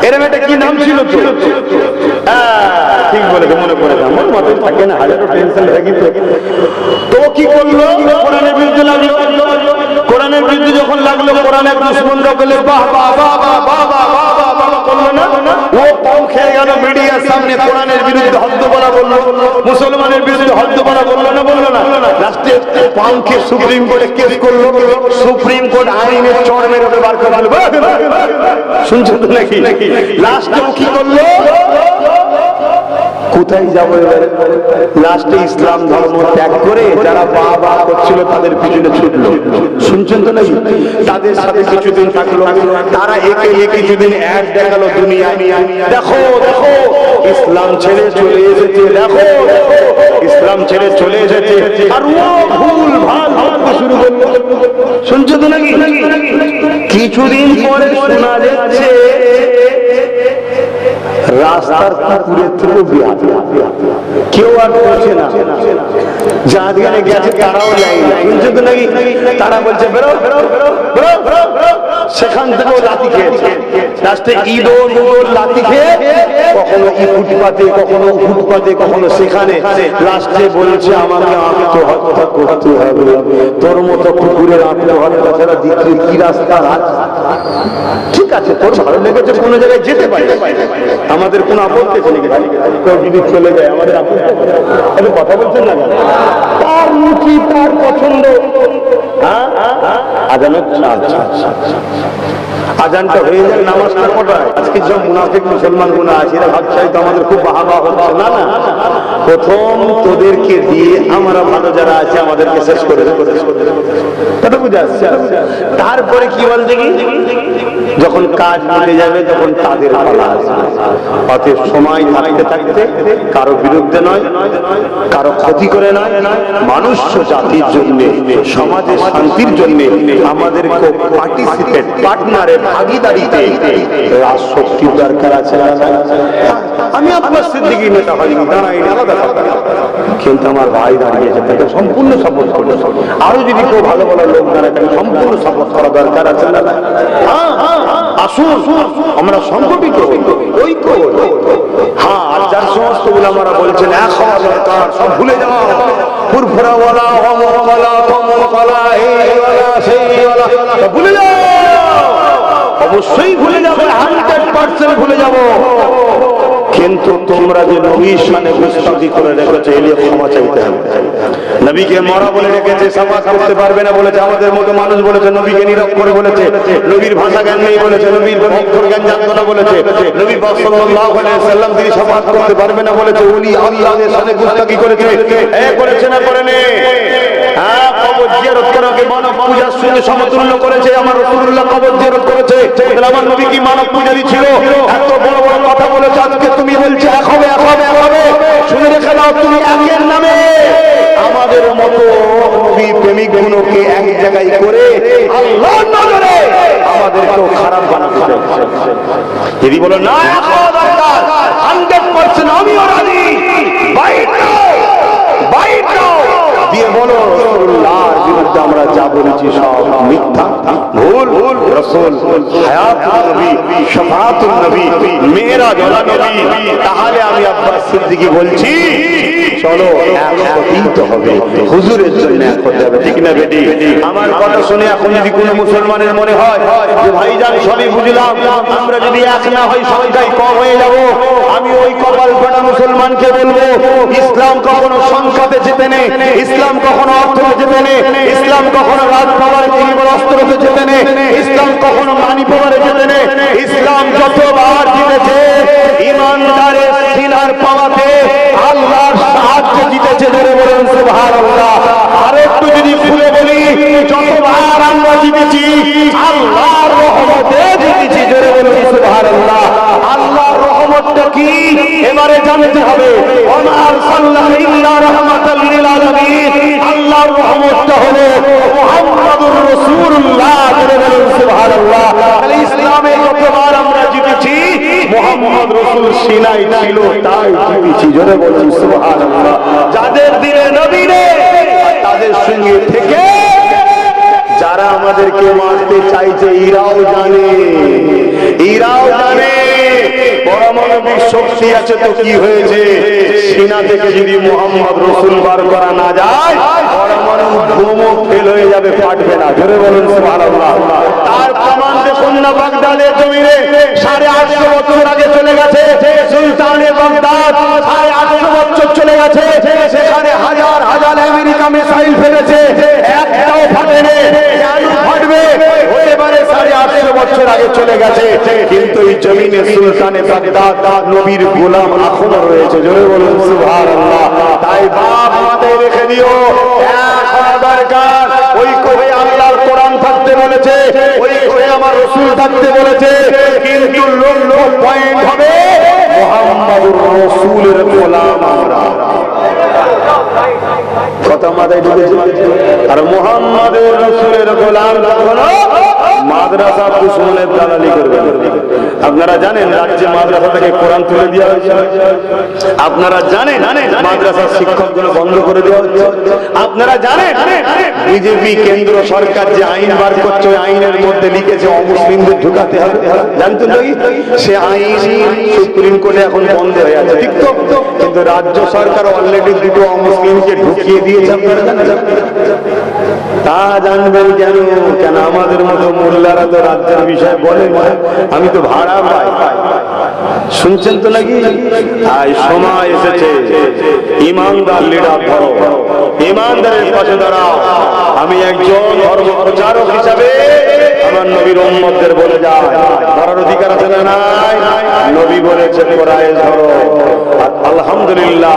এরম একটা কি নাম ছিল তো? ঠিক বলেছে, মনে পড়ে না, আমার মাথায় থাকে না, হাজারো টেনশন থাকি। তো কি করলো? কোরআনের বিরুদ্ধে লাগলো। কোরআনের বিরুদ্ধে যখন লাগলো, কোরআনের দুশমনরা বলে বাহ বাহ বাহ বাহ বাহ বাহ বাহ বাহ করলো না, ও কম খেয়ে গেল মিডিয়ার সামনে, কোরআনের বিরুদ্ধে হদ্দ বলা বললো, মুসলমানের বিরুদ্ধে হদ্দ বলা বললো না, বললো না? লাস্টে পামকে সুপ্রিম কোর্টে কেস করলো, সুপ্রিম কোর্ট আইনের চড় মেরে ওকে বার করে দিল। শুনছেন তো নাকি? লাস্টে কি করলো? কোথায় যাবো এবারে? লাস্টে ইসলাম ধর্ম ত্যাগ করে যারা বাবা করছিল তাদের পিছনে ছুটলো। শুনছেন তো নাকি? তাদের সাথে কিছুদিন থাকলো, তারা একে একে কিছুদিন অ্যাড দেখালো দুনিয়ায়, দেখো দেখো ইসলাম ছেড়ে চলে এসেছে, দেখো ইসলাম ছেড়ে চলে এসেছে, আর ও ভুল ভাল ভাবতে শুরু করলো। শুনছেন তো নাকি? কিছুদিন পরে শোনা যাচ্ছে রাস্তার কুকুরের থেকে বিহার, কেউ আর করছে না, যাদের গেছে তারাও যায়নি। শুনছে তো নাকি? তারা বলছে বেরো বেরো বেরো বেরো বেরো, সেখান থেকেও লাথি খেয়েছে। লাস্টে ঈদোর লাথি খেয়ে কখনো ই ফুটপাতে, কখনো ফুটপাতে, কখনো সেখানে, লাস্টে বলছে আমাকে আত্মহত্যা করতে হবে। তোর মতো কুকুরের আত্মহত্যা ছাড়া দ্বিতীয় কি রাস্তা আছে? ঠিক আছে, তোর ভালো লেগেছে কোনো জায়গায় যেতে পারে, আমাদের কোন আপত্তি নেই। কেউ যদি চলে যায় আমাদের আপত্তি, এটা কথা বলছেন না? তার রুচি, তার পছন্দ। আজানটা হয়ে যায়, নামাজটা কটায়? আজকে সব মুনাফিক মুসলমান গুলো আছে, এরা ভাবছে তো আমাদের খুব বাহাবা হচ্ছে। না না, প্রথম তোদেরকে দিয়ে আমরা ভালো যারা আছে আমাদেরকে শেষ করে কথা বুঝে আসছে। তারপরে কি বলছে কি, যখন কাজ মিটে যাবে তখন তাদের পালা আসবে। অতএব সময় থাকতে থাকতে কারো বিরুদ্ধে নয়, কারো ক্ষতি করে নয়, মানুষ্য জাতির জন্য, সমাজের শান্তির জন্য আমাদেরকে পার্টিসিপেট, পার্টনারে, ভাগিদারিতে রাজশক্তির দরকার আছে। আমি আপনার সিদ্দিকী নেতা হয়নি, দাঁড়াইনি, আলাদা কথা, কিন্তু আমার ভাই দাঁড়িয়েছে, তাকে সম্পূর্ণ সাপোর্ট করবে। আরো যদি কেউ ভালো ভালো লোক দাঁড়ায় তাকে সম্পূর্ণ সাপোর্ট করা দরকার আছে। না আসুন আমরা সংগঠিত হই, ঐক্য হই। হ্যাঁ, আর যার সমস্ত উলামারা বলছেন এক হওয়া দরকার, সব ভুলে যাও। ফুরফুরাওয়ালা, অমরওয়ালা, তমরওয়ালা, এইওয়ালা, সেইওয়ালা ভুলে যাও, অবশ্যই ভুলে যাবে, 100% ভুলে যাবো। কিন্তু তোমরা যে নবীর শানে গুস্তাখি করে রেখেছো, এ নিয়ে ক্ষমা চাইতে হবে। নবীকে মরা বলে রেখেছে, সাফাত করতে পারবে না বলেছে, আমাদের মতো মানুষ বলেছে, নবীকে নীরব করে বলেছে, নবীর ভাষা জ্ঞান নেই বলেছে, নবীর অক্ষর জ্ঞান জানতো না বলেছে, নবী পাক সাল্লাল্লাহু আলাইহি ওয়াসাল্লাম তিনি সাফাত করতে পারবে না বলেছে, উনি আল্লাহর শানে গুস্তাখি করেছে। এ করেছে না করেনি? হ্যাঁ, খবর দিয়ে জিয়ারত করাকে মানব পূজার সঙ্গে সমতুল্য করেছে, আমার রাসূলুল্লাহ কবর জিয়ারত করেছে, তাহলে আমার নবী কি মানব পূজারী ছিল? এত বড় বড় কথা বলেছে, আজকে তুমি বলছো এক হবে এক হবে এক হবে। শুনে রেখে দাও, তুমি একের নামে আমাদের মতো নবী প্রেমিক গুলোকে এক জায়গায় করে আল্লাহর নজরে আমাদেরকেও খারাপ বানাতে চাইছে। যদি বলো না এক হওয়া দরকার, 100% আমিও রাজি, বাইট নাও বাইট নাও দিয়ে বলো রাসূলুল্লাহর বিরুদ্ধে আমরা যা বলেছি সব মিথ্যা, ভুল। রাসূল হায়াতুন নবী, শাফাআতুন নবী, মেরাজ ওয়ালা নবী। তাহলে আমি আব্বাস সিদ্দিকী বলছি, চলো এক হতেই হবে, হুজুরের জন্য এক হতে হবে, ঠিক না বেটি? আমার কথা শুনে এখন যদি কোনো মুসলমানের মনে হয় যে ভাইজান সবই বুঝলাম, আমরা যদি এক না হই সংখ্যায় কম হয়ে যাব, আমি ওই কপাল ফাটা মুসলমানকে বলবো, ইসলাম কখনো সংখ্যাতে জেতে নেই, ইসলাম কখনো অর্থে জেতে নেই, ইসলাম কখনো রাজ পাওয়ার কিংবা অস্ত্রতে জেতে নেই, ইসলাম কখনো মানি পাওয়ারে জেতে নেই। ইসলাম যতবার জিতেছে ইমানদারের সিনার পাওয়াতে আল্লাহর সাহায্য জিতেছে। ধরে বলেন সুবহানাল্লাহ। আর একটু যদি খুলে বলি, যতবার আমরা জিতেছি আল্লাহর রহমতে জিতেছি। ধরে বলেন সুবহানাল্লাহ। আল্লাহর রহমতটা কি এবারে জানতে হবে। ওমা আরসালনাকা ইল্লা রাহমাতাল লিল আলামিন। আল্লাহর রহমতটা হলো মুহাম্মাদুর রাসূলুল্লাহ। ধরে বলেন সুবহানাল্লাহ। তাহলে ইসলামে যতবার আমরা জিতেছি মুহাম্মদ রাসূল সিনায় ছিল, তাই জিতেছি। জোরে বলছি সুবহানাল্লাহ। যাদের দিলে নবী নেই তাদের সঙ্গে থেকে যারা আমাদেরকে মারতে চাইছে, এরাও জানে পরমাণবিক শক্তি আছে তো কি হয়েছে, সিনা থেকে যদি মুহাম্মদ রাসূল বার করা না যায় পরমাণু বোমও ফেল হয়ে যাবে, ফাটবে না। জোরে বলুন সুবহানাল্লাহ। তার প্রমাণ দেখুন না, বাগদাদের জমিনে 850 বছর আগে চলে গেছে সুলতানে বাগদাদ, 850 বছর চলে গেছে, সেখানে হাজার হাজার আমেরিকা মিসাইল ফেলেছে, একটাও ফাটেনি। কেন ফাটবে? হতে পারে 850 বছর আগে চলে গেছে, কিন্তু এই জমিনে সুলতানে বাগদাদ নবীর গোলাম এখনো রয়েছে। জোরে বলুন সুবহানাল্লাহ। তাই বাপ মাথায় রেখে দিও, এক হওয়া দরকার। ওই করে আল্লাহর কোরআন থাকতে বলেছে, ওই করে আমার রাসূল থাকতে বলেছে, কিন্তু লোক পয়েন্ট হবে মুহাম্মাদুর রাসূলের গোলাম আমরা। কথা মাথায় ঢুকেছে? আর মুহাম্মাদুর রাসূলের গোলাম হলো মাদ্রাসা দুশমনের দালালি করবে। আপনারা জানেন রাজ্যে মাদ্রাসা থেকে কোরআন তুলে দেওয়া হয়েছে, আপনারা জানেন মাদ্রাসার শিক্ষকগুলো বন্ধ করে দেওয়া হচ্ছে, আপনারা জানেন বিজেপি কেন্দ্র সরকার যে আইন বার করছে ওই আইনের মধ্যে লিখেছে অমুসলিমদের ঢুকাতে হবে। জানতেন তো? সে আইন সুপ্রিম কোর্টে এখন বন্ধ হয়ে আছে, ঠিক তো? কিন্তু রাজ্য সরকার অলরেডি দুটো অমুসলিমকে ঢুকিয়ে দিয়েছে। আপনারা জানেন? তা জানবেন কেন? কেন আমাদের মতো মোল্লারা তো রাজ্যের বিষয় বলে, আমি তো ভাড়া পাই। শুনছেন তো নাকি? আজ সময় এসেছে ইমানদার লিডার ধরো, ইমানদারের পাশে দাঁড়াও। আমি একজন ধর্ম প্রচারক হিসাবে আমার নবীর উম্মতদের বলে যায়, ধরার অধিকার আছে না নাই? নবী বলেছে কোরআন ধরো। আলহামদুলিল্লাহ,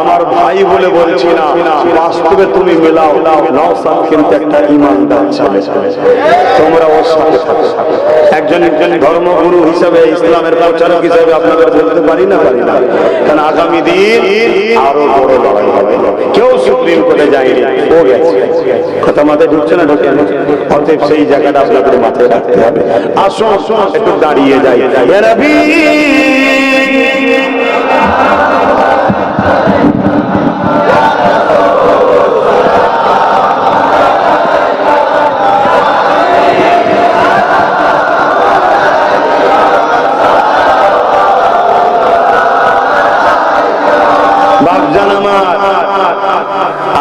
আমার ভাই বলে বলছি না, বাস্তবে তুমি মেলাও। নওশাদ কিন্তু একটা ইমানদার ছেলে, তোমরা ওর সাথে থাকো। একজন ধর্মগুরু হিসাবে, ইসলামের প্রচারক হিসাবে আপনাদের বলতে পারি না? কারণ আগামী দিন আরো বড় লড়াই হবে। কেউ সুপ্রিম কোর্টে যায়নি, ও গেছে। কথা মাথায় ঢুকছে না? ঢুকে। অতএব সেই জায়গাটা আপনাদের মাথায় রাখতে হবে। আসুন একটু দাঁড়িয়ে যাই। ইয়া নবী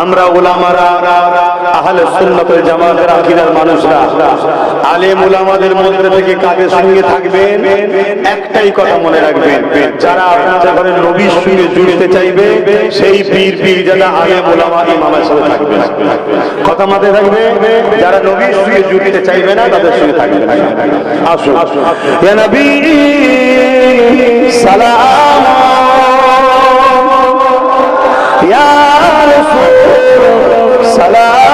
আমরা উলামারা, আহলে সুন্নাত ওয়াল জামাতের আকীদার মানুষরা আলেম উলামাদের মধ্যে থেকে কাদের সঙ্গে থাকবেন? একটাই কথা মনে রাখবেন, যারা আপনাদের নবীর সঙ্গে জুড়তে চাইবে সেই পীর যারা আলেম উলামা ইমামের সাথে থাকবে। কথা মাথায় থাকবে, যারা নবীর সঙ্গে জুড়তে চাইবে না তাদের সঙ্গে থাকবে। আসুন, ইয়া নবী সালাম, ইয়া রাসূল সালাম।